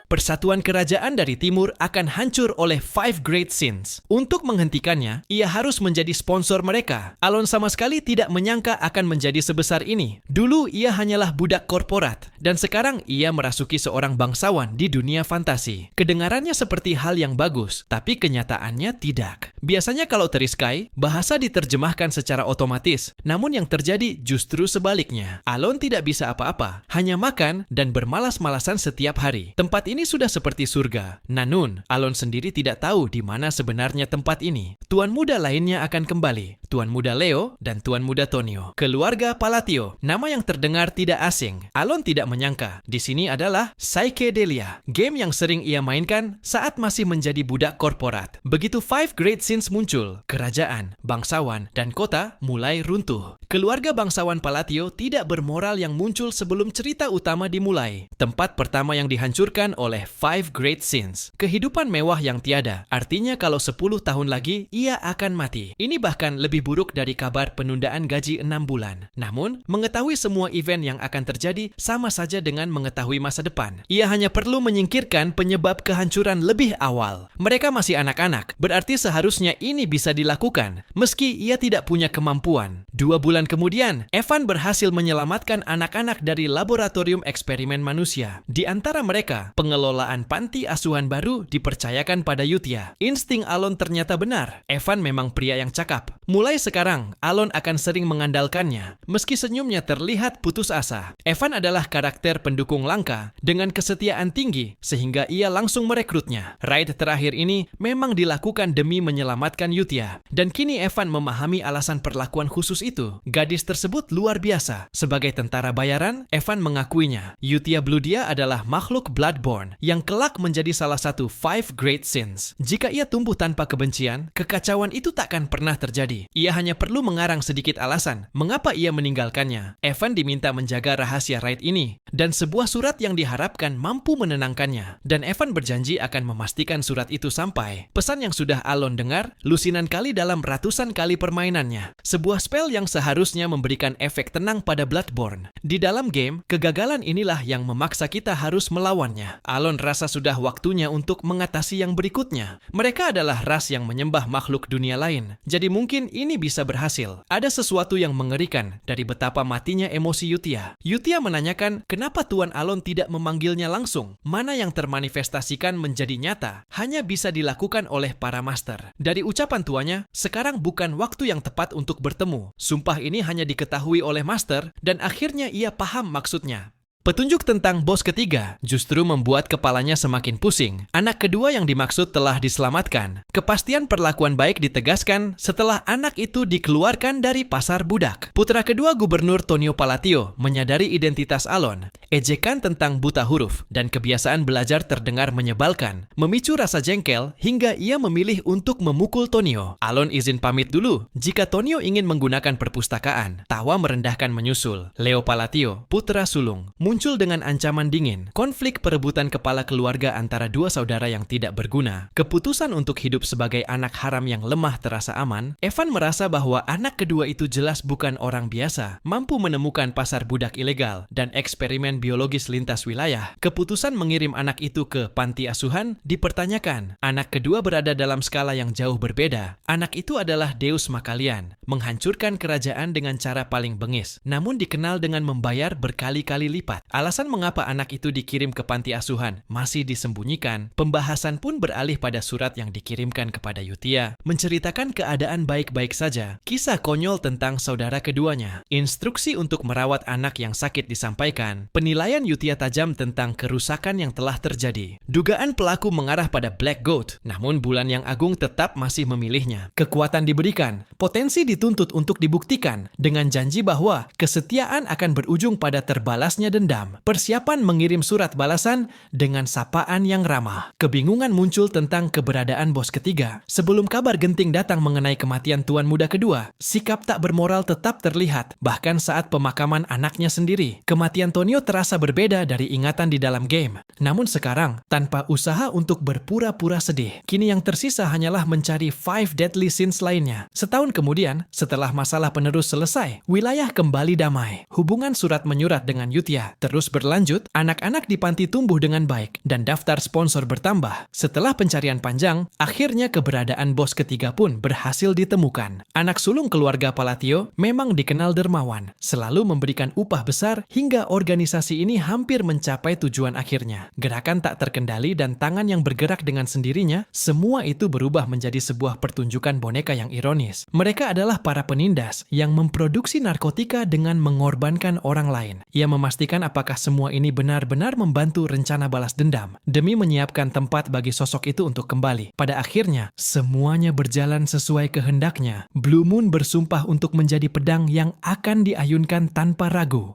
persatuan kerajaan dari timur akan hancur oleh Five Great Sins. Untuk menghentikannya, ia harus menjadi sponsor mereka. Alon sama sekali tidak menyangka akan menjadi sebesar ini. Dulu ia hanyalah budak korporat, dan sekarang ia merasuki seorang bangsawan di dunia fantasi. Kedengarannya seperti hal yang bagus, tapi kenyataannya tidak. Biasanya kalau teriskai, bahasa diterjemahkan secara otomatis, namun yang terjadi justru sebaliknya. Alon tidak bisa apa-apa, hanya makan dan bermalas-malasan setiap hari. Tempat ini sudah seperti surga. Namun, Alon sendiri tidak tahu di mana sebenarnya tempat ini. Tuan muda lainnya akan kembali. Tuan muda Leo dan Tuan muda Tonio. Keluarga Palatio, nama yang terdengar tidak asing. Alon tidak menyangka, di sini adalah Psychedelia, game yang sering ia mainkan saat masih menjadi budak korporat. Begitu Five Great Sins muncul, kerajaan, bangsawan, dan kota mulai runtuh. Keluarga bangsawan Palatio tidak bermoral yang muncul sebelum cerita utama dimulai. Tempat pertama yang dihancurkan oleh Five Great Sins. Kehidupan mewah yang tiada, artinya kalau 10 tahun lagi, ia akan mati. Ini bahkan lebih buruk dari kabar penundaan gaji 6 bulan. Namun, mengetahui semua event yang akan terjadi sama saja dengan mengetahui masa depan. Ia hanya perlu menyingkirkan penyebab kehancuran lebih awal. Mereka masih anak-anak, berarti seharusnya ini bisa dilakukan, meski ia tidak punya kemampuan. 2 bulan kemudian, Evan berhasil menyelamatkan anak-anak dari laboratorium eksperimen manusia. Di antara mereka, pengelolaan panti asuhan baru dipercayakan pada Yutia. Insting Alon ternyata benar. Evan memang pria yang cakap. Mulai sekarang, Alon akan sering mengandalkannya. Meski senyumnya terlihat putus asa, Evan adalah karakter pendukung langka dengan kesetiaan tinggi sehingga ia langsung merekrutnya. Raid terakhir ini memang dilakukan demi menyelamatkan Yutia. Dan kini Evan memahami alasan perlakuan khusus itu. Gadis tersebut luar biasa. Sebagai tentara bayaran, Evan mengakuinya. Yutia Bludia adalah makhluk Bloodborne yang kelak menjadi salah satu Five Great Sins. Jika ia tumbuh tanpa kebencian, kekacauan itu takkan pernah terjadi. Ia hanya perlu mengarang sedikit alasan mengapa ia meninggalkannya. Evan diminta menjaga rahasia raid ini, dan sebuah surat yang diharapkan mampu menenangkannya. Dan Evan berjanji akan memastikan surat itu sampai. Pesan yang sudah Alon dengar, lusinan kali dalam ratusan kali permainannya. Sebuah spell yang seharusnya memberikan efek tenang pada Bloodborne. Di dalam game, kegagalan inilah yang memaksa kita harus melawannya. Alon rasa sudah waktunya untuk mengatasi yang berikutnya. Mereka adalah ras yang menyembah makhluk dunia lain. Jadi mungkin ini bisa berhasil. Ada sesuatu yang mengerikan dari betapa matinya emosi Yutia. Yutia menanyakan kenapa Tuan Alon tidak memanggilnya langsung. Mana yang termanifestasikan menjadi nyata hanya bisa dilakukan oleh para master. Dari ucapan tuanya, sekarang bukan waktu yang tepat untuk bertemu. Sumpah ini hanya diketahui oleh master dan akhirnya ia paham maksudnya. Petunjuk tentang bos ketiga justru membuat kepalanya semakin pusing. Anak kedua yang dimaksud telah diselamatkan. Kepastian perlakuan baik ditegaskan setelah anak itu dikeluarkan dari pasar budak. Putra kedua Gubernur Tonio Palatio menyadari identitas Alon. Ejekan tentang buta huruf dan kebiasaan belajar terdengar menyebalkan, memicu rasa jengkel hingga ia memilih untuk memukul Tonio. Alon izin pamit dulu jika Tonio ingin menggunakan perpustakaan. Tawa merendahkan menyusul. Leo Palatio, putra sulung, muncul dengan ancaman dingin. Konflik perebutan kepala keluarga antara dua saudara yang tidak berguna. Keputusan untuk hidup sebagai anak haram yang lemah terasa aman. Evan merasa bahwa anak kedua itu jelas bukan orang biasa, mampu menemukan pasar budak ilegal dan eksperimen biologis lintas wilayah. Keputusan mengirim anak itu ke panti asuhan dipertanyakan. Anak kedua berada dalam skala yang jauh berbeda. Anak itu adalah Deus Makalian, menghancurkan kerajaan dengan cara paling bengis, namun dikenal dengan membayar berkali-kali lipat. Alasan mengapa anak itu dikirim ke panti asuhan masih disembunyikan. Pembahasan pun beralih pada surat yang dikirimkan kepada Yutia, menceritakan keadaan baik-baik saja. Kisah konyol tentang saudara keduanya. Instruksi untuk merawat anak yang sakit disampaikan. Penilaian Yutia tajam tentang kerusakan yang telah terjadi. Dugaan pelaku mengarah pada Black Goat, namun Bulan yang Agung tetap masih memilihnya. Kekuatan diberikan, potensi dituntut untuk dibuktikan, dengan janji bahwa kesetiaan akan berujung pada terbalasnya dendam. Persiapan mengirim surat balasan dengan sapaan yang ramah. Kebingungan muncul tentang keberadaan bos ketiga. Sebelum kabar genting datang mengenai kematian tuan muda kedua, sikap tak bermoral tetap terlihat, bahkan saat pemakaman anaknya sendiri. Kematian Tonio terasa berbeda dari ingatan di dalam game. Namun sekarang, tanpa usaha untuk berpura-pura sedih, kini yang tersisa hanyalah mencari 5 deadly sins lainnya. Setahun kemudian, setelah masalah penerus selesai, wilayah kembali damai. Hubungan surat menyurat dengan Yutia terus berlanjut, anak-anak di panti tumbuh dengan baik, dan daftar sponsor bertambah. Setelah pencarian panjang, akhirnya keberadaan bos ketiga pun berhasil ditemukan. Anak sulung keluarga Palatio memang dikenal dermawan, selalu memberikan upah besar hingga organisasi ini hampir mencapai tujuan akhirnya. Gerakan tak terkendali dan tangan yang bergerak dengan sendirinya, semua itu berubah menjadi sebuah pertunjukan boneka yang ironis. Mereka adalah para penindas yang memproduksi narkotika dengan mengorbankan orang lain. Ia memastikan apakah semua ini benar-benar membantu rencana balas dendam, demi menyiapkan tempat bagi sosok itu untuk kembali. Pada akhirnya, semuanya berjalan sesuai kehendaknya. Blue Moon bersumpah untuk menjadi pedang yang akan diayunkan tanpa ragu.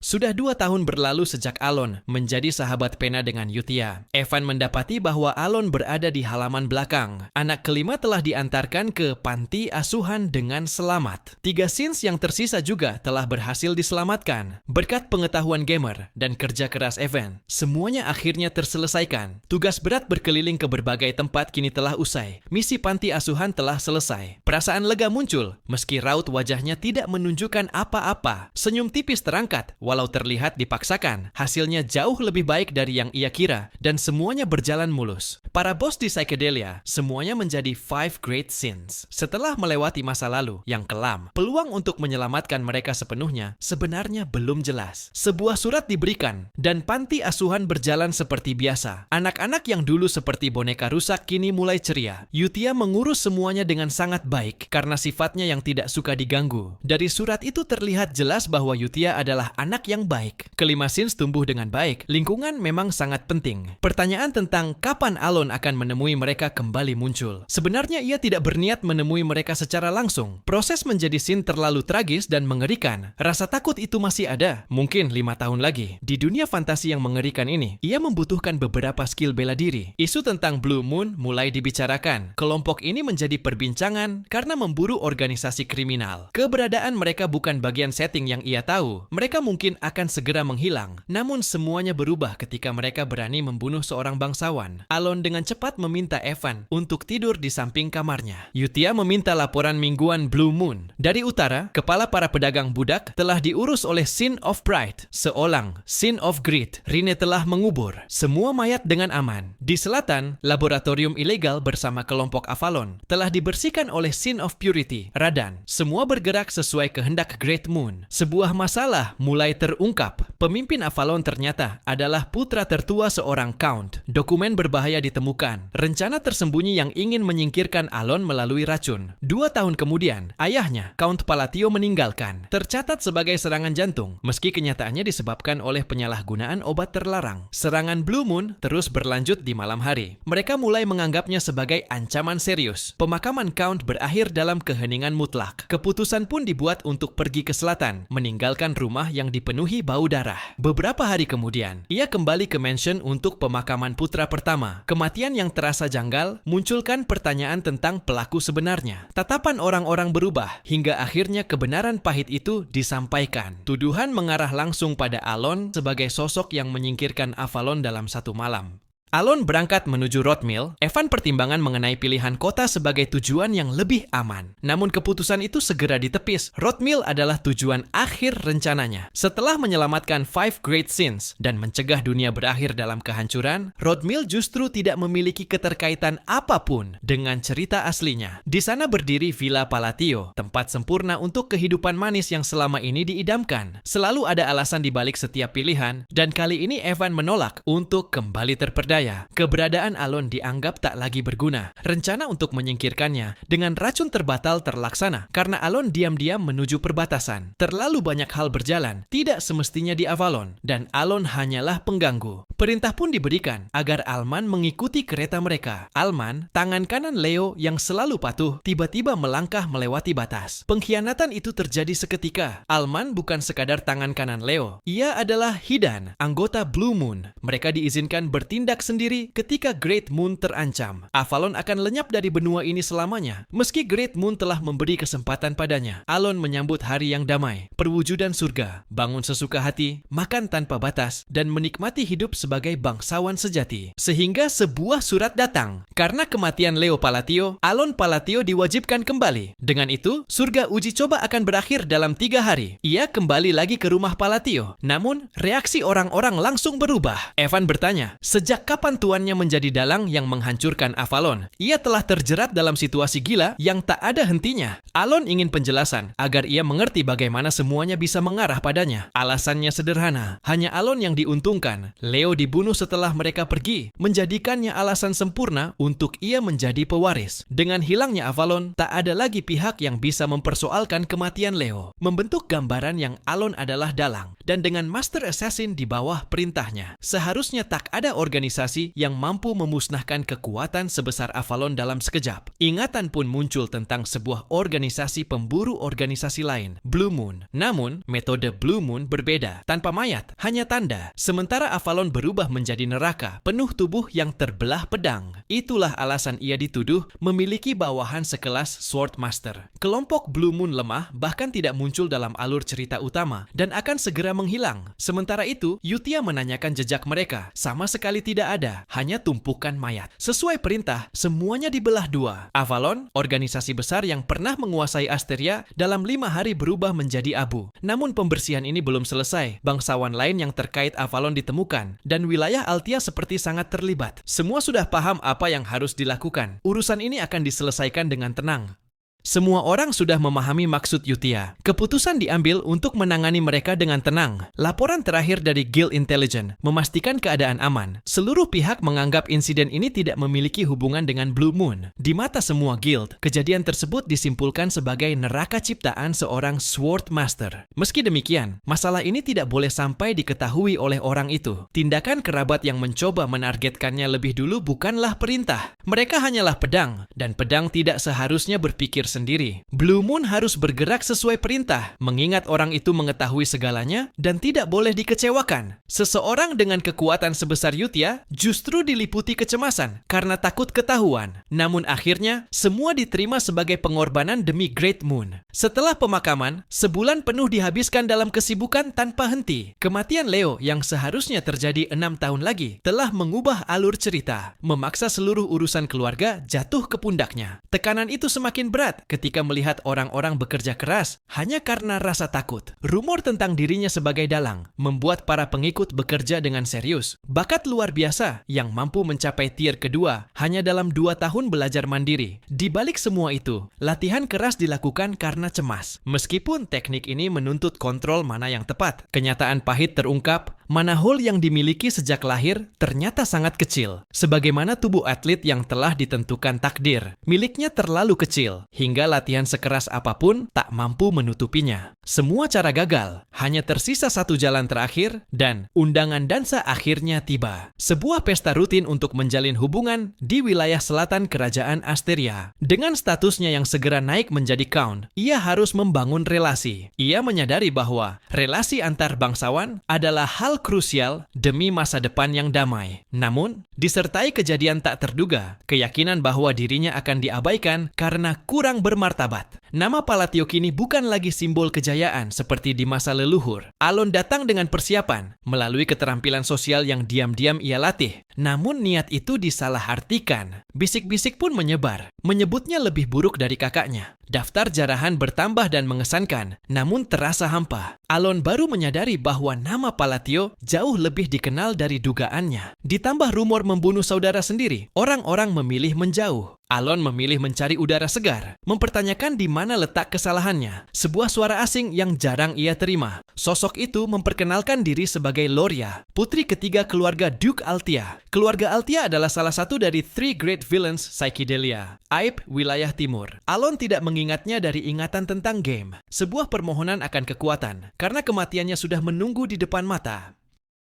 Sudah 2 tahun berlalu sejak Alon menjadi sahabat pena dengan Yutia. Evan mendapati bahwa Alon berada di halaman belakang. Anak kelima telah diantarkan ke panti asuhan dengan selamat. 3 sins yang tersisa juga telah berhasil diselamatkan. Berkat pengetahuan gamer dan kerja keras Evan, semuanya akhirnya terselesaikan. Tugas berat berkeliling ke berbagai tempat kini telah usai. Misi panti asuhan telah selesai. Perasaan lega muncul, meski raut wajahnya tidak menunjukkan apa-apa. Senyum tipis terangkat, walau terlihat dipaksakan, hasilnya jauh lebih baik dari yang ia kira, dan semuanya berjalan mulus. Para bos di Psychedelia, semuanya menjadi 5 great sins. Setelah melewati masa lalu yang kelam, peluang untuk menyelamatkan mereka sepenuhnya sebenarnya belum jelas. Sebuah surat diberikan, dan panti asuhan berjalan seperti biasa. Anak-anak yang dulu seperti boneka rusak kini mulai ceria. Yutia mengurus semuanya dengan sangat baik, karena sifatnya yang tidak suka diganggu. Dari surat itu terlihat jelas bahwa Yutia adalah anak yang baik. Kelima sins tumbuh dengan baik. Lingkungan memang sangat penting. Pertanyaan tentang kapan Alon akan menemui mereka kembali muncul. Sebenarnya ia tidak berniat menemui mereka secara langsung. Proses menjadi sin terlalu tragis dan mengerikan. Rasa takut itu masih ada. Mungkin 5 tahun lagi. Di dunia fantasi yang mengerikan ini, ia membutuhkan beberapa skill bela diri. Isu tentang Blue Moon mulai dibicarakan. Kelompok ini menjadi perbincangan karena memburu organisasi kriminal. Keberadaan mereka bukan bagian setting yang ia tahu. Mereka mungkin akan segera menghilang. Namun semuanya berubah ketika mereka berani membunuh seorang bangsawan. Alon dengan cepat meminta Evan untuk tidur di samping kamarnya. Yutia meminta laporan mingguan Blue Moon. Dari utara, kepala para pedagang budak telah diurus oleh Sin of Pride. Seolang, Sin of Greed. Rine telah mengubur. Semua mayat dengan aman. Di selatan, laboratorium ilegal bersama kelompok Avalon telah dibersihkan oleh Sin of Purity. Radan. Semua bergerak sesuai kehendak Great Moon. Sebuah masalah mulai terungkap. Pemimpin Avalon ternyata adalah putra tertua seorang Count. Dokumen berbahaya ditemukan. Rencana tersembunyi yang ingin menyingkirkan Alon melalui racun. 2 tahun kemudian, ayahnya, Count Palatio meninggalkan. Tercatat sebagai serangan jantung, meski kenyataannya disebabkan oleh penyalahgunaan obat terlarang. Serangan Blue Moon terus berlanjut di malam hari. Mereka mulai menganggapnya sebagai ancaman serius. Pemakaman Count berakhir dalam keheningan mutlak. Keputusan pun dibuat untuk pergi ke selatan, meninggalkan rumah yang dipenuhi bau darah. Beberapa hari kemudian, ia kembali ke mansion untuk pemakaman putra pertama. Kematian yang terasa janggal munculkan pertanyaan tentang pelaku sebenarnya. Tatapan orang-orang berubah, hingga akhirnya kebenaran pahit itu disampaikan. Tuduhan mengarah langsung pada Alon sebagai sosok yang menyingkirkan Avalon dalam satu malam. Alon berangkat menuju Rothmill. Evan pertimbangan mengenai pilihan kota sebagai tujuan yang lebih aman. Namun keputusan itu segera ditepis. Rothmill adalah tujuan akhir rencananya. Setelah menyelamatkan 5 great sins dan mencegah dunia berakhir dalam kehancuran, Rothmill justru tidak memiliki keterkaitan apapun dengan cerita aslinya. Di sana berdiri Villa Palatio, tempat sempurna untuk kehidupan manis yang selama ini diidamkan. Selalu ada alasan di balik setiap pilihan, dan kali ini Evan menolak untuk kembali terperdaya. Keberadaan Alon dianggap tak lagi berguna. Rencana untuk menyingkirkannya dengan racun terbatal terlaksana karena Alon diam-diam menuju perbatasan. Terlalu banyak hal berjalan, tidak semestinya di Avalon, dan Alon hanyalah pengganggu. Perintah pun diberikan agar Alman mengikuti kereta mereka. Alman, tangan kanan Leo yang selalu patuh, tiba-tiba melangkah melewati batas. Pengkhianatan itu terjadi seketika. Alman bukan sekadar tangan kanan Leo. Ia adalah Hidan, anggota Blue Moon. Mereka diizinkan bertindak sendiri ketika Great Moon terancam. Avalon akan lenyap dari benua ini selamanya. Meski Great Moon telah memberi kesempatan padanya, Alon menyambut hari yang damai, perwujudan surga, bangun sesuka hati, makan tanpa batas, dan menikmati hidup sebagai bangsawan sejati. Sehingga sebuah surat datang. Karena kematian Leo Palatio, Alon Palatio diwajibkan kembali. Dengan itu, surga uji coba akan berakhir dalam 3 hari. Ia kembali lagi ke rumah Palatio. Namun, reaksi orang-orang langsung berubah. Evan bertanya, sejak kapan tuannya menjadi dalang yang menghancurkan Avalon? Ia telah terjerat dalam situasi gila yang tak ada hentinya. Alon ingin penjelasan agar ia mengerti bagaimana semuanya bisa mengarah padanya. Alasannya sederhana, hanya Alon yang diuntungkan. Leo dibunuh setelah mereka pergi, menjadikannya alasan sempurna untuk ia menjadi pewaris. Dengan hilangnya Avalon, tak ada lagi pihak yang bisa mempersoalkan kematian Leo. Membentuk gambaran yang Alon adalah dalang, dan dengan Master Assassin di bawah perintahnya, seharusnya tak ada organisasi yang mampu memusnahkan kekuatan sebesar Avalon dalam sekejap. Ingatan pun muncul tentang sebuah organisasi pemburu organisasi lain, Blue Moon. Namun, metode Blue Moon berbeda, tanpa mayat, hanya tanda. Sementara Avalon berubah menjadi neraka, penuh tubuh yang terbelah pedang. Itulah alasan ia dituduh memiliki bawahan sekelas Sword Master. Kelompok Blue Moon lemah bahkan tidak muncul dalam alur cerita utama dan akan segera menghilang. Sementara itu, Yutia menanyakan jejak mereka. Sama sekali tidak ada, hanya tumpukan mayat. Sesuai perintah, semuanya dibelah dua. Avalon, organisasi besar yang pernah menguasai Asteria, dalam 5 hari berubah menjadi abu. Namun pembersihan ini belum selesai. Bangsawan lain yang terkait Avalon ditemukan, dan wilayah Altia seperti sangat terlibat. Semua sudah paham apa yang harus dilakukan. Urusan ini akan diselesaikan dengan tenang. Semua orang sudah memahami maksud Yutia. Keputusan diambil untuk menangani mereka dengan tenang. Laporan terakhir dari Guild Intelligence memastikan keadaan aman. Seluruh pihak menganggap insiden ini tidak memiliki hubungan dengan Blue Moon. Di mata semua guild, kejadian tersebut disimpulkan sebagai neraka ciptaan seorang Sword Master. Meski demikian, masalah ini tidak boleh sampai diketahui oleh orang itu. Tindakan kerabat yang mencoba menargetkannya lebih dulu bukanlah perintah. Mereka hanyalah pedang, dan pedang tidak seharusnya berpikir sendiri. Blue Moon harus bergerak sesuai perintah, mengingat orang itu mengetahui segalanya dan tidak boleh dikecewakan. Seseorang dengan kekuatan sebesar Yutia justru diliputi kecemasan karena takut ketahuan. Namun akhirnya, semua diterima sebagai pengorbanan demi Great Moon. Setelah pemakaman, sebulan penuh dihabiskan dalam kesibukan tanpa henti. Kematian Leo yang seharusnya terjadi 6 tahun lagi telah mengubah alur cerita, memaksa seluruh urusan keluarga jatuh ke pundaknya. Tekanan itu semakin berat ketika melihat orang-orang bekerja keras hanya karena rasa takut. Rumor tentang dirinya sebagai dalang membuat para pengikut bekerja dengan serius. Bakat luar biasa yang mampu mencapai tier kedua hanya dalam 2 tahun belajar mandiri. Di balik semua itu, latihan keras dilakukan karena cemas. Meskipun teknik ini menuntut kontrol mana yang tepat, kenyataan pahit terungkap. Manahol yang dimiliki sejak lahir ternyata sangat kecil. Sebagaimana tubuh atlet yang telah ditentukan takdir, miliknya terlalu kecil, hingga latihan sekeras apapun tak mampu menutupinya. Semua cara gagal, hanya tersisa satu jalan terakhir, dan undangan dansa akhirnya tiba. Sebuah pesta rutin untuk menjalin hubungan di wilayah selatan kerajaan Asteria. Dengan statusnya yang segera naik menjadi Count, ia harus membangun relasi. Ia menyadari bahwa relasi antar bangsawan adalah hal krusial demi masa depan yang damai. Namun, disertai kejadian tak terduga, keyakinan bahwa dirinya akan diabaikan karena kurang bermartabat. Nama Palatio kini bukan lagi simbol kejayaan seperti di masa leluhur. Alon datang dengan persiapan, melalui keterampilan sosial yang diam-diam ia latih. Namun niat itu disalahartikan. Bisik-bisik pun menyebar, menyebutnya lebih buruk dari kakaknya. Daftar jarahan bertambah dan mengesankan, namun terasa hampa. Alon baru menyadari bahwa nama Palatio jauh lebih dikenal dari dugaannya. Ditambah rumor membunuh saudara sendiri, orang-orang memilih menjauh. Alon memilih mencari udara segar, mempertanyakan di mana letak kesalahannya. Sebuah suara asing yang jarang ia terima. Sosok itu memperkenalkan diri sebagai Loria, putri ketiga keluarga Duke Altia. Keluarga Altia adalah salah satu dari 3 Great Villains Psychedelia, aib wilayah timur. Alon tidak mengingatnya dari ingatan tentang game, sebuah permohonan akan kekuatan, karena kematiannya sudah menunggu di depan mata.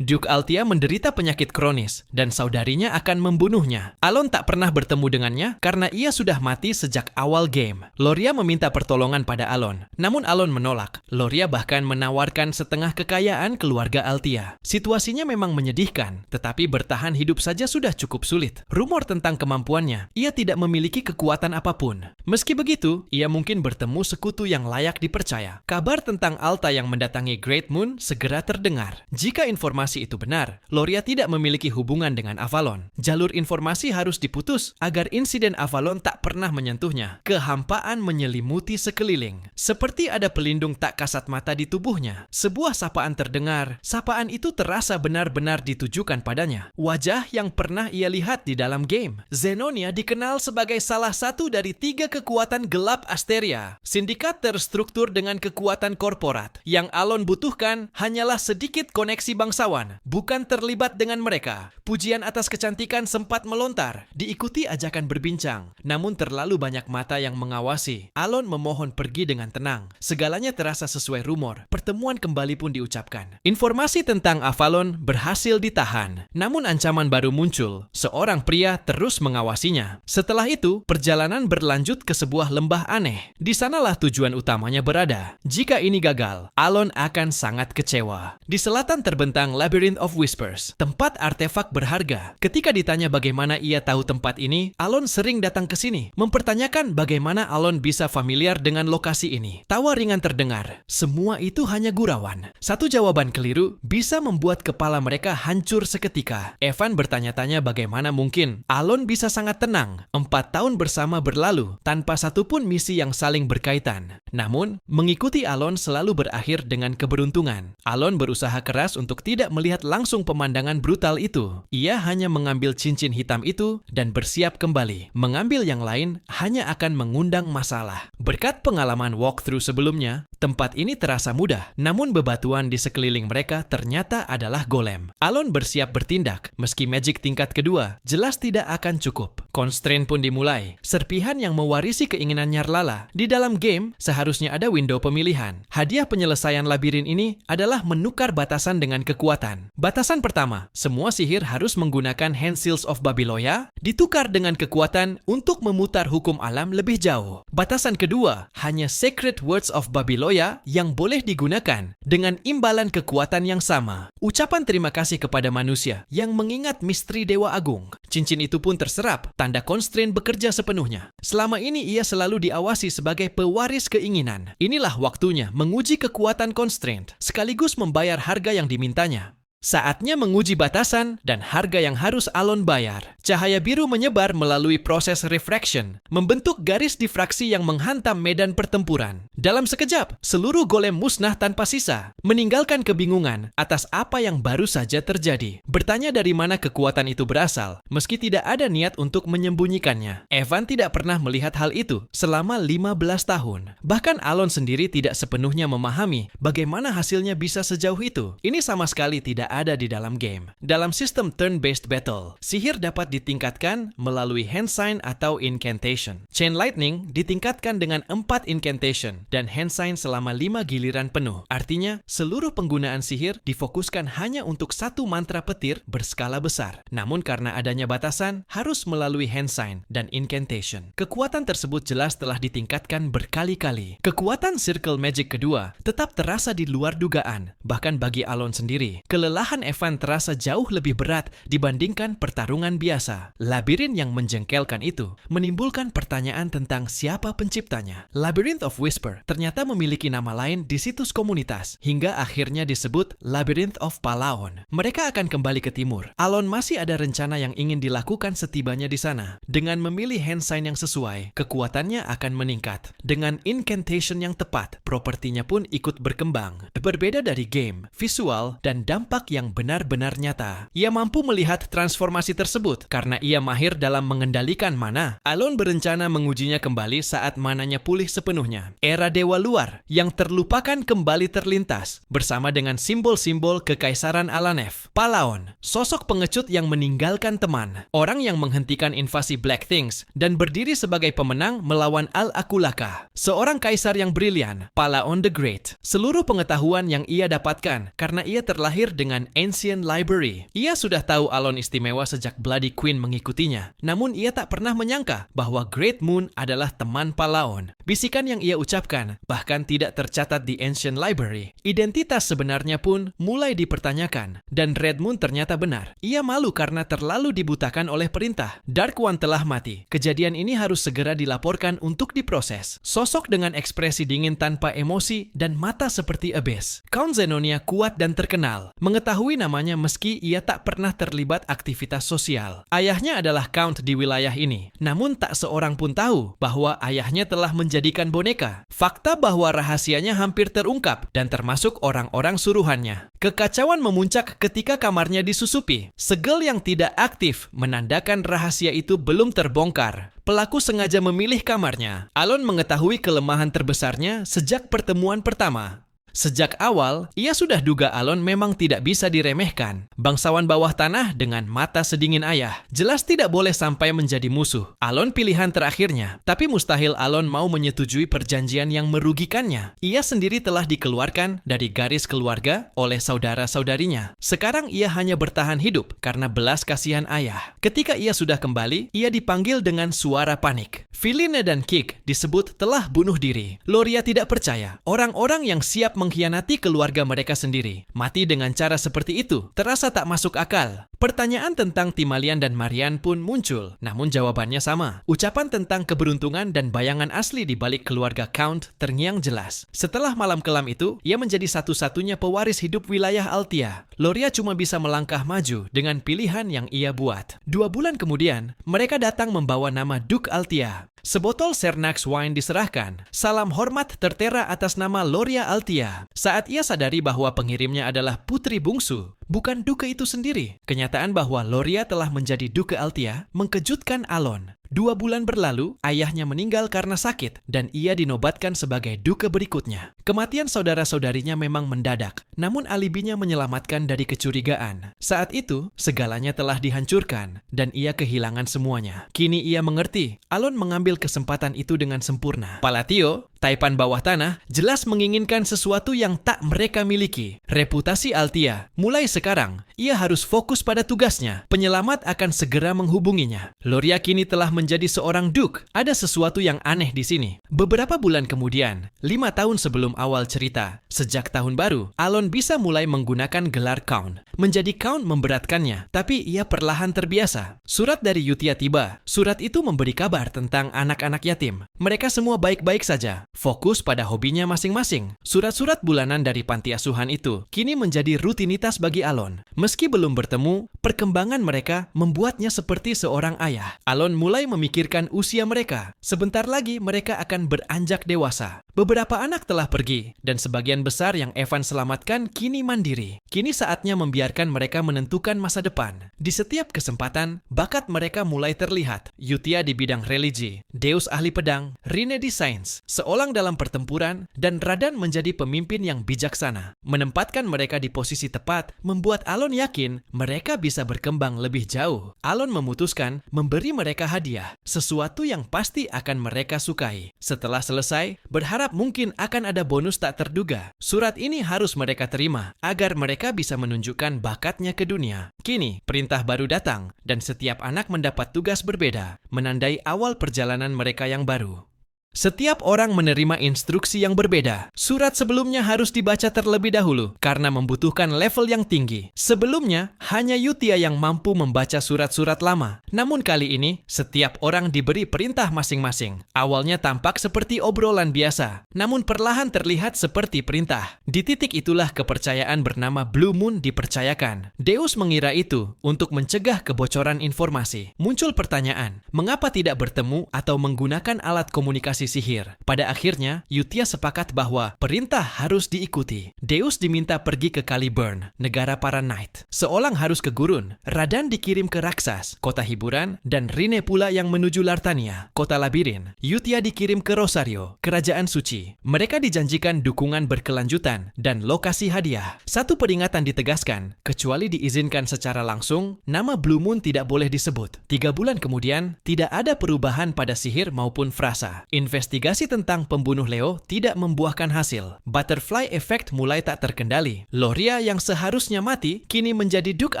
Duke Altia menderita penyakit kronis dan saudarinya akan membunuhnya. Alon tak pernah bertemu dengannya karena ia sudah mati sejak awal game. Loria meminta pertolongan pada Alon, namun Alon menolak. Loria bahkan menawarkan setengah kekayaan keluarga Altia. Situasinya memang menyedihkan, tetapi bertahan hidup saja sudah cukup sulit. Rumor tentang kemampuannya, ia tidak memiliki kekuatan apapun. Meski begitu, ia mungkin bertemu sekutu yang layak dipercaya. Kabar tentang Alta yang mendatangi Great Moon segera terdengar. Jika informasi itu benar, Loria tidak memiliki hubungan dengan Avalon. Jalur informasi harus diputus agar insiden Avalon tak pernah menyentuhnya. Kehampaan menyelimuti sekeliling. Seperti ada pelindung tak kasat mata di tubuhnya. Sebuah sapaan terdengar. Sapaan itu terasa benar-benar ditujukan padanya. Wajah yang pernah ia lihat di dalam game. Zenonia dikenal sebagai salah satu dari 3 kekuatan gelap Asteria. Sindikat terstruktur dengan kekuatan korporat. Yang Alon butuhkan hanyalah sedikit koneksi bangsawan, bukan terlibat dengan mereka. Pujian atas kecantikan sempat melontar, diikuti ajakan berbincang. Namun terlalu banyak mata yang mengawasi. Alon memohon pergi dengan tenang. Segalanya terasa sesuai rumor. Pertemuan kembali pun diucapkan. Informasi tentang Avalon berhasil ditahan. Namun ancaman baru muncul. Seorang pria terus mengawasinya. Setelah itu, perjalanan berlanjut ke sebuah lembah aneh. Di sanalah tujuan utamanya berada. Jika ini gagal, Alon akan sangat kecewa. Di selatan terbentang Labyrinth of Whispers, tempat artefak berharga. Ketika ditanya bagaimana ia tahu tempat ini, Alon sering datang ke sini, mempertanyakan bagaimana Alon bisa familiar dengan lokasi ini. Tawa ringan terdengar. Semua itu hanya gurauan. Satu jawaban keliru bisa membuat kepala mereka hancur seketika. Evan bertanya-tanya bagaimana mungkin Alon bisa sangat tenang. 4 tahun bersama berlalu tanpa satupun misi yang saling berkaitan. Namun, mengikuti Alon selalu berakhir dengan keberuntungan. Alon berusaha keras untuk tidak melihat langsung pemandangan brutal itu. Ia hanya mengambil cincin hitam itu dan bersiap kembali. Mengambil yang lain hanya akan mengundang masalah. Berkat pengalaman walkthrough sebelumnya, tempat ini terasa mudah. Namun bebatuan di sekeliling mereka ternyata adalah golem. Alon bersiap bertindak, meski magic tingkat kedua jelas tidak akan cukup. Constraint pun dimulai. Serpihan yang mewarisi keinginan Nyarlala. Di dalam game, seharusnya ada window pemilihan. Hadiah penyelesaian labirin ini adalah menukar batasan dengan kekuatan. Batasan pertama, semua sihir harus menggunakan Hand Seals of Babylonia, ditukar dengan kekuatan untuk memutar hukum alam lebih jauh. Batasan kedua, hanya Sacred Words of Babylonia yang boleh digunakan dengan imbalan kekuatan yang sama. Ucapan terima kasih kepada manusia yang mengingat misteri Dewa Agung. Cincin itu pun terserap, tanda constraint bekerja sepenuhnya. Selama ini ia selalu diawasi sebagai pewaris keinginan. Inilah waktunya menguji kekuatan constraint, sekaligus membayar harga yang dimintanya. Saatnya menguji batasan dan harga yang harus Alon bayar. Cahaya biru menyebar melalui proses refraction, membentuk garis difraksi yang menghantam medan pertempuran. Dalam sekejap, seluruh golem musnah tanpa sisa, meninggalkan kebingungan atas apa yang baru saja terjadi. Bertanya dari mana kekuatan itu berasal, meski tidak ada niat untuk menyembunyikannya. Evan tidak pernah melihat hal itu selama 15 tahun. Bahkan Alon sendiri tidak sepenuhnya memahami bagaimana hasilnya bisa sejauh itu. Ini sama sekali tidak ada di dalam game. Dalam sistem turn-based battle, sihir dapat ditingkatkan melalui hand sign atau incantation. Chain lightning ditingkatkan dengan 4 incantation dan hand sign selama 5 giliran penuh. Artinya, seluruh penggunaan sihir difokuskan hanya untuk satu mantra petir berskala besar. Namun karena adanya batasan, harus melalui hand sign dan incantation. Kekuatan tersebut jelas telah ditingkatkan berkali-kali. Kekuatan circle magic kedua tetap terasa di luar dugaan, bahkan bagi Alon sendiri. Kelelahan Evan terasa jauh lebih berat dibandingkan pertarungan biasa. Labirin yang menjengkelkan itu menimbulkan pertanyaan tentang siapa penciptanya. Labyrinth of Whisper ternyata memiliki nama lain di situs komunitas, hingga akhirnya disebut Labyrinth of Palaon. Mereka akan kembali ke timur. Alon masih ada rencana yang ingin dilakukan setibanya di sana. Dengan memilih hand sign yang sesuai, kekuatannya akan meningkat. Dengan incantation yang tepat, propertinya pun ikut berkembang. Berbeda dari game, visual, dan dampak yang benar-benar nyata. Ia mampu melihat transformasi tersebut karena ia mahir dalam mengendalikan mana. Alon berencana mengujinya kembali saat mananya pulih sepenuhnya. Era Dewa Luar yang terlupakan kembali terlintas bersama dengan simbol-simbol Kekaisaran Alanef. Palaon, sosok pengecut yang meninggalkan teman, orang yang menghentikan invasi Black Things dan berdiri sebagai pemenang melawan Al-Akulaka. Seorang kaisar yang brilian, Palaon the Great. Seluruh pengetahuan yang ia dapatkan karena ia terlahir dengan dengan Ancient Library. Ia sudah tahu Alon istimewa sejak Bloody Queen mengikutinya. Namun ia tak pernah menyangka bahwa Great Moon adalah teman Palaon. Bisikan yang ia ucapkan bahkan tidak tercatat di Ancient Library. Identitas sebenarnya pun mulai dipertanyakan. Dan Red Moon ternyata benar. Ia malu karena terlalu dibutakan oleh perintah. Dark One telah mati. Kejadian ini harus segera dilaporkan untuk diproses. Sosok dengan ekspresi dingin tanpa emosi dan mata seperti Abyss. Count Zenonia kuat dan terkenal. Mengetahui namanya meski ia tak pernah terlibat aktivitas sosial. Ayahnya adalah Count di wilayah ini. Namun tak seorang pun tahu bahwa ayahnya telah menjadikan boneka. Fakta bahwa rahasianya hampir terungkap dan termasuk orang-orang suruhannya. Kekacauan memuncak ketika kamarnya disusupi. Segel yang tidak aktif menandakan rahasia itu belum terbongkar. Pelaku sengaja memilih kamarnya. Alon mengetahui kelemahan terbesarnya sejak pertemuan pertama. Sejak awal, ia sudah duga Alon memang tidak bisa diremehkan. Bangsawan bawah tanah dengan mata sedingin ayah. Jelas tidak boleh sampai menjadi musuh. Alon pilihan terakhirnya. Tapi mustahil Alon mau menyetujui perjanjian yang merugikannya. Ia sendiri telah dikeluarkan dari garis keluarga oleh saudara-saudarinya. Sekarang ia hanya bertahan hidup karena belas kasihan ayah. Ketika ia sudah kembali, ia dipanggil dengan suara panik. Filine dan Kik disebut telah bunuh diri. Loria tidak percaya. Orang-orang yang siap mengkhianati keluarga mereka sendiri. Mati dengan cara seperti itu terasa tak masuk akal. Pertanyaan tentang Timalian dan Marian pun muncul, namun jawabannya sama. Ucapan tentang keberuntungan dan bayangan asli di balik keluarga Count terngiang jelas. Setelah malam kelam itu, ia menjadi satu-satunya pewaris hidup wilayah Altia. Loria cuma bisa melangkah maju dengan pilihan yang ia buat. 2 bulan kemudian, mereka datang membawa nama Duke Altia. Sebotol Cernax wine diserahkan. Salam hormat tertera atas nama Loria Altia. Saat ia sadari bahwa pengirimnya adalah putri bungsu, bukan Duke itu sendiri. Kenyataan bahwa Loria telah menjadi Duke Altia mengejutkan Alon. 2 bulan berlalu, ayahnya meninggal karena sakit dan ia dinobatkan sebagai Duke berikutnya. Kematian saudara-saudarinya memang mendadak, namun alibinya menyelamatkan dari kecurigaan. Saat itu, segalanya telah dihancurkan dan ia kehilangan semuanya. Kini ia mengerti, Alon mengambil kesempatan itu dengan sempurna. Palatio, Taipan bawah tanah, jelas menginginkan sesuatu yang tak mereka miliki. Reputasi Altia. Mulai sekarang, ia harus fokus pada tugasnya. Penyelamat akan segera menghubunginya. Loria kini telah menjadi seorang Duke. Ada sesuatu yang aneh di sini. Beberapa bulan kemudian, 5 tahun sebelum awal cerita, sejak tahun baru, Alon bisa mulai menggunakan gelar Count. Menjadi Count memberatkannya, tapi ia perlahan terbiasa. Surat dari Yutia tiba. Surat itu memberi kabar tentang anak-anak yatim. Mereka semua baik-baik saja. Fokus pada hobinya masing-masing. Surat-surat bulanan dari panti asuhan itu kini menjadi rutinitas bagi Alon. Meski belum bertemu, perkembangan mereka membuatnya seperti seorang ayah. Alon mulai memikirkan usia mereka. Sebentar lagi mereka akan beranjak dewasa. Beberapa anak telah pergi, dan sebagian besar yang Evan selamatkan kini mandiri. Kini saatnya membiarkan mereka menentukan masa depan. Di setiap kesempatan, bakat mereka mulai terlihat. Yutia di bidang religi, Deus ahli pedang, Rine di sains, seolang dalam pertempuran, dan Radan menjadi pemimpin yang bijaksana. Menempatkan mereka di posisi tepat, membuat Alon yakin mereka bisa berkembang lebih jauh. Alon memutuskan memberi mereka hadiah, sesuatu yang pasti akan mereka sukai. Setelah selesai, berharap mungkin akan ada bonus tak terduga. Surat ini harus mereka terima agar mereka bisa menunjukkan bakatnya ke dunia. Kini, perintah baru datang dan setiap anak mendapat tugas berbeda, menandai awal perjalanan mereka yang baru. Setiap orang menerima instruksi yang berbeda. Surat sebelumnya harus dibaca terlebih dahulu karena membutuhkan level yang tinggi. Sebelumnya, hanya Yutia yang mampu membaca surat-surat lama. Namun kali ini, setiap orang diberi perintah masing-masing. Awalnya tampak seperti obrolan biasa, namun perlahan terlihat seperti perintah. Di titik itulah kepercayaan bernama Blue Moon dipercayakan. Deus mengira itu untuk mencegah kebocoran informasi. Muncul pertanyaan, mengapa tidak bertemu atau menggunakan alat komunikasi sihir? Pada akhirnya, Yutia sepakat bahwa perintah harus diikuti. Deus diminta pergi ke Caliburn, negara para knight. Seolang harus ke gurun. Radan dikirim ke Raksas, kota hiburan, dan Rine pula yang menuju Lartania, kota labirin. Yutia dikirim ke Rosario, kerajaan suci. Mereka dijanjikan dukungan berkelanjutan dan lokasi hadiah. Satu peringatan ditegaskan, kecuali diizinkan secara langsung, nama Blue Moon tidak boleh disebut. 3 bulan kemudian, tidak ada perubahan pada sihir maupun frasa. Investigasi tentang pembunuh Leo tidak membuahkan hasil. Butterfly Effect mulai tak terkendali. Loria yang seharusnya mati kini menjadi Duke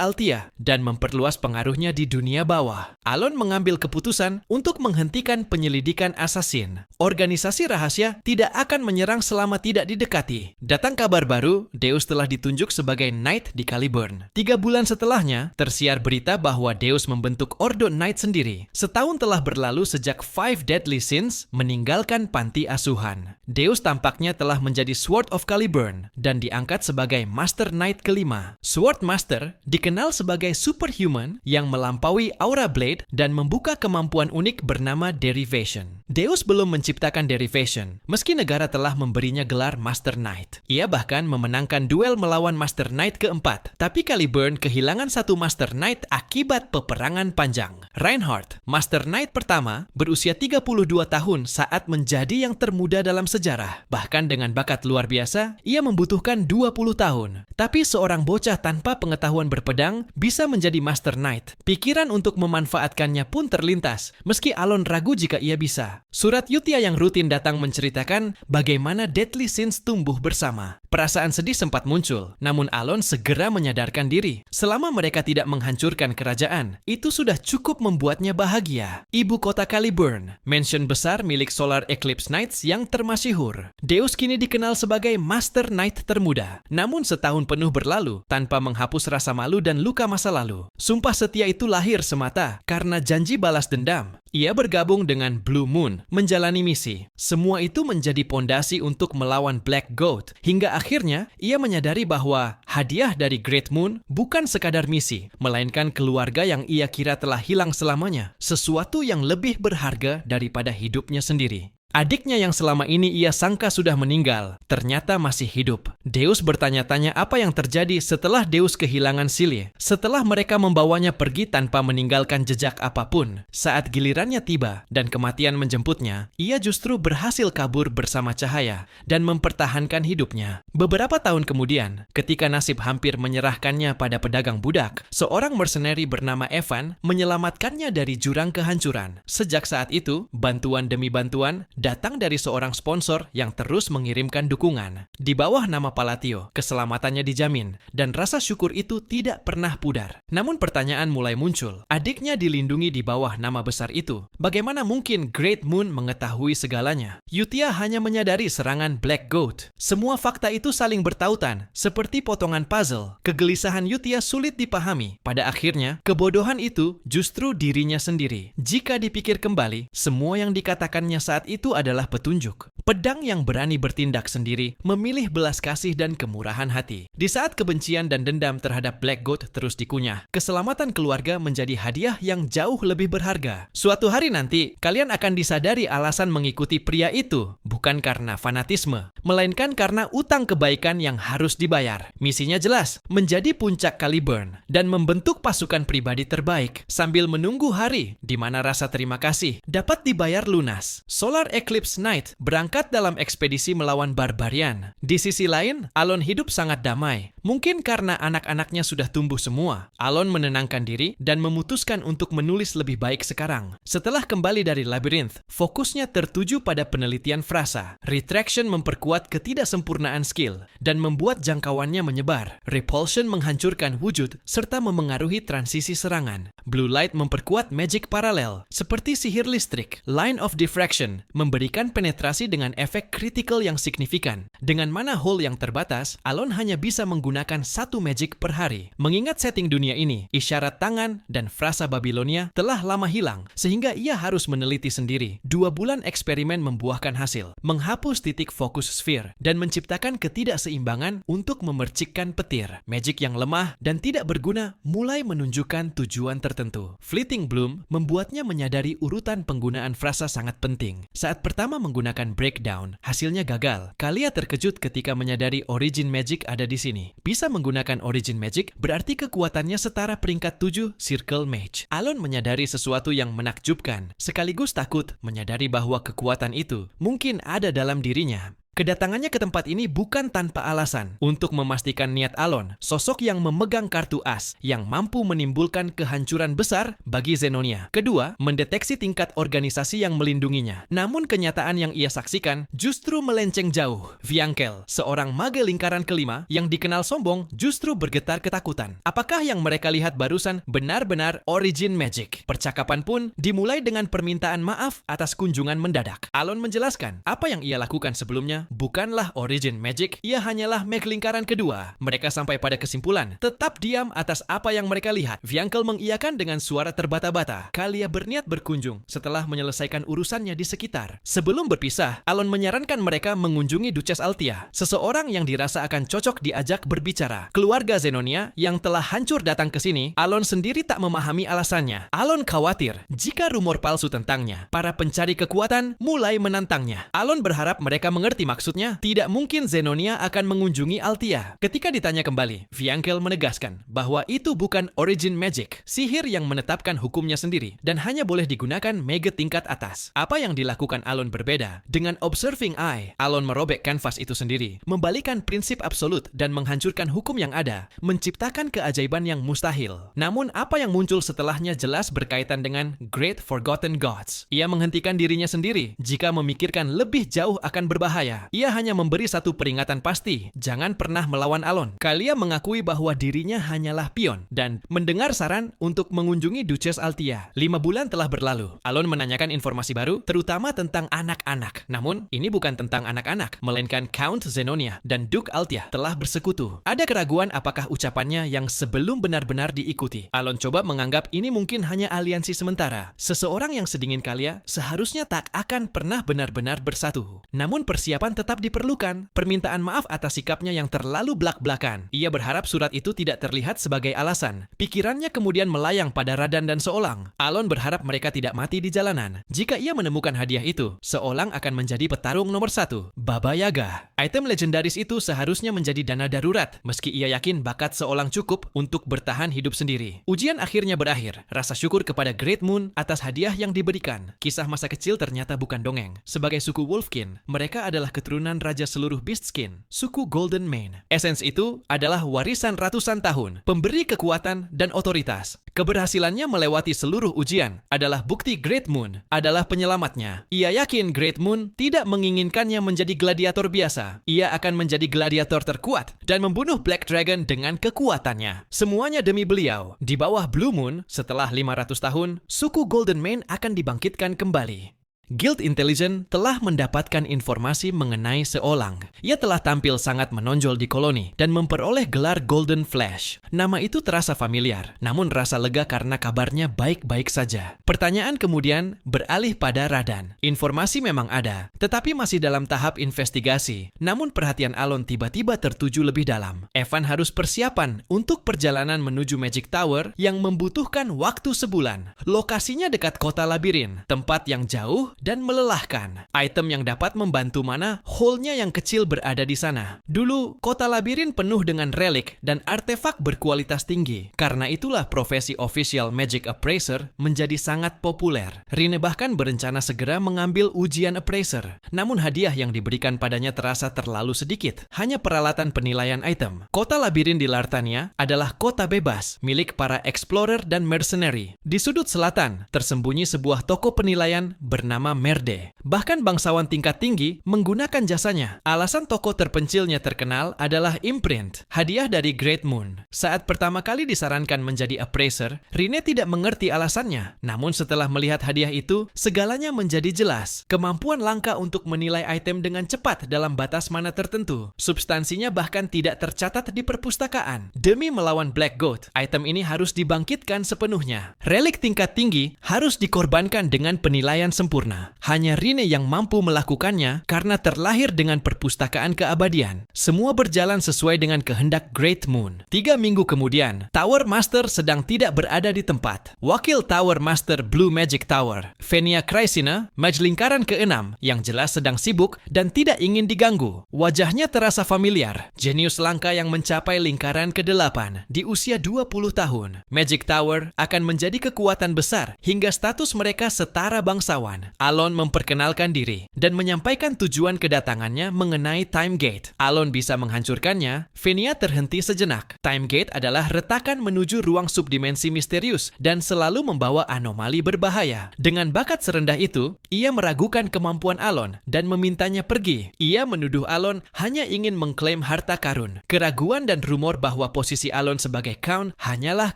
Althea dan memperluas pengaruhnya di dunia bawah. Alon mengambil keputusan untuk menghentikan penyelidikan assassin. Organisasi rahasia tidak akan menyerang selama tidak didekati. Datang kabar baru, Deus telah ditunjuk sebagai Knight di Caliburn. 3 bulan setelahnya, tersiar berita bahwa Deus membentuk Ordo Knight sendiri. Setahun telah berlalu sejak Five Deadly Sins meninggalkan panti asuhan. Deus tampaknya telah menjadi Sword of Caliburn dan diangkat sebagai Master Knight kelima. Sword Master dikenal sebagai superhuman yang melampaui Aura Blade dan membuka kemampuan unik bernama Derivation. Deus belum menciptakan Derivation, meski negara telah memberinya gelar Master Knight. Ia bahkan memenangkan duel melawan Master Knight keempat, tapi Caliburn kehilangan satu Master Knight akibat peperangan panjang. Reinhardt, Master Knight pertama, berusia 32 tahun saat menjadi yang termuda dalam sejarah. Bahkan dengan bakat luar biasa, ia membutuhkan 20 tahun. Tapi seorang bocah tanpa pengetahuan berpedang bisa menjadi Master Knight. Pikiran untuk memanfaatkannya pun terlintas, meski Alon ragu jika ia bisa. Surat Yutia yang rutin datang menceritakan bagaimana Deadly Sins tumbuh bersama. Perasaan sedih sempat muncul, namun Alon segera menyadarkan diri. Selama mereka tidak menghancurkan kerajaan, itu sudah cukup membuatnya bahagia. Ibu kota Caliburn, mansion besar milik Solar Eclipse Knights yang termasyhur. Deus kini dikenal sebagai Master Knight termuda. Namun setahun penuh berlalu, tanpa menghapus rasa malu dan luka masa lalu. Sumpah setia itu lahir semata karena janji balas dendam. Ia bergabung dengan Blue Moon, menjalani misi. Semua itu menjadi pondasi untuk melawan Black Goat. Hingga akhirnya, ia menyadari bahwa hadiah dari Great Moon bukan sekadar misi, melainkan keluarga yang ia kira telah hilang selamanya. Sesuatu yang lebih berharga daripada hidupnya sendiri. Adiknya yang selama ini ia sangka sudah meninggal, ternyata masih hidup. Deus bertanya-tanya apa yang terjadi setelah Deus kehilangan Silye. Setelah mereka membawanya pergi tanpa meninggalkan jejak apapun. Saat gilirannya tiba dan kematian menjemputnya, ia justru berhasil kabur bersama cahaya dan mempertahankan hidupnya. Beberapa tahun kemudian, ketika nasib hampir menyerahkannya pada pedagang budak, seorang mercenary bernama Evan menyelamatkannya dari jurang kehancuran. Sejak saat itu, bantuan demi bantuan datang dari seorang sponsor yang terus mengirimkan dukungan. Di bawah nama Palatio, keselamatannya dijamin, dan rasa syukur itu tidak pernah pudar. Namun pertanyaan mulai muncul. Adiknya dilindungi di bawah nama besar itu. Bagaimana mungkin Great Moon mengetahui segalanya? Yutia hanya menyadari serangan Black Goat. Semua fakta itu saling bertautan, seperti potongan puzzle. Kegelisahan Yutia sulit dipahami. Pada akhirnya, kebodohan itu justru dirinya sendiri. Jika dipikir kembali, semua yang dikatakannya saat itu adalah petunjuk. Pedang yang berani bertindak sendiri, memilih belas kasih dan kemurahan hati. Di saat kebencian dan dendam terhadap Black Goat terus dikunyah, keselamatan keluarga menjadi hadiah yang jauh lebih berharga. Suatu hari nanti, kalian akan disadari alasan mengikuti pria itu, bukan karena fanatisme, melainkan karena utang kebaikan yang harus dibayar. Misinya jelas, menjadi puncak Caliburn, dan membentuk pasukan pribadi terbaik, sambil menunggu hari di mana rasa terima kasih dapat dibayar lunas. Solar Eclipse Knight berangkat dalam ekspedisi melawan barbarian. Di sisi lain, Alon hidup sangat damai. Mungkin karena anak-anaknya sudah tumbuh semua. Alon menenangkan diri dan memutuskan untuk menulis lebih baik sekarang. Setelah kembali dari Labyrinth, fokusnya tertuju pada penelitian frasa. Retraction memperkuat ketidaksempurnaan skill dan membuat jangkauannya menyebar. Repulsion menghancurkan wujud serta memengaruhi transisi serangan. Blue Light memperkuat magic paralel seperti sihir listrik. Line of Diffraction memberikan penetrasi dengan efek kritikal yang signifikan. Dengan mana hole yang terbatas, Alon hanya bisa menggunakan satu magic per hari. Mengingat setting dunia ini, isyarat tangan dan frasa Babilonia telah lama hilang, sehingga ia harus meneliti sendiri. 2 bulan eksperimen membuahkan hasil, menghapus titik fokus sphere, dan menciptakan ketidakseimbangan untuk memercikkan petir. Magic yang lemah dan tidak berguna mulai menunjukkan tujuan tertentu. Fleeting Bloom membuatnya menyadari urutan penggunaan frasa sangat penting. Saat pertama menggunakan breakdown, hasilnya gagal. Kalia terkejut ketika menyadari origin magic ada di sini. Bisa menggunakan origin magic berarti kekuatannya setara peringkat 7 Circle Mage. Alon menyadari sesuatu yang menakjubkan, sekaligus takut menyadari bahwa kekuatan itu mungkin ada dalam dirinya. Kedatangannya ke tempat ini bukan tanpa alasan untuk memastikan niat Alon, sosok yang memegang kartu as yang mampu menimbulkan kehancuran besar bagi Zenonia. Kedua, mendeteksi tingkat organisasi yang melindunginya. Namun kenyataan yang ia saksikan justru melenceng jauh. Viankel, seorang mage lingkaran kelima yang dikenal sombong, justru bergetar ketakutan. Apakah yang mereka lihat barusan benar-benar origin magic? Percakapan pun dimulai dengan permintaan maaf atas kunjungan mendadak. Alon menjelaskan apa yang ia lakukan sebelumnya bukanlah origin magic, ia hanyalah mag lingkaran kedua. Mereka sampai pada kesimpulan, tetap diam atas apa yang mereka lihat. Viankel mengiyakan dengan suara terbata-bata. Kalia berniat berkunjung setelah menyelesaikan urusannya di sekitar. Sebelum berpisah, Alon menyarankan mereka mengunjungi Duchess Althea, seseorang yang dirasa akan cocok diajak berbicara. Keluarga Zenonia yang telah hancur datang ke sini, Alon sendiri tak memahami alasannya. Alon khawatir jika rumor palsu tentangnya, para pencari kekuatan mulai menantangnya. Alon berharap mereka mengerti maksudnya, tidak mungkin Zenonia akan mengunjungi Althea. Ketika ditanya kembali, Viankel menegaskan bahwa itu bukan origin magic, sihir yang menetapkan hukumnya sendiri dan hanya boleh digunakan mage tingkat atas. Apa yang dilakukan Alon berbeda. Dengan observing eye, Alon merobek kanvas itu sendiri, membalikan prinsip absolut dan menghancurkan hukum yang ada, menciptakan keajaiban yang mustahil. Namun apa yang muncul setelahnya jelas berkaitan dengan Great Forgotten Gods. Ia menghentikan dirinya sendiri jika memikirkan lebih jauh akan berbahaya. Ia hanya memberi satu peringatan pasti, jangan pernah melawan Alon. Kalia mengakui bahwa dirinya hanyalah pion dan mendengar saran untuk mengunjungi Duchess Althea. 5 bulan telah berlalu. Alon menanyakan informasi baru, terutama tentang anak-anak. Namun, ini bukan tentang anak-anak, melainkan Count Zenonia dan Duke Althea telah bersekutu. Ada keraguan apakah ucapannya yang sebelum benar-benar diikuti. Alon coba menganggap ini mungkin hanya aliansi sementara. Seseorang yang sedingin Kalia seharusnya tak akan pernah benar-benar bersatu. Namun persiapan tetap diperlukan. Permintaan maaf atas sikapnya yang terlalu blak-blakan. Ia berharap surat itu tidak terlihat sebagai alasan. Pikirannya kemudian melayang pada Radan dan Seolang. Alon berharap mereka tidak mati di jalanan. Jika ia menemukan hadiah itu, Seolang akan menjadi petarung nomor 1. Baba Yaga. Item legendaris itu seharusnya menjadi dana darurat, meski ia yakin bakat Seolang cukup untuk bertahan hidup sendiri. Ujian akhirnya berakhir. Rasa syukur kepada Great Moon atas hadiah yang diberikan. Kisah masa kecil ternyata bukan dongeng. Sebagai suku Wolfkin, mereka adalah keturunan raja seluruh Beastskin, suku Golden Mane. Essence itu adalah warisan ratusan tahun, pemberi kekuatan dan otoritas. Keberhasilannya melewati seluruh ujian adalah bukti Great Moon adalah penyelamatnya. Ia yakin Great Moon tidak menginginkannya menjadi gladiator biasa. Ia akan menjadi gladiator terkuat dan membunuh Black Dragon dengan kekuatannya. Semuanya demi beliau. Di bawah Blue Moon, setelah 500 tahun, suku Golden Mane akan dibangkitkan kembali. Guild Intelligence telah mendapatkan informasi mengenai Seolang. Ia telah tampil sangat menonjol di koloni dan memperoleh gelar Golden Flash. Nama itu terasa familiar, namun rasa lega karena kabarnya baik-baik saja. Pertanyaan kemudian beralih pada Radan. Informasi memang ada, tetapi masih dalam tahap investigasi. Namun perhatian Alon tiba-tiba tertuju lebih dalam. Evan harus persiapan untuk perjalanan menuju Magic Tower yang membutuhkan waktu sebulan. Lokasinya dekat kota labirin, tempat yang jauh dan melelahkan. Item yang dapat membantu mana, hole-nya yang kecil berada di sana. Dulu, kota labirin penuh dengan relik dan artefak berkualitas tinggi. Karena itulah profesi official Magic Appraiser menjadi sangat populer. Rine bahkan berencana segera mengambil ujian Appraiser. Namun hadiah yang diberikan padanya terasa terlalu sedikit. Hanya peralatan penilaian item. Kota labirin di Lartania adalah kota bebas, milik para explorer dan mercenary. Di sudut selatan, tersembunyi sebuah toko penilaian bernama Merde. Bahkan bangsawan tingkat tinggi menggunakan jasanya. Alasan toko terpencilnya terkenal adalah Imprint, hadiah dari Great Moon. Saat pertama kali disarankan menjadi appraiser, Rine tidak mengerti alasannya. Namun setelah melihat hadiah itu, segalanya menjadi jelas. Kemampuan langka untuk menilai item dengan cepat dalam batas mana tertentu. Substansinya bahkan tidak tercatat di perpustakaan. Demi melawan Black Goat, item ini harus dibangkitkan sepenuhnya. Relik tingkat tinggi harus dikorbankan dengan penilaian sempurna. Hanya Rine yang mampu melakukannya karena terlahir dengan perpustakaan keabadian. Semua berjalan sesuai dengan kehendak Great Moon. 3 minggu kemudian, Tower Master sedang tidak berada di tempat. Wakil Tower Master Blue Magic Tower, Fenia Krysina, mage lingkaran ke-6, yang jelas sedang sibuk dan tidak ingin diganggu. Wajahnya terasa familiar. Jenius langka yang mencapai lingkaran ke-8 di usia 20 tahun. Magic Tower akan menjadi kekuatan besar hingga status mereka setara bangsawan. Alon memperkenalkan diri dan menyampaikan tujuan kedatangannya mengenai Time Gate. Alon bisa menghancurkannya. Venia terhenti sejenak. Time Gate adalah retakan menuju ruang subdimensi misterius dan selalu membawa anomali berbahaya. Dengan bakat serendah itu, ia meragukan kemampuan Alon dan memintanya pergi. Ia menuduh Alon hanya ingin mengklaim harta karun. Keraguan dan rumor bahwa posisi Alon sebagai Count hanyalah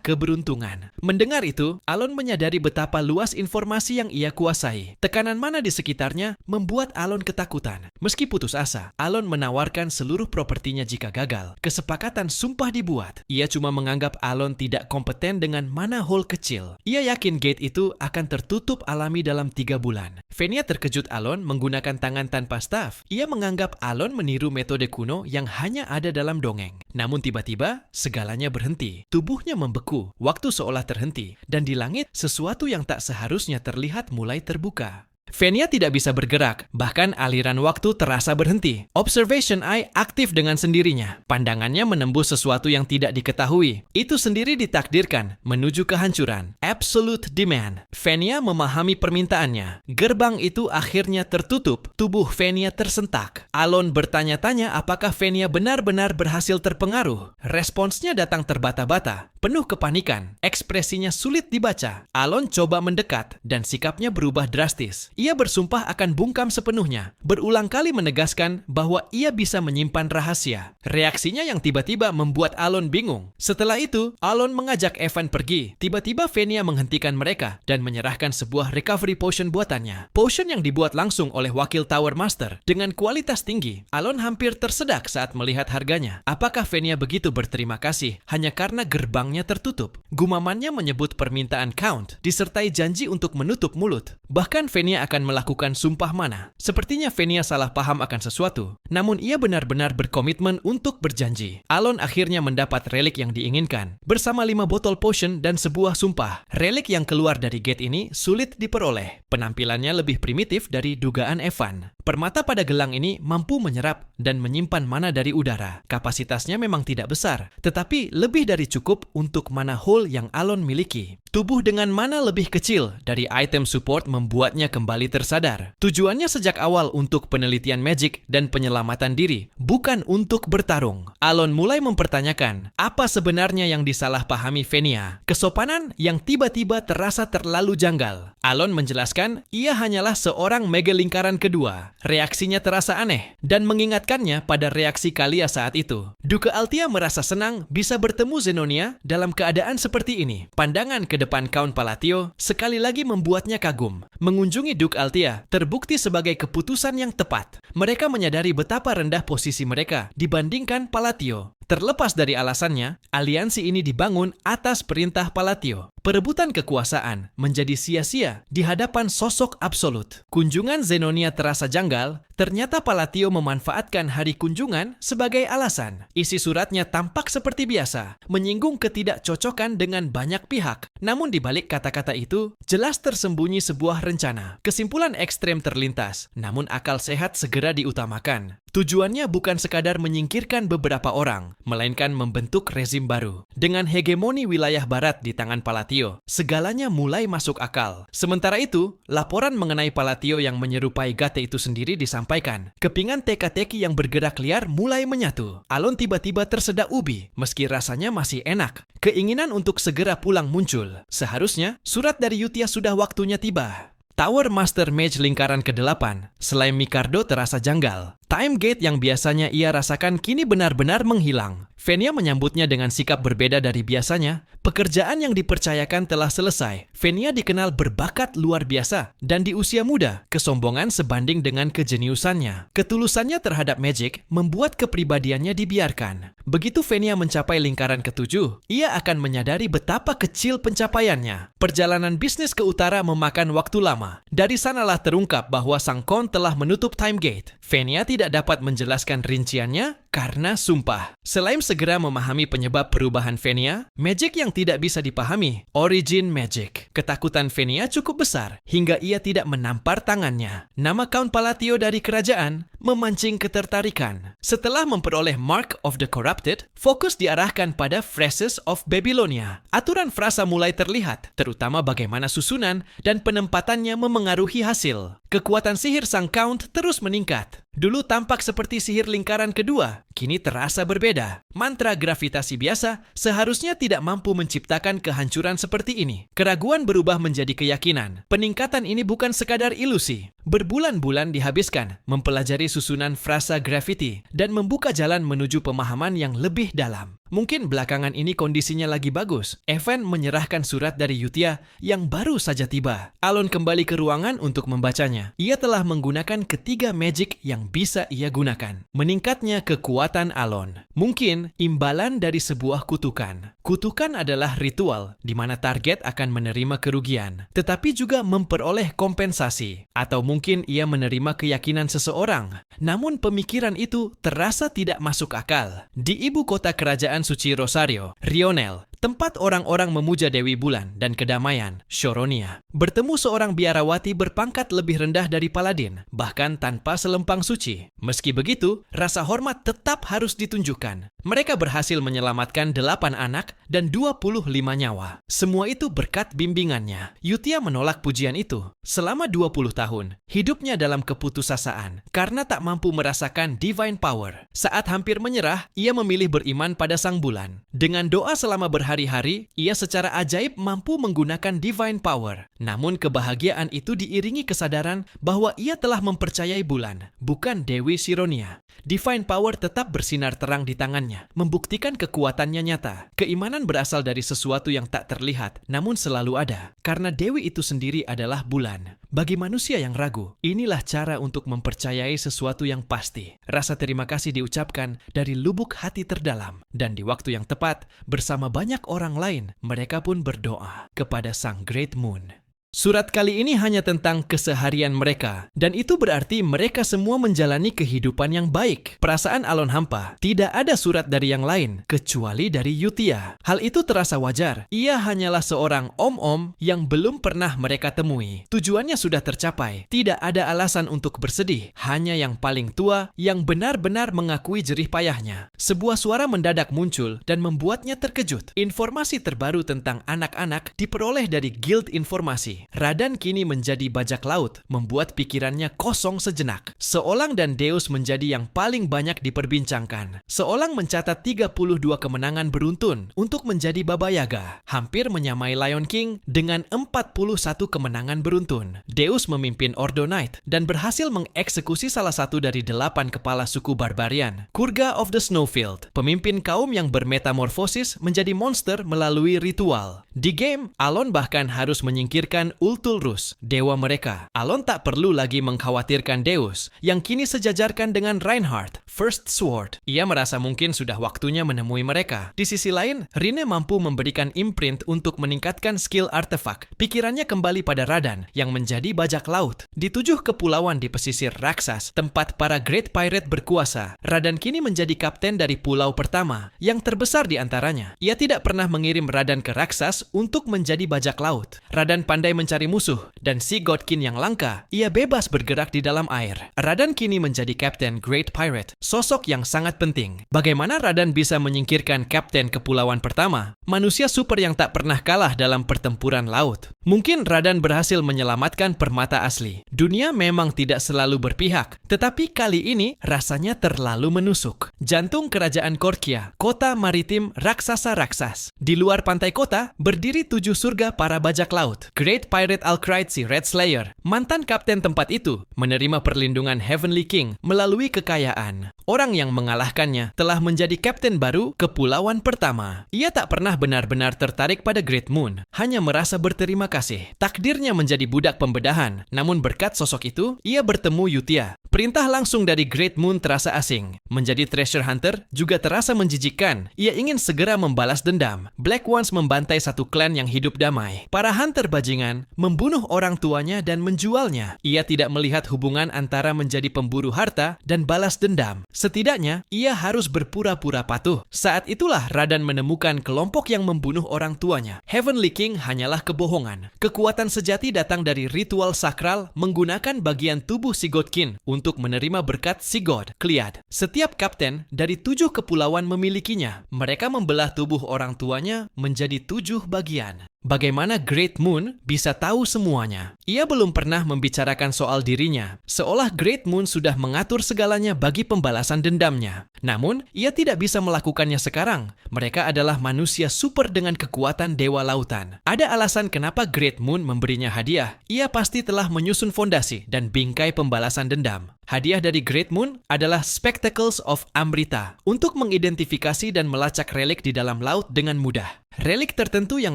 keberuntungan. Mendengar itu, Alon menyadari betapa luas informasi yang ia kuasai. Tekanan mana di sekitarnya membuat Alon ketakutan. Meski putus asa, Alon menawarkan seluruh propertinya jika gagal. Kesepakatan sumpah dibuat. Ia cuma menganggap Alon tidak kompeten dengan mana hole kecil. Ia yakin gate itu akan tertutup alami dalam 3 bulan. Venia terkejut Alon menggunakan tangan tanpa staf. Ia menganggap Alon meniru metode kuno yang hanya ada dalam dongeng. Namun tiba-tiba, segalanya berhenti. Tubuhnya membeku, waktu seolah terhenti, dan di langit sesuatu yang tak seharusnya terlihat mulai terbuka. Venia tidak bisa bergerak, bahkan aliran waktu terasa berhenti. Observation Eye aktif dengan sendirinya. Pandangannya menembus sesuatu yang tidak diketahui. Itu sendiri ditakdirkan menuju kehancuran. Absolute Demand. Venia memahami permintaannya. Gerbang itu akhirnya tertutup. Tubuh Venia tersentak. Alon bertanya-tanya apakah Venia benar-benar berhasil terpengaruh. Responsnya datang terbata-bata, penuh kepanikan. Ekspresinya sulit dibaca. Alon coba mendekat dan sikapnya berubah drastis. Ia bersumpah akan bungkam sepenuhnya, berulang kali menegaskan bahwa ia bisa menyimpan rahasia. Reaksinya yang tiba-tiba membuat Alon bingung. Setelah itu, Alon mengajak Evan pergi. Tiba-tiba Venia menghentikan mereka dan menyerahkan sebuah recovery potion buatannya. Potion yang dibuat langsung oleh wakil Tower Master dengan kualitas tinggi. Alon hampir tersedak saat melihat harganya. Apakah Venia begitu berterima kasih hanya karena gerbangnya tertutup? Gumamannya menyebut permintaan Count, disertai janji untuk menutup mulut. Bahkan Venia akan melakukan sumpah mana. Sepertinya Venia salah paham akan sesuatu, namun ia benar-benar berkomitmen untuk berjanji. Alon akhirnya mendapat relik yang diinginkan, bersama 5 botol potion dan sebuah sumpah. Relik yang keluar dari gate ini sulit diperoleh. Penampilannya lebih primitif dari dugaan Evan. Permata pada gelang ini mampu menyerap dan menyimpan mana dari udara. Kapasitasnya memang tidak besar, tetapi lebih dari cukup untuk mana hole yang Alon miliki. Tubuh dengan mana lebih kecil dari item support membuatnya kembali tersadar. Tujuannya sejak awal untuk penelitian magic dan penyelamatan diri, bukan untuk bertarung. Alon mulai mempertanyakan apa sebenarnya yang disalahpahami Venia. Kesopanan yang tiba-tiba terasa terlalu janggal. Alon menjelaskan ia hanyalah seorang mega lingkaran kedua. Reaksinya terasa aneh dan mengingatkannya pada reaksi Kalia saat itu. Duke Altia merasa senang bisa bertemu Zenonia dalam keadaan seperti ini. Pandangan ke depan Count Palatio sekali lagi membuatnya kagum. Mengunjungi Duke Altia terbukti sebagai keputusan yang tepat. Mereka menyadari betapa rendah posisi mereka dibandingkan Palatio. Terlepas dari alasannya, aliansi ini dibangun atas perintah Palatio. Perebutan kekuasaan menjadi sia-sia di hadapan sosok absolut. Kunjungan Zenonia terasa janggal, ternyata Palatio memanfaatkan hari kunjungan sebagai alasan. Isi suratnya tampak seperti biasa, menyinggung ketidakcocokan dengan banyak pihak. Namun di balik kata-kata itu, jelas tersembunyi sebuah rencana. Kesimpulan ekstrem terlintas, namun akal sehat segera diutamakan. Tujuannya bukan sekadar menyingkirkan beberapa orang, melainkan membentuk rezim baru. Dengan hegemoni wilayah barat di tangan Palatio, segalanya mulai masuk akal. Sementara itu, laporan mengenai Palatio yang menyerupai Gate itu sendiri disampaikan. Kepingan teka-teki yang bergerak liar mulai menyatu. Alon tiba-tiba tersedak ubi, meski rasanya masih enak. Keinginan untuk segera pulang muncul. Seharusnya, surat dari Yutia sudah waktunya tiba. Tower Master Mage lingkaran ke-8, selain Mikardo terasa janggal. Time Gate yang biasanya ia rasakan kini benar-benar menghilang. Venia menyambutnya dengan sikap berbeda dari biasanya. Pekerjaan yang dipercayakan telah selesai. Venia dikenal berbakat luar biasa dan di usia muda, kesombongan sebanding dengan kejeniusannya. Ketulusannya terhadap magic membuat kepribadiannya dibiarkan. Begitu Venia mencapai lingkaran ke-7, ia akan menyadari betapa kecil pencapaiannya. Perjalanan bisnis ke utara memakan waktu lama. Dari sanalah terungkap bahwa Sang Count telah menutup Time Gate. Venia tidak dapat menjelaskan rinciannya karena sumpah. Selain segera memahami penyebab perubahan Venia, magic yang tidak bisa dipahami, origin magic. Ketakutan Venia cukup besar, hingga ia tidak menampar tangannya. Nama Count Palatio dari kerajaan memancing ketertarikan. Setelah memperoleh Mark of the Corrupted, fokus diarahkan pada Phrases of Babylonia. Aturan frasa mulai terlihat, terutama bagaimana susunan dan penempatannya memengaruhi hasil. Kekuatan sihir sang Count terus meningkat. Dulu tampak seperti sihir lingkaran kedua, kini terasa berbeda. Mantra gravitasi biasa seharusnya tidak mampu menciptakan kehancuran seperti ini. Keraguan berubah menjadi keyakinan. Peningkatan ini bukan sekadar ilusi. Berbulan-bulan dihabiskan mempelajari susunan frasa graffiti dan membuka jalan menuju pemahaman yang lebih dalam. Mungkin belakangan ini kondisinya lagi bagus. Evan menyerahkan surat dari Yutia yang baru saja tiba. Alon kembali ke ruangan untuk membacanya. Ia telah menggunakan ketiga magic yang bisa ia gunakan. Meningkatnya kekuatan Alon. Mungkin imbalan dari sebuah kutukan. Kutukan adalah ritual di mana target akan menerima kerugian, tetapi juga memperoleh kompensasi. Atau mungkin ia menerima keyakinan seseorang. Namun pemikiran itu terasa tidak masuk akal. Di ibu kota kerajaan suci Rosario, Rionel, tempat orang-orang memuja Dewi Bulan dan kedamaian, Shoronia, bertemu seorang biarawati berpangkat lebih rendah dari paladin, bahkan tanpa selempang suci. Meski begitu, rasa hormat tetap harus ditunjukkan. Mereka berhasil menyelamatkan 8 anak dan 25 nyawa. Semua itu berkat bimbingannya. Yutia menolak pujian itu. Selama 20 tahun, hidupnya dalam keputusasaan karena tak mampu merasakan divine power. Saat hampir menyerah, ia memilih beriman pada Sang Bulan. Dengan doa selama berhari-hari, ia secara ajaib mampu menggunakan divine power. Namun kebahagiaan itu diiringi kesadaran bahwa ia telah mempercayai Bulan, bukan Dewi Sironia. Divine power tetap bersinar terang di tangannya, membuktikan kekuatannya nyata. Keimanan berasal dari sesuatu yang tak terlihat, namun selalu ada. Karena Dewi itu sendiri adalah Bulan. Bagi manusia yang ragu, inilah cara untuk mempercayai sesuatu yang pasti. Rasa terima kasih diucapkan dari lubuk hati terdalam. Dan di waktu yang tepat, bersama banyak orang lain, mereka pun berdoa kepada Sang Great Moon. Surat kali ini hanya tentang keseharian mereka, dan itu berarti mereka semua menjalani kehidupan yang baik. Perasaan Alon hampa, tidak ada surat dari yang lain, kecuali dari Yutia. Hal itu terasa wajar, ia hanyalah seorang om-om yang belum pernah mereka temui. Tujuannya sudah tercapai, tidak ada alasan untuk bersedih, hanya yang paling tua yang benar-benar mengakui jerih payahnya. Sebuah suara mendadak muncul dan membuatnya terkejut. Informasi terbaru tentang anak-anak diperoleh dari Guild Informasi. Radan kini menjadi bajak laut, membuat pikirannya kosong sejenak. Seolang dan Deus menjadi yang paling banyak diperbincangkan. Seolang mencatat 32 kemenangan beruntun untuk menjadi Baba Yaga, hampir menyamai Lion King dengan 41 kemenangan beruntun. Deus memimpin Ordo Knight dan berhasil mengeksekusi salah satu dari 8 kepala suku barbarian, Kurga of the Snowfield, pemimpin kaum yang bermetamorfosis menjadi monster melalui ritual. Di game, Alon bahkan harus menyingkirkan Ultulrus, dewa mereka. Alon tak perlu lagi mengkhawatirkan Deus, yang kini sejajarkan dengan Reinhardt, First Sword. Ia merasa mungkin sudah waktunya menemui mereka. Di sisi lain, Rine mampu memberikan imprint untuk meningkatkan skill artefak. Pikirannya kembali pada Radan, yang menjadi bajak laut. Di 7 kepulauan di pesisir Raksas, tempat para Great Pirate berkuasa, Radan kini menjadi kapten dari pulau pertama, yang terbesar di antaranya. Ia tidak pernah mengirim Radan ke Raksas untuk menjadi bajak laut. Radan pandai mencari musuh, dan si Godkin yang langka, ia bebas bergerak di dalam air. Radan kini menjadi Kapten Great Pirate, sosok yang sangat penting. Bagaimana Radan bisa menyingkirkan Kapten Kepulauan pertama, manusia super yang tak pernah kalah dalam pertempuran laut? Mungkin Radan berhasil menyelamatkan permata asli. Dunia memang tidak selalu berpihak, tetapi kali ini rasanya terlalu menusuk. Jantung kerajaan Korkia, kota maritim raksasa raksas. Di luar pantai kota, berdiri 7 surga para bajak laut. Great Pirate Alcrite si Red Slayer, mantan kapten tempat itu, menerima perlindungan Heavenly King melalui kekayaan. Orang yang mengalahkannya telah menjadi kapten baru Kepulauan pertama. Ia tak pernah benar-benar tertarik pada Great Moon, hanya merasa berterima kasih. Takdirnya menjadi budak pembedahan, namun berkat sosok itu, ia bertemu Yutia. Perintah langsung dari Great Moon terasa asing. Menjadi treasure hunter juga terasa menjijikkan. Ia ingin segera membalas dendam. Black Ones membantai satu klan yang hidup damai. Para hunter bajingan membunuh orang tuanya dan menjualnya. Ia tidak melihat hubungan antara menjadi pemburu harta dan balas dendam. Setidaknya, ia harus berpura-pura patuh. Saat itulah Radan menemukan kelompok yang membunuh orang tuanya. Heavenly King hanyalah kebohongan. Kekuatan sejati datang dari ritual sakral menggunakan bagian tubuh si Godkin untuk menerima berkat si God, Kliad. Setiap kapten dari 7 kepulauan memilikinya. Mereka membelah tubuh orang tuanya menjadi 7 bagian. Bagaimana Great Moon bisa tahu semuanya? Ia belum pernah membicarakan soal dirinya, seolah Great Moon sudah mengatur segalanya bagi pembalasan dendamnya. Namun, ia tidak bisa melakukannya sekarang. Mereka adalah manusia super dengan kekuatan dewa lautan. Ada alasan kenapa Great Moon memberinya hadiah. Ia pasti telah menyusun fondasi dan bingkai pembalasan dendam. Hadiah dari Great Moon adalah Spectacles of Amrita untuk mengidentifikasi dan melacak relik di dalam laut dengan mudah. Relik tertentu yang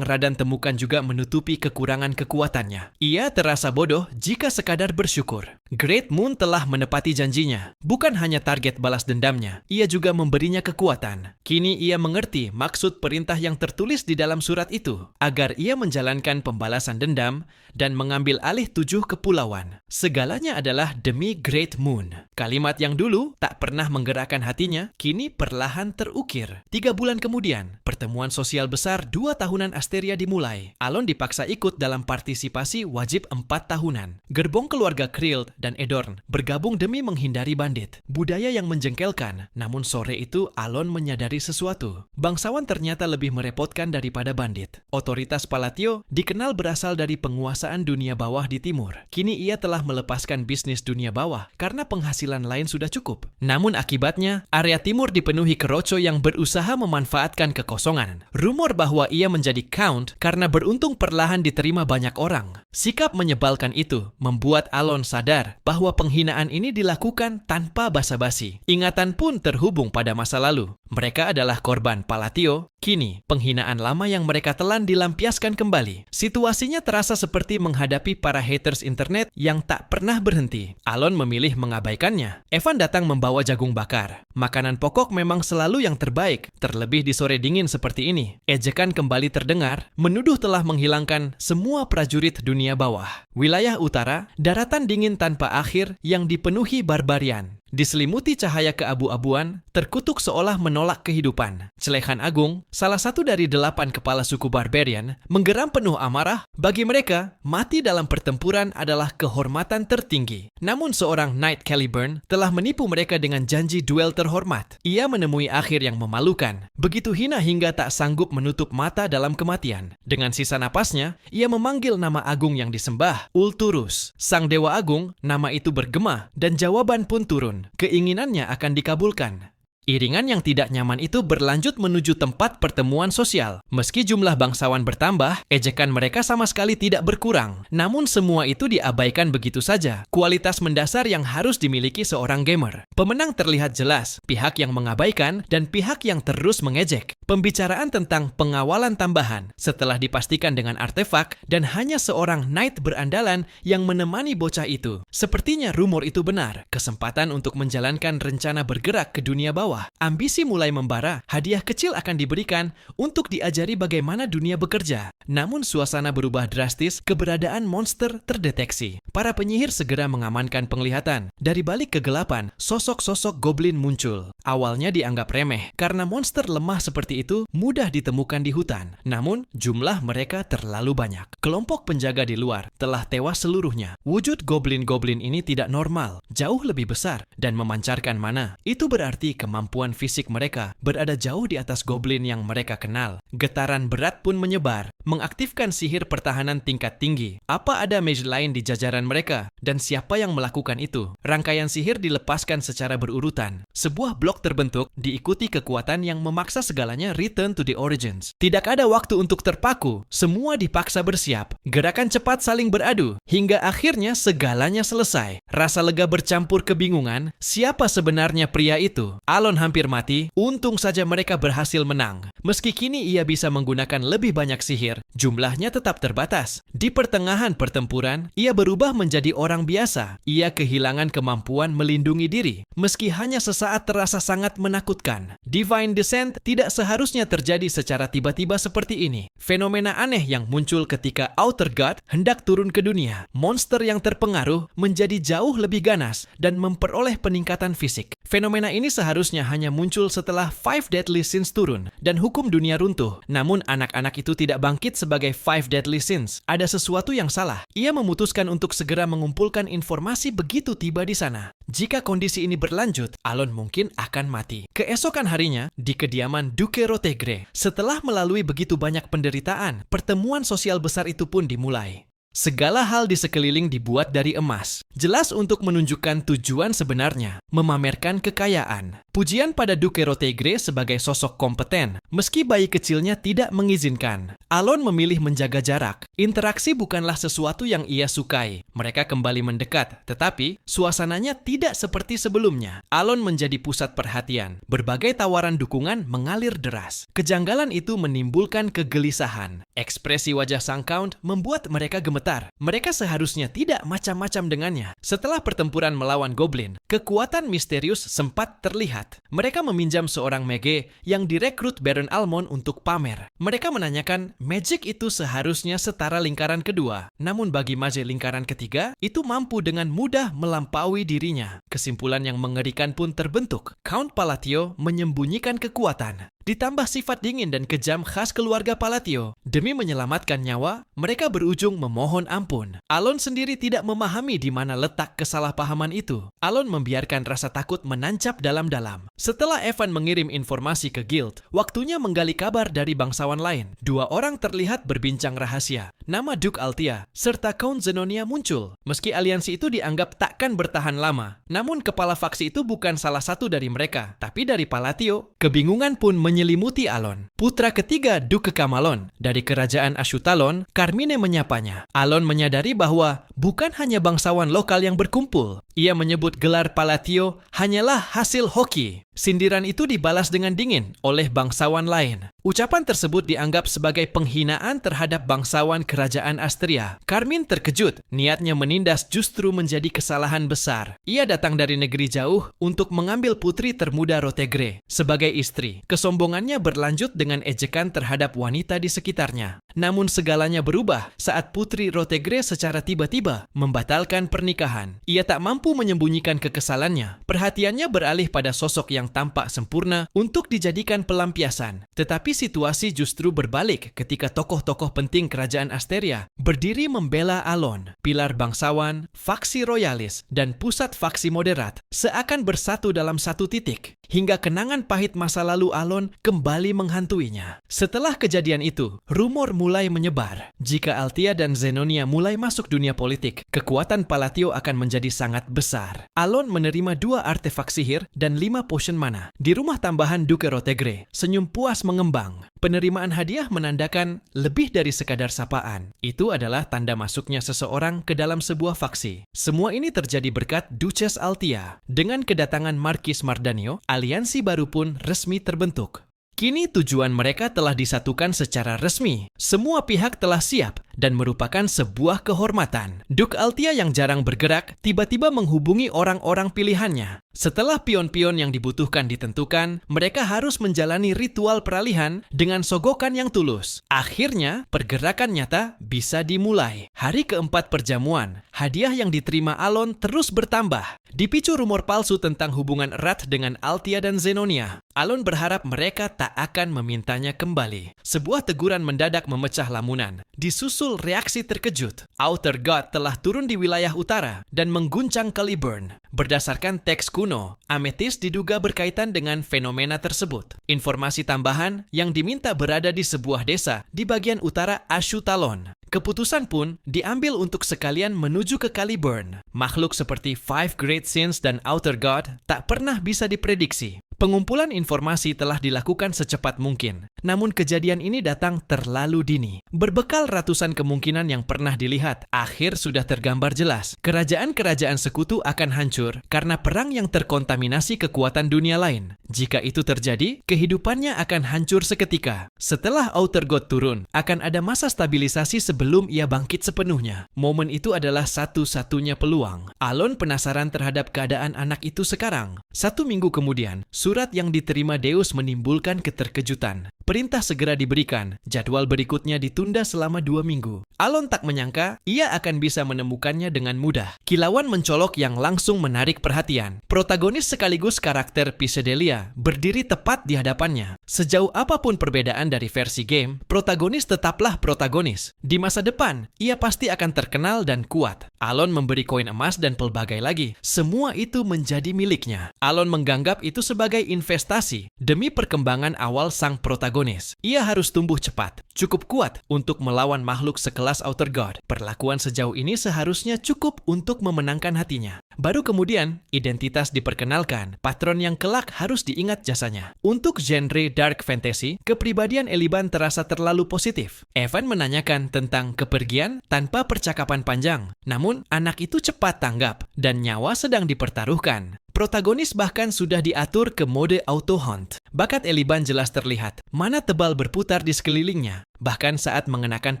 Radan temukan juga menutupi kekurangan kekuatannya. Ia terasa bodoh jika sekadar bersyukur. Great Moon telah menepati janjinya. Bukan hanya target balas dendamnya, ia juga memberinya kekuatan. Kini ia mengerti maksud perintah yang tertulis di dalam surat itu, agar ia menjalankan pembalasan dendam dan mengambil alih 7 kepulauan. Segalanya adalah demi Great Moon. Kalimat yang dulu tak pernah menggerakkan hatinya, kini perlahan terukir. 3 bulan kemudian, pertemuan sosial besar 2 tahunan Asteria dimulai. Alon dipaksa ikut dalam partisipasi wajib 4 tahunan. Gerbong keluarga Krill dan Edorn bergabung demi menghindari bandit. Budaya yang menjengkelkan, namun sore itu Alon menyadari sesuatu. Bangsawan ternyata lebih merepotkan daripada bandit. Otoritas Palatio dikenal berasal dari penguasaan dunia bawah di timur. Kini ia telah melepaskan bisnis dunia bawah karena penghasilan lain sudah cukup. Namun akibatnya, area timur dipenuhi keroco yang berusaha memanfaatkan kekosongan. Rumor bahwa ia menjadi count karena beruntung perlahan diterima banyak orang. Sikap menyebalkan itu membuat Alon sadar bahwa penghinaan ini dilakukan tanpa basa-basi. Ingatan pun terhubung pada masa lalu. Mereka adalah korban Palatio. Kini, penghinaan lama yang mereka telan dilampiaskan kembali. Situasinya terasa seperti menghadapi para haters internet yang tak pernah berhenti. Alon memilih mengabaikannya. Evan datang membawa jagung bakar. Makanan pokok memang selalu yang terbaik, terlebih di sore dingin seperti ini. Ejekan kembali terdengar, menuduh telah menghilangkan semua prajurit dunia bawah. Wilayah utara, daratan dingin tanpa akhir yang dipenuhi barbarian. Diselimuti cahaya keabu-abuan, terkutuk seolah menolak kehidupan. Celehan Agung, salah satu dari 8 kepala suku barbarian, menggeram penuh amarah. Bagi mereka, mati dalam pertempuran adalah kehormatan tertinggi. Namun seorang Knight Caliburn telah menipu mereka dengan janji duel terhormat. Ia menemui akhir yang memalukan. Begitu hina hingga tak sanggup menutup mata dalam kematian. Dengan sisa napasnya, ia memanggil nama agung yang disembah, Ulturus. Sang Dewa Agung, nama itu bergema, dan jawaban pun turun. Keinginannya akan dikabulkan. Iringan yang tidak nyaman itu berlanjut menuju tempat pertemuan sosial. Meski jumlah bangsawan bertambah, ejekan mereka sama sekali tidak berkurang. Namun semua itu diabaikan begitu saja. Kualitas mendasar yang harus dimiliki seorang gamer. Pemenang terlihat jelas, pihak yang mengabaikan dan pihak yang terus mengejek. Pembicaraan tentang pengawalan tambahan setelah dipastikan dengan artefak dan hanya seorang knight berandalan yang menemani bocah itu. Sepertinya rumor itu benar. Kesempatan untuk menjalankan rencana bergerak ke dunia bawah. Ambisi mulai membara, hadiah kecil akan diberikan untuk diajari bagaimana dunia bekerja. Namun suasana berubah drastis, keberadaan monster terdeteksi. Para penyihir segera mengamankan penglihatan. Dari balik kegelapan, sosok-sosok goblin muncul. Awalnya dianggap remeh, karena monster lemah seperti itu mudah ditemukan di hutan. Namun, jumlah mereka terlalu banyak. Kelompok penjaga di luar telah tewas seluruhnya. Wujud goblin-goblin ini tidak normal, jauh lebih besar, dan memancarkan mana. Itu berarti kemampuan fisik mereka berada jauh di atas goblin yang mereka kenal. Getaran berat pun menyebar, mengaktifkan sihir pertahanan tingkat tinggi. Apa ada mage lain di jajaran mereka? Dan siapa yang melakukan itu? Rangkaian sihir dilepaskan secara berurutan. Sebuah blok blok terbentuk, diikuti kekuatan yang memaksa segalanya return to the origins. Tidak ada waktu untuk terpaku, semua dipaksa bersiap. Gerakan cepat saling beradu, hingga akhirnya segalanya selesai. Rasa lega bercampur kebingungan, siapa sebenarnya pria itu? Alon hampir mati, untung saja mereka berhasil menang. Meski kini ia bisa menggunakan lebih banyak sihir, jumlahnya tetap terbatas. Di pertengahan pertempuran, ia berubah menjadi orang biasa. Ia kehilangan kemampuan melindungi diri, meski hanya sesaat terasa sangat menakutkan. Divine Descent tidak seharusnya terjadi secara tiba-tiba seperti ini. Fenomena aneh yang muncul ketika Outer God hendak turun ke dunia. Monster yang terpengaruh menjadi jauh lebih ganas dan memperoleh peningkatan fisik. Fenomena ini seharusnya hanya muncul setelah Five Deadly Sins turun dan hukum dunia runtuh. Namun anak-anak itu tidak bangkit sebagai Five Deadly Sins. Ada sesuatu yang salah. Ia memutuskan untuk segera mengumpulkan informasi begitu tiba di sana. Jika kondisi ini berlanjut, Alon mungkin akan mati. Keesokan harinya, di kediaman Duke Rotegre, setelah melalui begitu banyak penderitaan, pertemuan sosial besar itu pun dimulai. Segala hal di sekeliling dibuat dari emas. Jelas untuk menunjukkan tujuan sebenarnya, memamerkan kekayaan. Pujian pada Duke Rotegre sebagai sosok kompeten, meski bayi kecilnya tidak mengizinkan. Alon memilih menjaga jarak. Interaksi bukanlah sesuatu yang ia sukai. Mereka kembali mendekat, tetapi suasananya tidak seperti sebelumnya. Alon menjadi pusat perhatian. Berbagai tawaran dukungan mengalir deras. Kejanggalan itu menimbulkan kegelisahan. Ekspresi wajah sang Count membuat mereka gemetar. Mereka seharusnya tidak macam-macam dengannya. Setelah pertempuran melawan Goblin, kekuatan misterius sempat terlihat. Mereka meminjam seorang mage yang direkrut Baron Almond untuk pamer. Mereka menanyakan, magic itu seharusnya setara lingkaran kedua. Namun bagi mage lingkaran ketiga, itu mampu dengan mudah melampaui dirinya. Kesimpulan yang mengerikan pun terbentuk. Count Palatio menyembunyikan kekuatan. Ditambah sifat dingin dan kejam khas keluarga Palatio. Demi menyelamatkan nyawa, mereka berujung memohon ampun. Alon sendiri tidak memahami di mana letak kesalahpahaman itu. Alon membiarkan rasa takut menancap dalam-dalam. Setelah Evan mengirim informasi ke Guild, waktunya menggali kabar dari bangsawan lain. Dua orang terlihat berbincang rahasia. Nama Duke Altia serta Count Zenonia muncul. Meski aliansi itu dianggap takkan bertahan lama, namun kepala faksi itu bukan salah satu dari mereka, tapi dari Palatio. Kebingungan pun menyelimuti Alon. Putra ketiga Duke Kamalon dari kerajaan Ashutalon, Carmine menyapanya. Alon menyadari bahwa bukan hanya bangsawan lokal yang berkumpul. Ia menyebut gelar Palatio hanyalah hasil hoki. Sindiran itu dibalas dengan dingin oleh bangsawan lain. Ucapan tersebut dianggap sebagai penghinaan terhadap bangsawan kerajaan Astria. Carmine terkejut, niatnya menindas justru menjadi kesalahan besar. Ia datang dari negeri jauh untuk mengambil putri termuda Rotegre sebagai istri. Kesombongannya berlanjut dengan ejekan terhadap wanita di sekitarnya. Namun segalanya berubah saat putri Rotegre secara tiba-tiba membatalkan pernikahan. Ia tak mampu menyembunyikan kekesalannya. Perhatiannya beralih pada sosok yang tampak sempurna untuk dijadikan pelampiasan. Tetapi situasi justru berbalik ketika tokoh-tokoh penting kerajaan Asteria berdiri membela Alon. Pilar bangsawan, faksi royalis, dan pusat faksi moderat seakan bersatu dalam satu titik. Hingga kenangan pahit masa lalu Alon kembali menghantuinya. Setelah kejadian itu, rumor mulai menyebar. Jika Altia dan Zenonia mulai masuk dunia politik, kekuatan Palatio akan menjadi sangat besar. Alon menerima 2 artefak sihir dan 5 potion mana. Di rumah tambahan Duke Rotegre, senyum puas mengembang. Penerimaan hadiah menandakan lebih dari sekadar sapaan. Itu adalah tanda masuknya seseorang ke dalam sebuah faksi. Semua ini terjadi berkat Duchess Altia. Dengan kedatangan Marquis Mardanio, aliansi baru pun resmi terbentuk. Kini tujuan mereka telah disatukan secara resmi. Semua pihak telah siap dan merupakan sebuah kehormatan. Duke Altia yang jarang bergerak tiba-tiba menghubungi orang-orang pilihannya. Setelah pion-pion yang dibutuhkan ditentukan, mereka harus menjalani ritual peralihan dengan sogokan yang tulus. Akhirnya, pergerakan nyata bisa dimulai. Hari keempat perjamuan, hadiah yang diterima Alon terus bertambah. Dipicu rumor palsu tentang hubungan erat dengan Altia dan Zenonia, Alon berharap mereka tak akan memintanya kembali. Sebuah teguran mendadak memecah lamunan. Disusul reaksi terkejut. Outer God telah turun di wilayah utara dan mengguncang Caliburn. Berdasarkan teks kuno, Amethyst diduga berkaitan dengan fenomena tersebut. Informasi tambahan yang diminta berada di sebuah desa di bagian utara Ashutalon. Keputusan pun diambil untuk sekalian menuju ke Caliburn. Makhluk seperti Five Great Sins dan Outer God tak pernah bisa diprediksi. Pengumpulan informasi telah dilakukan secepat mungkin, namun kejadian ini datang terlalu dini. Berbekal ratusan kemungkinan yang pernah dilihat, akhir sudah tergambar jelas. Kerajaan-kerajaan sekutu akan hancur karena perang yang terkontaminasi kekuatan dunia lain. Jika itu terjadi, kehidupannya akan hancur seketika. Setelah Outer God turun, akan ada masa stabilisasi sebelum ia bangkit sepenuhnya. Momen itu adalah satu-satunya peluang. Alon penasaran terhadap keadaan anak itu sekarang. 1 minggu kemudian, surat yang diterima Deus menimbulkan keterkejutan. Perintah segera diberikan, jadwal berikutnya ditunda selama 2 minggu. Alon tak menyangka ia akan bisa menemukannya dengan mudah. Kilauan mencolok yang langsung menarik perhatian. Protagonis sekaligus karakter Physedelia berdiri tepat di hadapannya. Sejauh apapun perbedaan dari versi game, protagonis tetaplah protagonis. Di masa depan, ia pasti akan terkenal dan kuat. Alon memberi koin emas dan pelbagai lagi. Semua itu menjadi miliknya. Alon menganggap itu sebagai investasi demi perkembangan awal sang protagonis. Ia harus tumbuh cepat, cukup kuat untuk melawan makhluk sekelas Outer God. Perlakuan sejauh ini seharusnya cukup untuk memenangkan hatinya. Baru kemudian, identitas diperkenalkan. Patron yang kelak harus diingat jasanya. Untuk genre dark fantasy, kepribadian Eliban terasa terlalu positif. Evan menanyakan tentang kepergian tanpa percakapan panjang. Namun, anak itu cepat tanggap dan nyawa sedang dipertaruhkan. Protagonis bahkan sudah diatur ke mode auto hunt. Bakat Eliban jelas terlihat, mana tebal berputar di sekelilingnya, bahkan saat mengenakan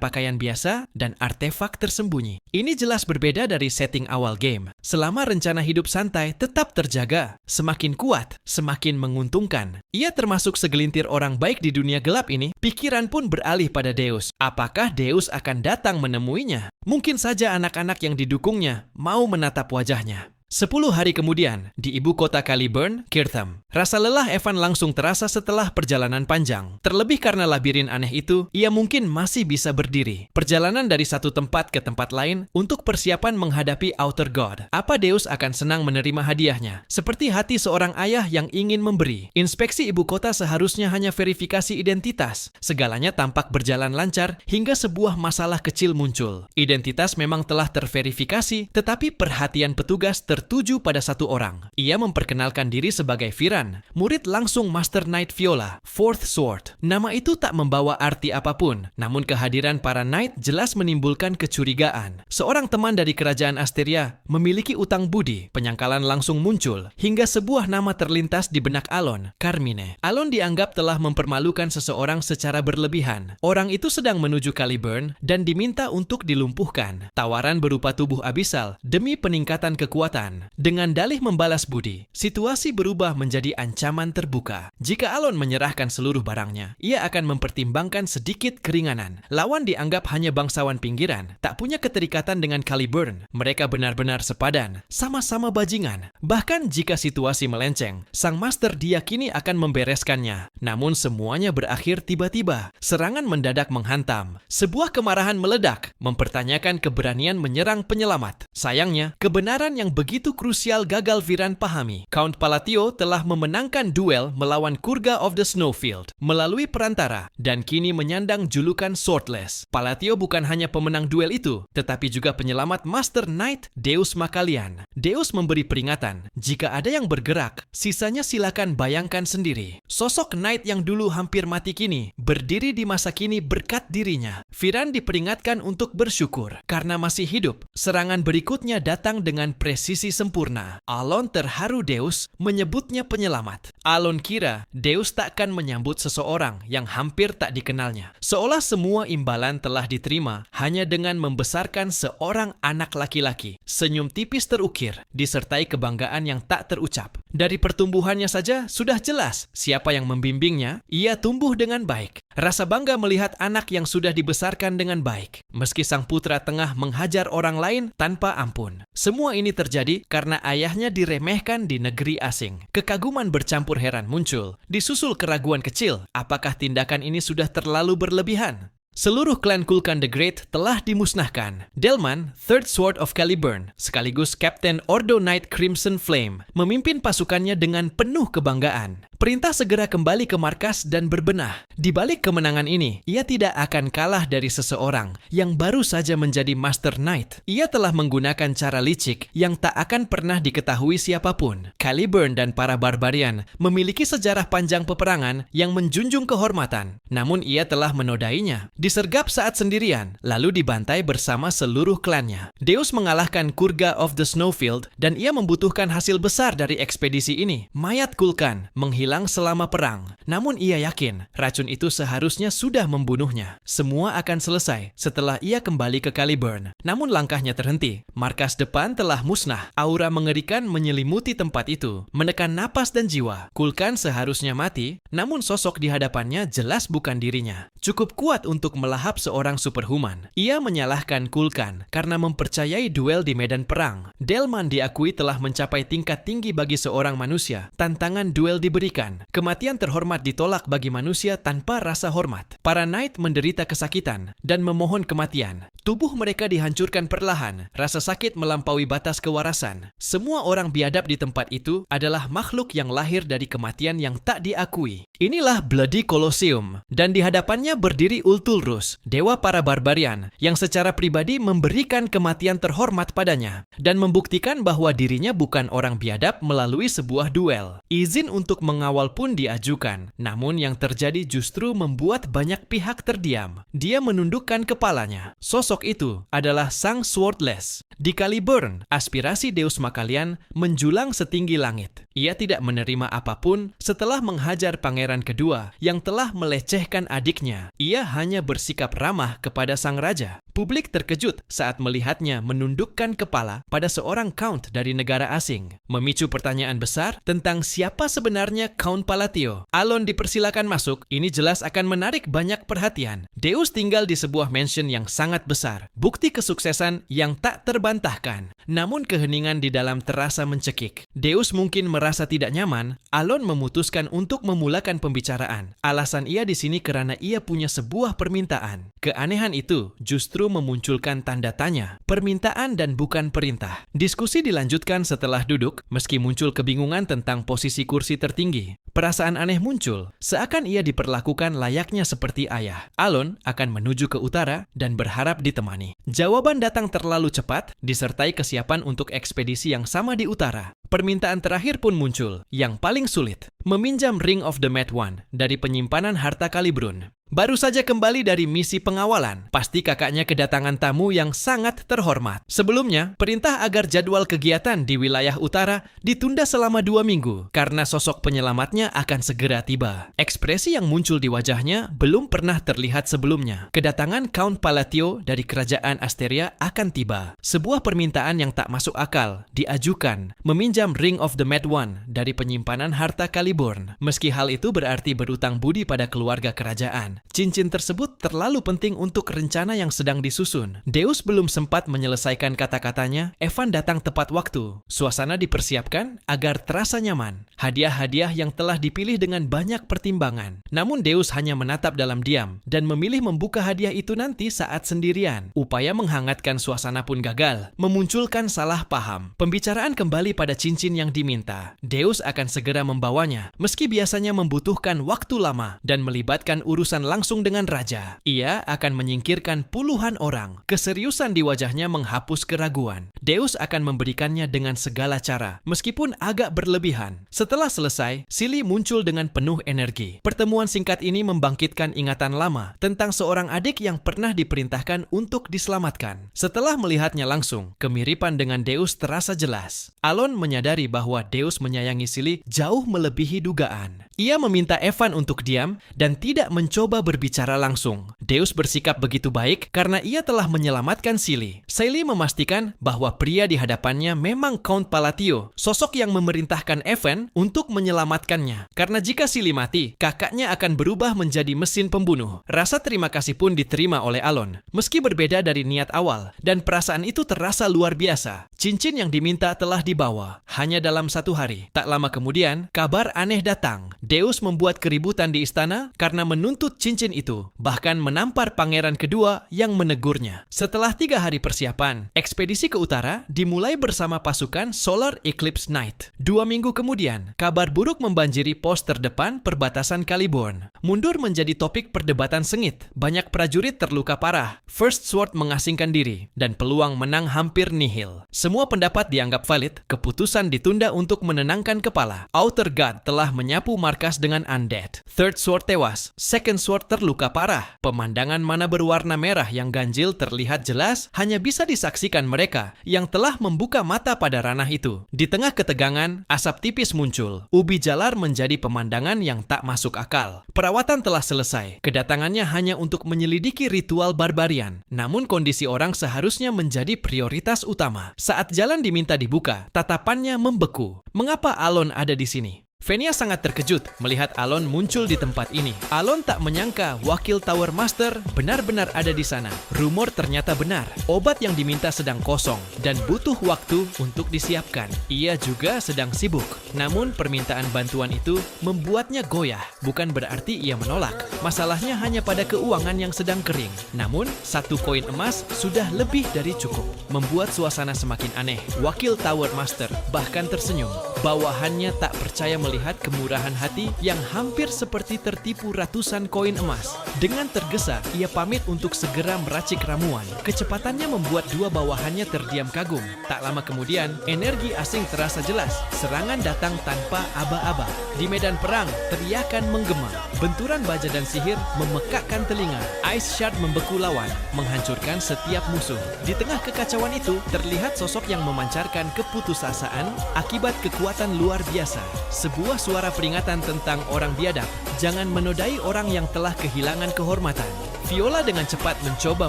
pakaian biasa dan artefak tersembunyi. Ini jelas berbeda dari setting awal game. Selama rencana hidup santai tetap terjaga, semakin kuat, semakin menguntungkan. Ia termasuk segelintir orang baik di dunia gelap ini. Pikiran pun beralih pada Deus. Apakah Deus akan datang menemuinya? Mungkin saja anak-anak yang didukungnya mau menatap wajahnya. 10 hari kemudian, di ibu kota Caliburn, Kirtham. Rasa lelah Evan langsung terasa setelah perjalanan panjang. Terlebih karena labirin aneh itu, ia mungkin masih bisa berdiri. Perjalanan dari satu tempat ke tempat lain untuk persiapan menghadapi Outer God. Apa Deus akan senang menerima hadiahnya? Seperti hati seorang ayah yang ingin memberi. Inspeksi ibu kota seharusnya hanya verifikasi identitas. Segalanya tampak berjalan lancar hingga sebuah masalah kecil muncul. Identitas memang telah terverifikasi, tetapi perhatian petugas tertuju pada satu orang. Ia memperkenalkan diri sebagai Viran, murid langsung Master Knight Viola, Fourth Sword. Nama itu tak membawa arti apapun, namun kehadiran para Knight jelas menimbulkan kecurigaan. Seorang teman dari kerajaan Asteria memiliki utang budi. Penyangkalan langsung muncul, hingga sebuah nama terlintas di benak Alon, Carmine. Alon dianggap telah mempermalukan seseorang secara berlebihan. Orang itu sedang menuju Caliburn dan diminta untuk dilumpuhkan. Tawaran berupa tubuh abisal demi peningkatan kekuatan. Dengan dalih membalas budi, situasi berubah menjadi ancaman terbuka. Jika Alon menyerahkan seluruh barangnya, ia akan mempertimbangkan sedikit keringanan. Lawan dianggap hanya bangsawan pinggiran, tak punya keterikatan dengan Caliburn. Mereka benar-benar sepadan, sama-sama bajingan. Bahkan jika situasi melenceng, sang master diyakini akan membereskannya. Namun semuanya berakhir tiba-tiba. Serangan mendadak menghantam. Sebuah kemarahan meledak, mempertanyakan keberanian menyerang penyelamat. Sayangnya, kebenaran yang begitu krusial gagal Viran pahami. Count Palatio telah memenangkan duel melawan Kurga of the Snowfield melalui perantara dan kini menyandang julukan Swordless. Palatio bukan hanya pemenang duel itu, tetapi juga penyelamat Master Knight Deus Makalian. Deus memberi peringatan, jika ada yang bergerak, sisanya silakan bayangkan sendiri. Sosok Knight yang dulu hampir mati kini, berdiri di masa kini berkat dirinya. Viran diperingatkan untuk bersyukur, karena masih hidup. Serangan berikutnya datang dengan presisi sempurna. Alon terharu Deus menyebutnya penyelamat. Alon kira Deus takkan menyambut seseorang yang hampir tak dikenalnya. Seolah semua imbalan telah diterima hanya dengan membesarkan seorang anak laki-laki. Senyum tipis terukir, disertai kebanggaan yang tak terucap. Dari pertumbuhannya saja sudah jelas siapa yang membimbingnya. Ia tumbuh dengan baik. Rasa bangga melihat anak yang sudah dibesarkan dengan baik. Meski sang putra tengah menghajar orang lain tanpa ampun. Semua ini terjadi karena ayahnya diremehkan di negeri asing. Kekaguman bercampur heran muncul, disusul keraguan kecil. Apakah tindakan ini sudah terlalu berlebihan? Seluruh klan Kulkan the Great telah dimusnahkan. Delman, Third Sword of Caliburn, sekaligus Kapten Ordo Knight Crimson Flame, memimpin pasukannya dengan penuh kebanggaan. Perintah segera kembali ke markas dan berbenah. Di balik kemenangan ini, ia tidak akan kalah dari seseorang yang baru saja menjadi Master Knight. Ia telah menggunakan cara licik yang tak akan pernah diketahui siapapun. Caliburn dan para barbarian memiliki sejarah panjang peperangan yang menjunjung kehormatan. Namun ia telah menodainya. Disergap saat sendirian, lalu dibantai bersama seluruh klannya. Deus mengalahkan Kurga of the Snowfield dan ia membutuhkan hasil besar dari ekspedisi ini. Mayat Kulkan menghilang selama perang. Namun ia yakin racun itu seharusnya sudah membunuhnya. Semua akan selesai setelah ia kembali ke Caliburn. Namun langkahnya terhenti. Markas depan telah musnah. Aura mengerikan menyelimuti tempat itu, menekan napas dan jiwa. Kulkan seharusnya mati, namun sosok di hadapannya jelas bukan dirinya. Cukup kuat untuk melahap seorang superhuman. Ia menyalahkan Kulkan karena mempercayai duel di medan perang. Delman diakui telah mencapai tingkat tinggi bagi seorang manusia. Tantangan duel diberikan. Kematian terhormat ditolak bagi manusia tanpa rasa hormat. Para knight menderita kesakitan dan memohon kematian. Tubuh mereka dihancurkan perlahan. Rasa sakit melampaui batas kewarasan. Semua orang biadab di tempat itu adalah makhluk yang lahir dari kematian yang tak diakui. Inilah Bloody Colosseum, dan di hadapannya berdiri Ultulrus, dewa para barbarian, yang secara pribadi memberikan kematian terhormat padanya, dan membuktikan bahwa dirinya bukan orang biadab melalui sebuah duel. Izin untuk mengawal pun diajukan, namun yang terjadi justru membuat banyak pihak terdiam. Dia menundukkan kepalanya. Sosok itu adalah Sang Swordless. Di Caliburn, aspirasi Deus Makalian menjulang setinggi langit. Ia tidak menerima apapun setelah menghajar pangeran kedua yang telah melecehkan adiknya. Ia hanya bersikap ramah kepada sang raja. Publik terkejut saat melihatnya menundukkan kepala pada seorang count dari negara asing, memicu pertanyaan besar tentang siapa sebenarnya Count Palatio. Alon dipersilakan masuk, ini jelas akan menarik banyak perhatian. Deus tinggal di sebuah mansion yang sangat besar, bukti kesuksesan yang tak terbantahkan. Namun keheningan di dalam terasa mencekik. Deus mungkin merasa tidak nyaman. Alon memutuskan untuk memulakan pembicaraan. Alasan ia di sini karena ia punya sebuah permintaan. Keanehan itu justru memunculkan tanda tanya, permintaan dan bukan perintah. Diskusi dilanjutkan setelah duduk, meski muncul kebingungan tentang posisi kursi tertinggi. Perasaan aneh muncul, seakan ia diperlakukan layaknya seperti ayah. Alon akan menuju ke utara dan berharap ditemani. Jawaban datang terlalu cepat, disertai kesiapan untuk ekspedisi yang sama di utara. Permintaan terakhir pun muncul, yang paling sulit, meminjam Ring of the Mad One dari penyimpanan harta Caliburn. Baru saja kembali dari misi pengawalan, pasti kakaknya kedatangan tamu yang sangat terhormat. Sebelumnya, perintah agar jadwal kegiatan di wilayah utara ditunda selama 2 minggu, karena sosok penyelamatnya akan segera tiba. Ekspresi yang muncul di wajahnya belum pernah terlihat sebelumnya. Kedatangan Count Palatio dari kerajaan Asteria akan tiba. Sebuah permintaan yang tak masuk akal diajukan, meminjam Ring of the Mad One dari penyimpanan harta Caliburn. Meski hal itu berarti berutang budi pada keluarga kerajaan. Cincin tersebut terlalu penting untuk rencana yang sedang disusun. Deus belum sempat menyelesaikan kata-katanya, Evan datang tepat waktu. Suasana dipersiapkan agar terasa nyaman. Hadiah-hadiah yang telah dipilih dengan banyak pertimbangan. Namun Deus hanya menatap dalam diam dan memilih membuka hadiah itu nanti saat sendirian. Upaya menghangatkan suasana pun gagal, memunculkan salah paham. Pembicaraan kembali pada cincin yang diminta. Deus akan segera membawanya, meski biasanya membutuhkan waktu lama dan melibatkan urusan langsung dengan raja. Ia akan menyingkirkan puluhan orang. Keseriusan di wajahnya menghapus keraguan. Deus akan memberikannya dengan segala cara, meskipun agak berlebihan. Setelah selesai, Silly muncul dengan penuh energi. Pertemuan singkat ini membangkitkan ingatan lama tentang seorang adik yang pernah diperintahkan untuk diselamatkan. Setelah melihatnya langsung, kemiripan dengan Deus terasa jelas. Alon menyadari bahwa Deus menyayangi Silly jauh melebihi dugaan. Ia meminta Evan untuk diam dan tidak mencoba berbicara langsung. Deus bersikap begitu baik karena ia telah menyelamatkan Silly. Silly memastikan bahwa pria di hadapannya memang Count Palatio, sosok yang memerintahkan Evan untuk menyelamatkannya. Karena jika Silly mati, kakaknya akan berubah menjadi mesin pembunuh. Rasa terima kasih pun diterima oleh Alon, meski berbeda dari niat awal, dan perasaan itu terasa luar biasa. Cincin yang diminta telah dibawa, hanya dalam 1 hari. Tak lama kemudian, kabar aneh datang. Deus membuat keributan di istana karena menuntut cincin itu, bahkan menampar pangeran kedua yang menegurnya. Setelah 3 hari persiapan, ekspedisi ke utara dimulai bersama pasukan Solar Eclipse Knight. 2 minggu kemudian, kabar buruk membanjiri pos terdepan perbatasan Caliborn. Mundur menjadi topik perdebatan sengit. Banyak prajurit terluka parah. First Sword mengasingkan diri, dan peluang menang hampir nihil. Semua pendapat dianggap valid, keputusan ditunda untuk menenangkan kepala. Outer God telah menyapu markas dengan undead. Third Sword tewas, Second Sword terluka parah. Pemandangan mana berwarna merah yang ganjil terlihat jelas hanya bisa disaksikan mereka yang telah membuka mata pada ranah itu. Di tengah ketegangan, asap tipis muncul. Ubi jalar menjadi pemandangan yang tak masuk akal. Perawatan telah selesai. Kedatangannya hanya untuk menyelidiki ritual barbarian. Namun kondisi orang seharusnya menjadi prioritas utama. Saat jalan diminta dibuka, tatapannya membeku. Mengapa Alon ada di sini? Venia sangat terkejut melihat Alon muncul di tempat ini. Alon tak menyangka wakil Tower Master benar-benar ada di sana. Rumor ternyata benar. Obat yang diminta sedang kosong dan butuh waktu untuk disiapkan. Ia juga sedang sibuk. Namun permintaan bantuan itu membuatnya goyah. Bukan berarti ia menolak. Masalahnya hanya pada keuangan yang sedang kering. Namun, 1 koin emas sudah lebih dari cukup. Membuat suasana semakin aneh. Wakil Tower Master bahkan tersenyum. Bawahannya tak percaya melihat kemurahan hati yang hampir seperti tertipu ratusan koin emas. Dengan tergesa, ia pamit untuk segera meracik ramuan. Kecepatannya membuat 2 bawahannya terdiam kagum. Tak lama kemudian, energi asing terasa jelas. Serangan datang tanpa aba-aba. Di medan perang, teriakan menggema. Benturan baja dan sihir memekakkan telinga. Ice Shard membeku lawan, menghancurkan setiap musuh. Di tengah kekacauan itu, terlihat sosok yang memancarkan keputusasaan akibat kekuatan luar biasa. Sebuah suara peringatan tentang orang biadab. Jangan menodai orang yang telah kehilangan kehormatan. Viola dengan cepat mencoba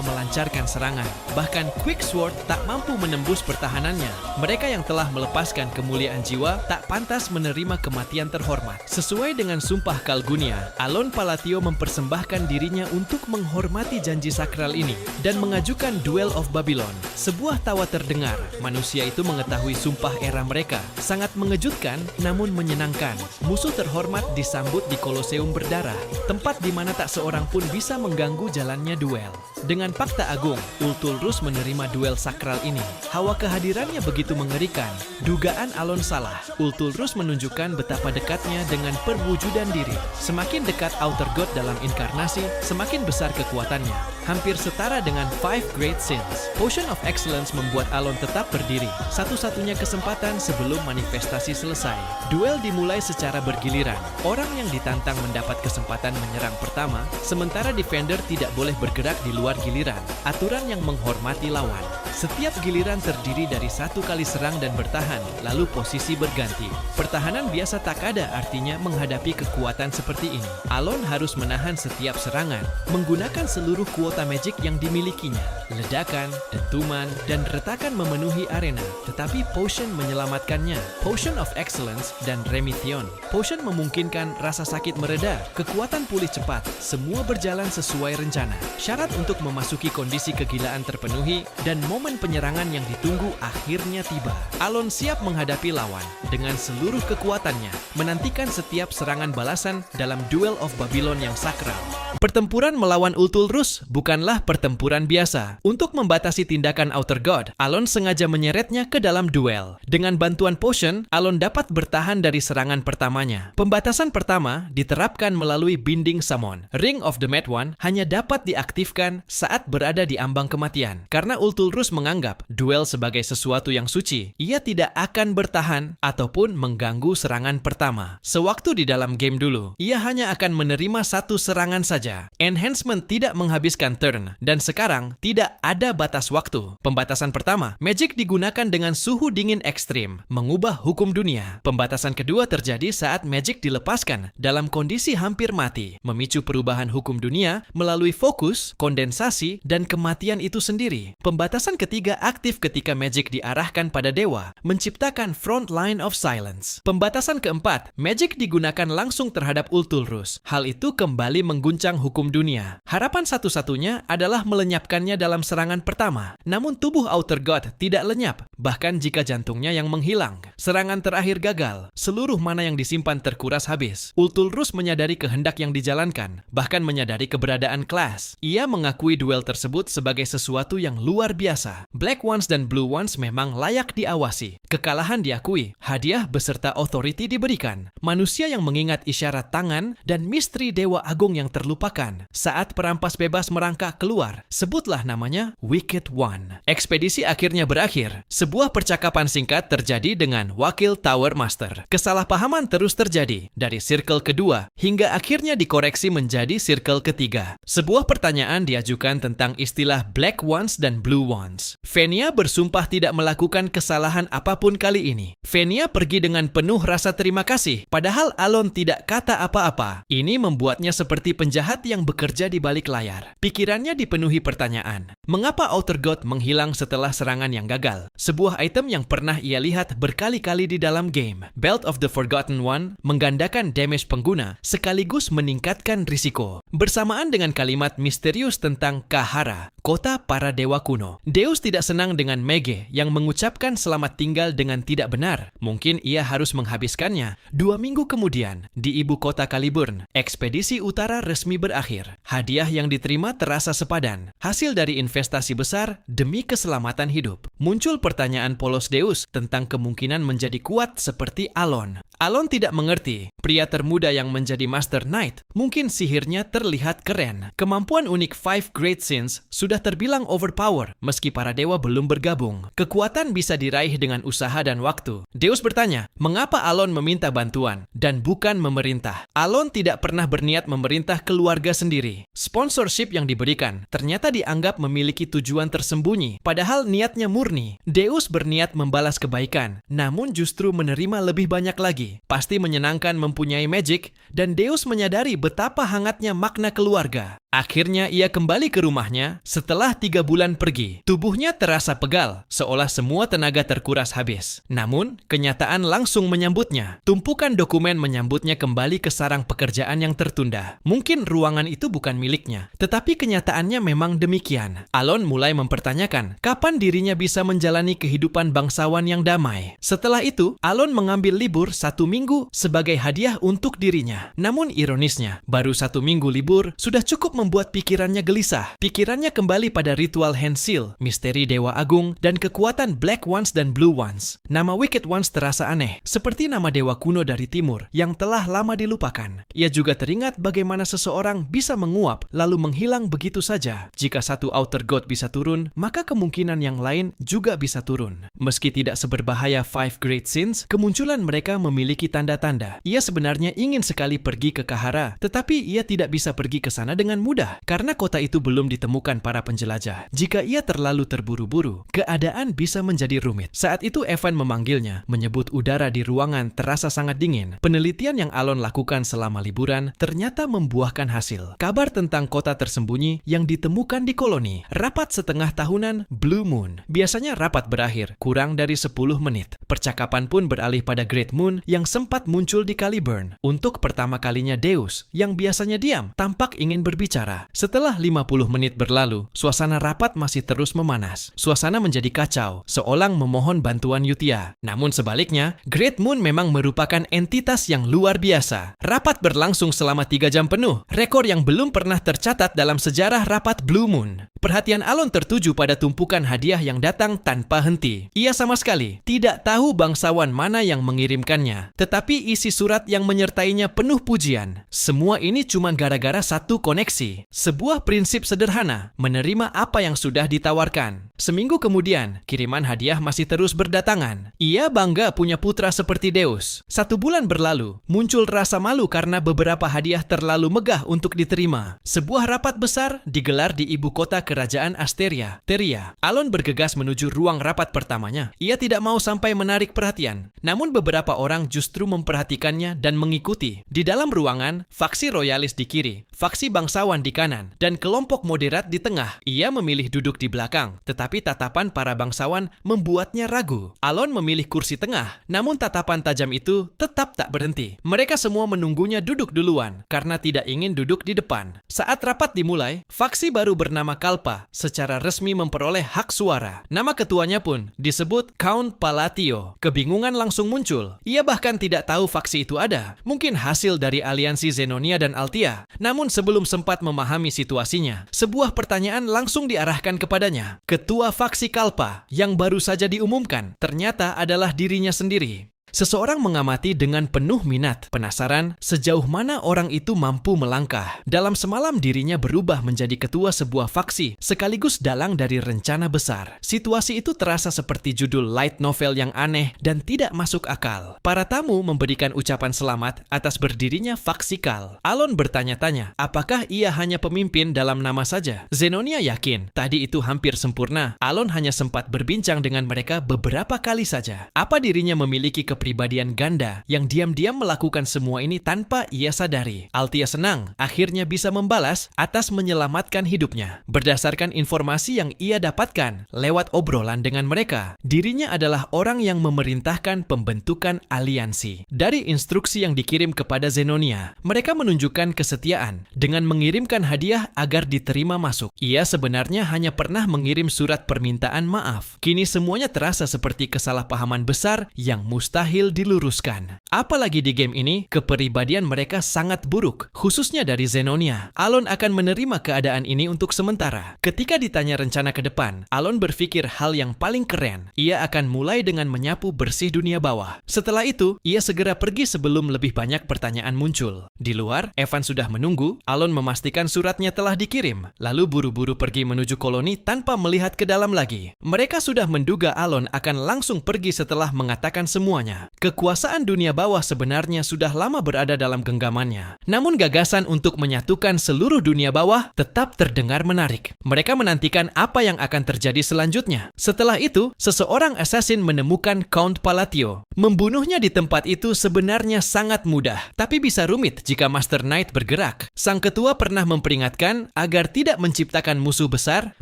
melancarkan serangan. Bahkan Quick Sword tak mampu menembus pertahanannya. Mereka yang telah melepaskan kemuliaan jiwa tak pantas menerima kematian terhormat. Sesuai dengan sumpah Kalgunia, Alon Palatio mempersembahkan dirinya untuk menghormati janji sakral ini dan mengajukan Duel of Babylon. Sebuah tawa terdengar. Manusia itu mengetahui sumpah era mereka. Sangat mengejutkan namun menyenangkan. Musuh terhormat disambut di Koloseum berdarah, tempat di mana tak seorang pun bisa mengganggu jalannya duel. Dengan fakta agung, Ultulrus menerima duel sakral ini. Hawa kehadirannya begitu mengerikan. Dugaan Alon salah. Ultulrus menunjukkan betapa dekatnya dengan perwujudan diri. Semakin dekat Outer God dalam inkarnasi, semakin besar kekuatannya. Hampir setara dengan 5 Great Sins. Potion of Excellence membuat Alon tetap berdiri. Satu-satunya kesempatan sebelum manifestasi selesai. Duel dimulai secara bergiliran. Orang yang ditantang mendapat kesempatan menyerang pertama, sementara defender tidak boleh bergerak di luar giliran. Aturan yang menghormati lawan. Setiap giliran terdiri dari 1 kali serang dan bertahan, lalu posisi berganti. Pertahanan biasa tak ada artinya menghadapi kekuatan seperti ini. Alon harus menahan setiap serangan, menggunakan seluruh kuota magic yang dimilikinya. Ledakan, dentuman, dan retakan memenuhi arena, tetapi potion menyelamatkannya. Potion of Excellence dan Remission. Potion memungkinkan rasa sakit mereda, kekuatan pulih cepat, semua berjalan sesuai rencana. Syarat untuk memasuki kondisi kegilaan terpenuhi dan momen penyerangan yang ditunggu akhirnya tiba. Alon siap menghadapi lawan dengan seluruh kekuatannya, menantikan setiap serangan balasan dalam Duel of Babylon yang sakral. Pertempuran melawan Ultulrus bukanlah pertempuran biasa. Untuk membatasi tindakan Outer God, Alon sengaja menyeretnya ke dalam duel. Dengan bantuan potion, Alon dapat bertahan dari serangan pertamanya. Pembatasan pertama diterapkan melalui Binding Summon. Ring of the Mad One hanya dapat diaktifkan saat berada di ambang kematian. Karena Ultulrus menganggap duel sebagai sesuatu yang suci, ia tidak akan bertahan ataupun mengganggu serangan pertama. Sewaktu di dalam game dulu, ia hanya akan menerima 1 serangan saja. Enhancement tidak menghabiskan turn, dan sekarang tidak ada batas waktu. Pembatasan pertama, magic digunakan dengan suhu dingin ekstrim, mengubah hukum dunia. Pembatasan kedua terjadi saat magic dilepaskan dalam kondisi hampir mati, memicu perubahan hukum dunia melalui fokus, kondensasi, dan kematian itu sendiri. Pembatasan ketiga aktif ketika magic diarahkan pada dewa, menciptakan front line of silence. Pembatasan keempat, magic digunakan langsung terhadap Ultulrus. Hal itu kembali mengguncang hukum dunia. Harapan satu-satunya adalah melenyapkannya dalam dalam serangan pertama. Namun tubuh Outer God tidak lenyap, bahkan jika jantungnya yang menghilang. Serangan terakhir gagal, seluruh mana yang disimpan terkuras habis. Ultulrus menyadari kehendak yang dijalankan, bahkan menyadari keberadaan kelas. Ia mengakui duel tersebut sebagai sesuatu yang luar biasa. Black Ones dan Blue Ones memang layak diawasi. Kekalahan diakui, hadiah beserta authority diberikan. Manusia yang mengingat isyarat tangan dan misteri Dewa Agung yang terlupakan. Saat perampas bebas merangkak keluar, sebutlah namanya Wicked One. Ekspedisi akhirnya berakhir. Sebuah percakapan singkat terjadi dengan Wakil Tower Master. Kesalahpahaman terus terjadi dari circle kedua hingga akhirnya dikoreksi menjadi circle ketiga. Sebuah pertanyaan diajukan tentang istilah Black Ones dan Blue Ones. Venia bersumpah tidak melakukan kesalahan apapun kali ini. Venia pergi dengan penuh rasa terima kasih, padahal Alon tidak kata apa-apa. Ini membuatnya seperti penjahat yang bekerja di balik layar. Pikirannya dipenuhi pertanyaan. Mengapa Outer God menghilang setelah serangan yang gagal? Sebuah item yang pernah ia lihat berkali-kali di dalam game. Belt of the Forgotten One menggandakan damage pengguna sekaligus meningkatkan risiko. Bersamaan dengan kalimat misterius tentang Kahara, kota para dewa kuno. Deus tidak senang dengan Mege yang mengucapkan selamat tinggal dengan tidak benar. Mungkin ia harus menghabiskannya. 2 minggu kemudian, di ibu kota Caliburn, ekspedisi utara resmi berakhir. Hadiah yang diterima terasa sepadan. Hasil dari investasi besar demi keselamatan hidup. Muncul pertanyaan polos Deus tentang kemungkinan menjadi kuat seperti Alon. Alon tidak mengerti. Pria termuda yang menjadi Master Knight, mungkin sihirnya terlihat keren. Kemampuan unik Five Great Sins sudah terbilang overpower meski para dewa belum bergabung. Kekuatan bisa diraih dengan usaha dan waktu. Deus bertanya, mengapa Alon meminta bantuan dan bukan memerintah? Alon tidak pernah berniat memerintah keluarga sendiri. Sponsorship yang diberikan ternyata dianggap memiliki tujuan tersembunyi, padahal niatnya murni. Deus berniat membalas kebaikan, namun justru menerima lebih banyak lagi. Pasti menyenangkan mempunyai magic, dan Deus menyadari betapa hangatnya makna keluarga. Akhirnya ia kembali ke rumahnya setelah 3 bulan pergi. Tubuhnya terasa pegal, seolah semua tenaga terkuras habis. Namun, kenyataan langsung menyambutnya. Tumpukan dokumen menyambutnya kembali ke sarang pekerjaan yang tertunda. Mungkin ruangan itu bukan miliknya, tetapi kenyataannya memang demikian. Alon mulai mempertanyakan kapan dirinya bisa menjalani kehidupan bangsawan yang damai. Setelah itu, Alon mengambil libur 1 minggu sebagai hadiah untuk dirinya. Namun ironisnya, baru 1 minggu libur sudah cukup membuat pikirannya gelisah. Pikirannya kembali pada ritual hand seal, misteri Dewa Agung, dan kekuatan Black Ones dan Blue Ones. Nama Wicked Ones terasa aneh, seperti nama dewa kuno dari timur yang telah lama dilupakan. Ia juga teringat bagaimana seseorang bisa menguap lalu menghilang begitu saja. Jika satu Outer God bisa turun, maka kemungkinan yang lain juga bisa turun. Meski tidak seberbahaya Five Great Sins, kemunculan mereka memiliki tanda-tanda. Ia sebenarnya ingin sekali pergi ke Kahara, tetapi ia tidak bisa pergi ke sana dengan mudah karena kota itu belum ditemukan para penjelajah. Jika ia terlalu terburu-buru, keadaan bisa menjadi rumit. Saat itu Evan memanggilnya, menyebut udara di ruangan terasa sangat dingin. Penelitian yang Alon lakukan selama liburan ternyata membuahkan hasil. Kabar tentang kota tersembunyi yang ditemukan di koloni. Rapat setengah tahunan Blue Moon. Biasanya rapat berakhir kurang dari 10 menit. Percakapan pun beralih pada Great Moon yang sempat muncul di Caliburn. Untuk pertama kalinya Deus, yang biasanya diam, tampak ingin berbicara. Setelah 50 menit berlalu, suasana rapat masih terus memanas. Suasana menjadi kacau, seolah memohon bantuan Yutia. Namun sebaliknya, Great Moon memang merupakan entitas yang luar biasa. Rapat berlangsung selama 3 jam penuh, rekor yang belum pernah tercatat dalam sejarah rapat Blue Moon. Perhatian Alon tertuju pada tumpukan hadiah yang datang tanpa henti. Ia sama sekali tidak tahu bangsawan mana yang mengirimkannya, tetapi isi surat yang menyertainya penuh pujian. Semua ini cuma gara-gara satu koneksi. Sebuah prinsip sederhana, menerima apa yang sudah ditawarkan. Seminggu kemudian, kiriman hadiah masih terus berdatangan. Ia bangga punya putra seperti Deus. 1 bulan berlalu, muncul rasa malu karena beberapa hadiah terlalu megah untuk diterima. Sebuah rapat besar digelar di ibu kota kerajaan Asteria, Teria. Alon bergegas menuju ruang rapat pertamanya. Ia tidak mau sampai menarik perhatian. Namun beberapa orang justru memperhatikannya dan mengikuti. Di dalam ruangan, faksi royalis di kiri, faksi bangsawan di kanan, dan kelompok moderat di tengah. Ia memilih duduk di belakang, tetapi Tetapi tatapan para bangsawan membuatnya ragu. Alon memilih kursi tengah, namun tatapan tajam itu tetap tak berhenti. Mereka semua menunggunya duduk duluan, karena tidak ingin duduk di depan. Saat rapat dimulai, faksi baru bernama Kalpa secara resmi memperoleh hak suara. Nama ketuanya pun disebut Count Palatio. Kebingungan langsung muncul. Ia bahkan tidak tahu faksi itu ada. Mungkin hasil dari aliansi Zenonia dan Altia. Namun sebelum sempat memahami situasinya, sebuah pertanyaan langsung diarahkan kepadanya. Ketua faksi Kalpa yang baru saja diumumkan ternyata adalah dirinya sendiri. Seseorang mengamati dengan penuh minat, penasaran sejauh mana orang itu mampu melangkah. Dalam semalam dirinya berubah menjadi ketua sebuah faksi, sekaligus dalang dari rencana besar. Situasi itu terasa seperti judul light novel yang aneh dan tidak masuk akal. Para tamu memberikan ucapan selamat atas berdirinya faksi Kal. Alon bertanya-tanya, apakah ia hanya pemimpin dalam nama saja? Zenonia yakin, tadi itu hampir sempurna. Alon hanya sempat berbincang dengan mereka beberapa kali saja. Apa dirinya memiliki kepribadian ganda yang diam-diam melakukan semua ini tanpa ia sadari. Altia senang akhirnya bisa membalas atas menyelamatkan hidupnya. Berdasarkan informasi yang ia dapatkan lewat obrolan dengan mereka, dirinya adalah orang yang memerintahkan pembentukan aliansi. Dari instruksi yang dikirim kepada Zenonia, mereka menunjukkan kesetiaan dengan mengirimkan hadiah agar diterima masuk. Ia sebenarnya hanya pernah mengirim surat permintaan maaf. Kini semuanya terasa seperti kesalahpahaman besar yang mustahil diluruskan. Apalagi di game ini, kepribadian mereka sangat buruk, khususnya dari Zenonia. Alon akan menerima keadaan ini untuk sementara. Ketika ditanya rencana ke depan, Alon berpikir hal yang paling keren. Ia akan mulai dengan menyapu bersih dunia bawah. Setelah itu, ia segera pergi sebelum lebih banyak pertanyaan muncul. Di luar, Evan sudah menunggu. Alon memastikan suratnya telah dikirim, lalu buru-buru pergi menuju koloni tanpa melihat ke dalam lagi. Mereka sudah menduga Alon akan langsung pergi setelah mengatakan semuanya. Kekuasaan dunia bawah sebenarnya sudah lama berada dalam genggamannya. Namun gagasan untuk menyatukan seluruh dunia bawah tetap terdengar menarik. Mereka menantikan apa yang akan terjadi selanjutnya. Setelah itu, seseorang assassin menemukan Count Palatio. Membunuhnya di tempat itu sebenarnya sangat mudah, tapi bisa rumit jika Master Knight bergerak. Sang ketua pernah memperingatkan agar tidak menciptakan musuh besar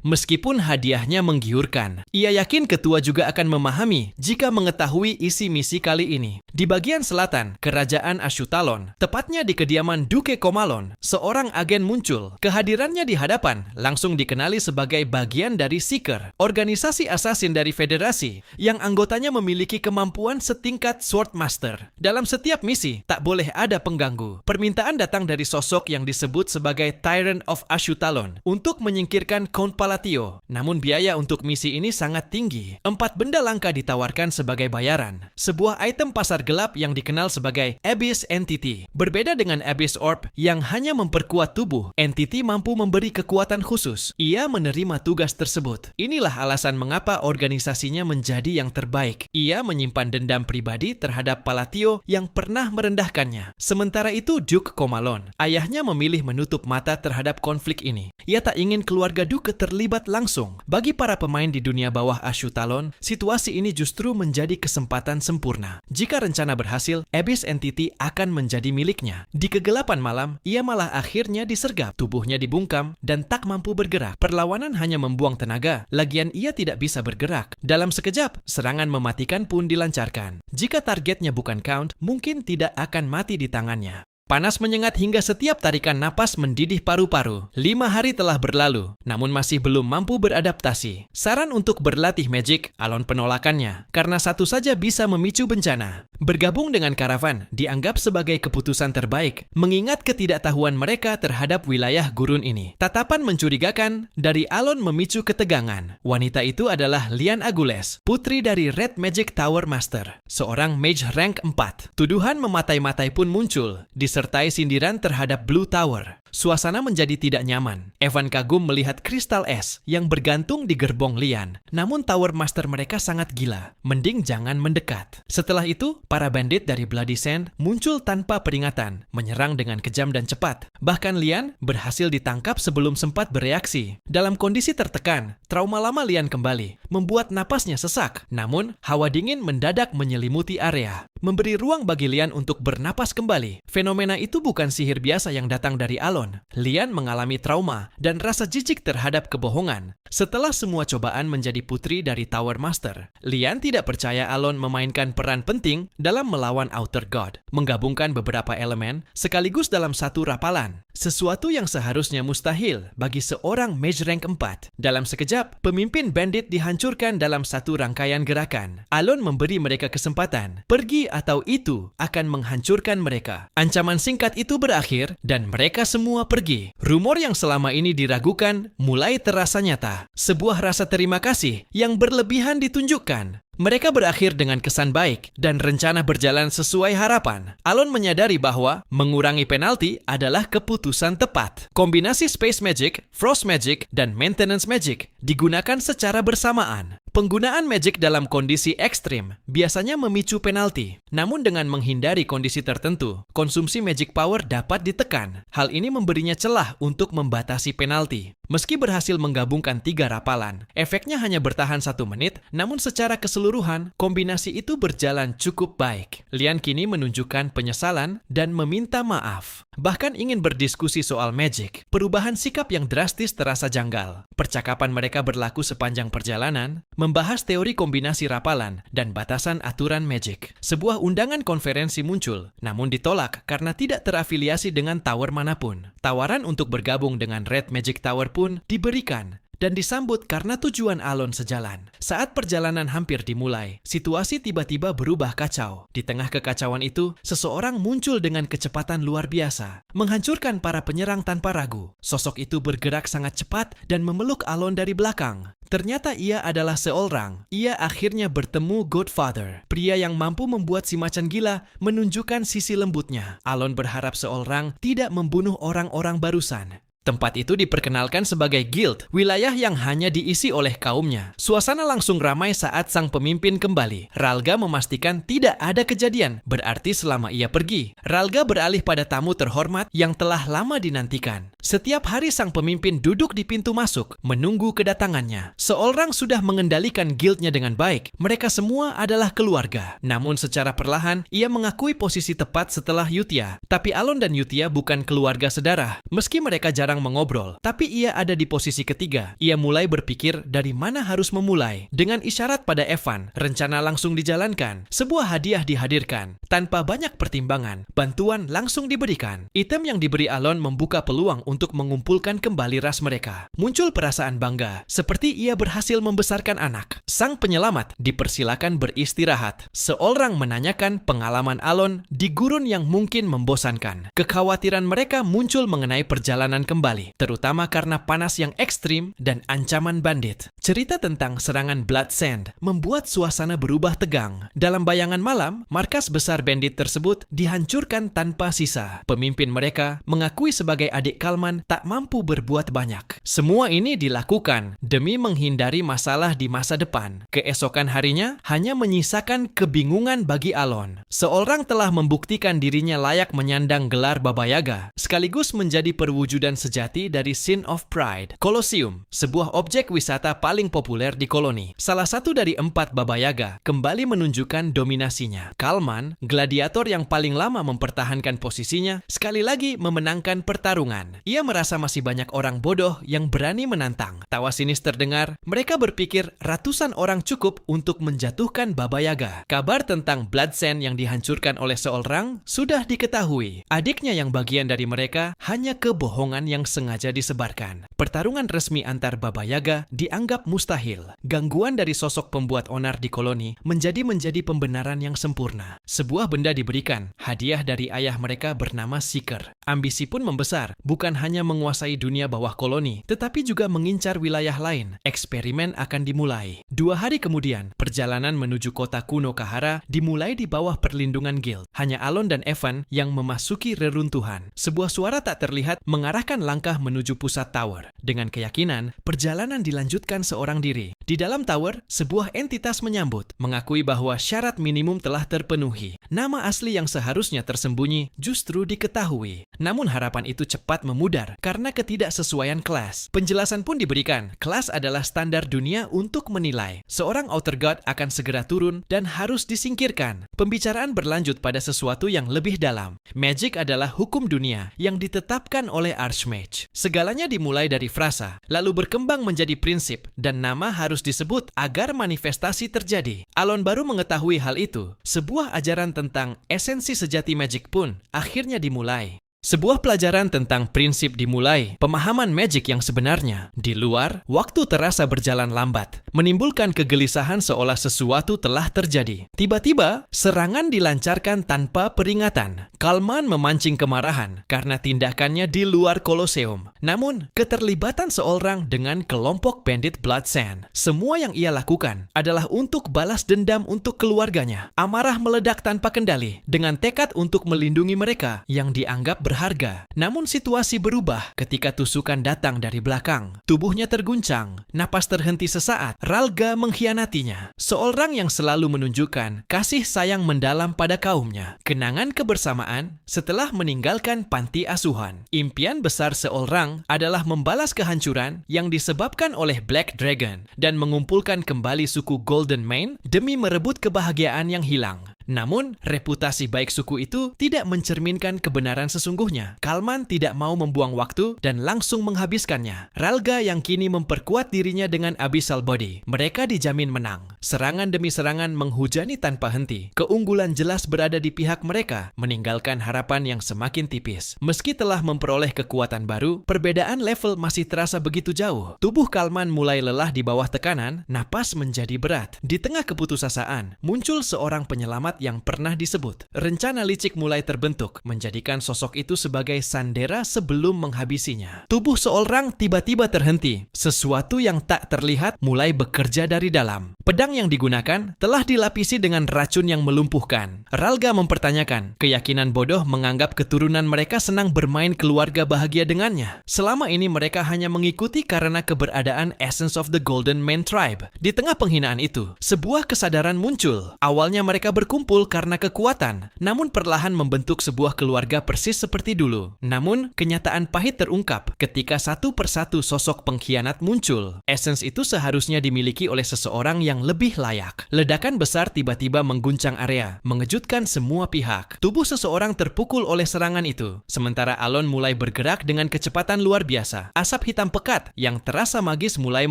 meskipun hadiahnya menggiurkan. Ia yakin ketua juga akan memahami jika mengetahui isi misi kali ini. Di bagian selatan, kerajaan Ashutalon, tepatnya di kediaman Duke Komalon, seorang agen muncul. Kehadirannya di hadapan langsung dikenali sebagai bagian dari Seeker, organisasi assassin dari federasi yang anggotanya memiliki kemampuan setingkat Swordmaster. Dalam setiap misi, tak boleh ada pengganggu. Permintaan datang dari sosok yang disebut sebagai Tyrant of Ashutalon untuk menyingkirkan Count Palatio. Namun biaya untuk misi ini sangat tinggi. 4 benda langka ditawarkan sebagai bayaran. Sebuah item pasar gelap yang dikenal sebagai Abyss Entity. Berbeda dengan Abyss Orb yang hanya memperkuat tubuh, Entity mampu memberi kekuatan khusus. Ia menerima tugas tersebut. Inilah alasan mengapa organisasinya menjadi yang terbaik. Ia menyimpan dendam pribadi terhadap Palatio yang pernah merendahkannya. Sementara itu Duke Komalon, ayahnya memilih menutup mata terhadap konflik ini. Ia tak ingin keluarga Duke terlibat langsung. Bagi para pemain di dunia bawah Ashutalon, situasi ini justru menjadi kesempatan sempurna. Jika rencana berhasil, Abyss Entity akan menjadi miliknya. Di kegelapan malam, ia malah akhirnya disergap. Tubuhnya dibungkam dan tak mampu bergerak. Perlawanan hanya membuang tenaga. Lagian ia tidak bisa bergerak. Dalam sekejap, serangan mematikan pun dilancarkan. Jika targetnya bukan Count, mungkin tidak akan mati di tangannya. Panas menyengat hingga setiap tarikan napas mendidih paru-paru. 5 hari telah berlalu, namun masih belum mampu beradaptasi. Saran untuk berlatih magic, Alon penolakannya, karena satu saja bisa memicu bencana. Bergabung dengan karavan dianggap sebagai keputusan terbaik, mengingat ketidaktahuan mereka terhadap wilayah gurun ini. Tatapan mencurigakan dari Alon memicu ketegangan. Wanita itu adalah Lian Agules, putri dari Red Magic Tower Master, seorang mage rank 4. Tuduhan mematai-matai pun muncul, disertai sindiran terhadap Blue Tower. Suasana menjadi tidak nyaman. Evan kagum melihat kristal es yang bergantung di gerbong Lian. Namun Tower Master mereka sangat gila. Mending jangan mendekat. Setelah itu, para bandit dari Bloody Sand muncul tanpa peringatan, menyerang dengan kejam dan cepat. Bahkan Lian berhasil ditangkap sebelum sempat bereaksi. Dalam kondisi tertekan, trauma lama Lian kembali, membuat napasnya sesak. Namun, hawa dingin mendadak menyelimuti area. memberi ruang bagi Lian untuk bernapas kembali. Fenomena itu bukan sihir biasa yang datang dari Alon. Lian mengalami trauma dan rasa jijik terhadap kebohongan. Setelah semua cobaan menjadi putri dari Tower Master, Lian tidak percaya Alon memainkan peran penting dalam melawan Outer God, menggabungkan beberapa elemen sekaligus dalam satu rapalan. Sesuatu yang seharusnya mustahil bagi seorang Mage Rank 4. Dalam sekejap, pemimpin bandit dihancurkan dalam satu rangkaian gerakan. Alon memberi mereka kesempatan. Pergi atau itu akan menghancurkan mereka. Ancaman singkat itu berakhir dan mereka semua pergi. Rumor yang selama ini diragukan mulai terasa nyata. Sebuah rasa terima kasih yang berlebihan ditunjukkan. Mereka berakhir dengan kesan baik dan rencana berjalan sesuai harapan. Alon menyadari bahwa mengurangi penalti adalah keputusan tepat. Kombinasi Space Magic, Frost Magic, dan Maintenance Magic digunakan secara bersamaan. Penggunaan magic dalam kondisi ekstrim biasanya memicu penalti. Namun dengan menghindari kondisi tertentu, konsumsi magic power dapat ditekan. Hal ini memberinya celah untuk membatasi penalti. Meski berhasil menggabungkan 3 rapalan, efeknya hanya bertahan 1 menit, namun secara keseluruhan, kombinasi itu berjalan cukup baik. Lian kini menunjukkan penyesalan dan meminta maaf. Bahkan ingin berdiskusi soal magic. Perubahan sikap yang drastis terasa janggal. Percakapan mereka berlaku sepanjang perjalanan, membahas teori kombinasi rapalan dan batasan aturan magic. Sebuah undangan konferensi muncul, namun ditolak karena tidak terafiliasi dengan tower manapun. Tawaran untuk bergabung dengan Red Magic Tower pun diberikan dan disambut karena tujuan Alon sejalan. Saat perjalanan hampir dimulai, situasi tiba-tiba berubah kacau. Di tengah kekacauan itu, seseorang muncul dengan kecepatan luar biasa, menghancurkan para penyerang tanpa ragu. Sosok itu bergerak sangat cepat dan memeluk Alon dari belakang. Ternyata ia adalah seorang. Ia akhirnya bertemu Godfather, pria yang mampu membuat si macan gila menunjukkan sisi lembutnya. Alon berharap seorang tidak membunuh orang-orang barusan. Tempat itu diperkenalkan sebagai guild, wilayah yang hanya diisi oleh kaumnya. Suasana langsung ramai saat sang pemimpin kembali. Ralga memastikan tidak ada kejadian, berarti selama ia pergi. Ralga beralih pada tamu terhormat yang telah lama dinantikan. Setiap hari sang pemimpin duduk di pintu masuk, menunggu kedatangannya. Seorang sudah mengendalikan guildnya dengan baik. Mereka semua adalah keluarga. Namun secara perlahan, ia mengakui posisi tepat setelah Yutia. Tapi Alon dan Yutia bukan keluarga sedarah. Meski mereka jarang mengobrol, tapi ia ada di posisi ketiga. Ia mulai berpikir dari mana harus memulai. Dengan isyarat pada Evan, rencana langsung dijalankan. Sebuah hadiah dihadirkan. Tanpa banyak pertimbangan, bantuan langsung diberikan. Item yang diberi Alon membuka peluang untuk mengumpulkan kembali ras mereka. Muncul perasaan bangga, seperti ia berhasil membesarkan anak. Sang penyelamat dipersilakan beristirahat. Seorang menanyakan pengalaman Alon di gurun yang mungkin membosankan. Kekhawatiran mereka muncul mengenai perjalanan kembali, terutama karena panas yang ekstrim dan ancaman bandit. Cerita tentang serangan Blood Sand membuat suasana berubah tegang. Dalam bayangan malam, markas besar bandit tersebut dihancurkan tanpa sisa. Pemimpin mereka mengakui sebagai adik Kalman tak mampu berbuat banyak. Semua ini dilakukan demi menghindari masalah di masa depan. Keesokan harinya hanya menyisakan kebingungan bagi Alon. Seorang telah membuktikan dirinya layak menyandang gelar Baba Yaga, sekaligus menjadi perwujudan sejati dari Sin of Pride. Colosseum, sebuah objek wisata paling populer di koloni. Salah satu dari 4 Baba Yaga kembali menunjukkan dominasinya. Kalman, gladiator yang paling lama mempertahankan posisinya, sekali lagi memenangkan pertarungan. Ia merasa masih banyak orang bodoh yang berani menantang. Tawa sinis terdengar, mereka berpikir ratusan orang cukup untuk menjatuhkan Baba Yaga. Kabar tentang Blood Sand yang dihancurkan oleh seorang sudah diketahui. Adiknya yang bagian dari mereka hanya kebohongan yang sengaja disebarkan. Pertarungan resmi antar Baba Yaga dianggap mustahil. Gangguan dari sosok pembuat onar di koloni menjadi pembenaran yang sempurna. Sebuah benda diberikan, hadiah dari ayah mereka bernama Seeker. Ambisi pun membesar, bukan hanya menguasai dunia bawah koloni, tetapi juga mengincar wilayah lain. Eksperimen akan dimulai. 2 hari kemudian, perjalanan menuju kota kuno Kahara dimulai di bawah perlindungan guild. Hanya Alon dan Evan yang memasuki reruntuhan. Sebuah suara tak terlihat mengarahkan melangkah menuju pusat tower. Dengan keyakinan, perjalanan dilanjutkan seorang diri. Di dalam tower, sebuah entitas menyambut, mengakui bahwa syarat minimum telah terpenuhi. Nama asli yang seharusnya tersembunyi justru diketahui. Namun harapan itu cepat memudar karena ketidaksesuaian kelas. Penjelasan pun diberikan, kelas adalah standar dunia untuk menilai. Seorang Outer God akan segera turun dan harus disingkirkan. Pembicaraan berlanjut pada sesuatu yang lebih dalam. Magic adalah hukum dunia yang ditetapkan oleh Archmage. Segalanya dimulai dari frasa, lalu berkembang menjadi prinsip, dan nama harus disebut agar manifestasi terjadi. Alon baru mengetahui hal itu. Sebuah ajaran tentang esensi sejati magic pun akhirnya dimulai. Sebuah pelajaran tentang prinsip dimulai, pemahaman magic yang sebenarnya. Di luar, waktu terasa berjalan lambat, menimbulkan kegelisahan seolah sesuatu telah terjadi. Tiba-tiba, serangan dilancarkan tanpa peringatan. Kalman memancing kemarahan karena tindakannya di luar Koloseum. Namun, keterlibatan seorang dengan kelompok bandit Blood Sand. Semua yang ia lakukan adalah untuk balas dendam untuk keluarganya. Amarah meledak tanpa kendali, dengan tekad untuk melindungi mereka yang dianggap berharga. Namun situasi berubah ketika tusukan datang dari belakang. Tubuhnya terguncang, napas terhenti sesaat. Ralga mengkhianatinya. Seorang yang selalu menunjukkan kasih sayang mendalam pada kaumnya. Kenangan kebersamaan setelah meninggalkan panti asuhan. Impian besar seorang adalah membalas kehancuran yang disebabkan oleh Black Dragon dan mengumpulkan kembali suku Golden Mane demi merebut kebahagiaan yang hilang. Namun, reputasi baik suku itu tidak mencerminkan kebenaran sesungguhnya. Kalman tidak mau membuang waktu dan langsung menghabiskannya. Ralga yang kini memperkuat dirinya dengan Abyssal Body. Mereka dijamin menang. Serangan demi serangan menghujani tanpa henti. Keunggulan jelas berada di pihak mereka, meninggalkan harapan yang semakin tipis. Meski telah memperoleh kekuatan baru, perbedaan level masih terasa begitu jauh. Tubuh Kalman mulai lelah di bawah tekanan, napas menjadi berat. Di tengah keputusasaan, muncul seorang penyelamat yang pernah disebut. Rencana licik mulai terbentuk, menjadikan sosok itu sebagai sandera sebelum menghabisinya. Tubuh seorang tiba-tiba terhenti. Sesuatu yang tak terlihat mulai bekerja dari dalam. Pedang yang digunakan telah dilapisi dengan racun yang melumpuhkan. Ralga mempertanyakan, keyakinan bodoh menganggap keturunan mereka senang bermain keluarga bahagia dengannya. Selama ini mereka hanya mengikuti karena keberadaan Essence of the Golden Mane Tribe. Di tengah penghinaan itu, sebuah kesadaran muncul. Awalnya mereka berkumpul karena kekuatan, namun perlahan membentuk sebuah keluarga persis seperti dulu. Namun, kenyataan pahit terungkap ketika satu persatu sosok pengkhianat muncul. Essence itu seharusnya dimiliki oleh seseorang yang lebih layak. Ledakan besar tiba-tiba mengguncang area, mengejutkan semua pihak. Tubuh seseorang terpukul oleh serangan itu, sementara Alon mulai bergerak dengan kecepatan luar biasa. Asap hitam pekat yang terasa magis mulai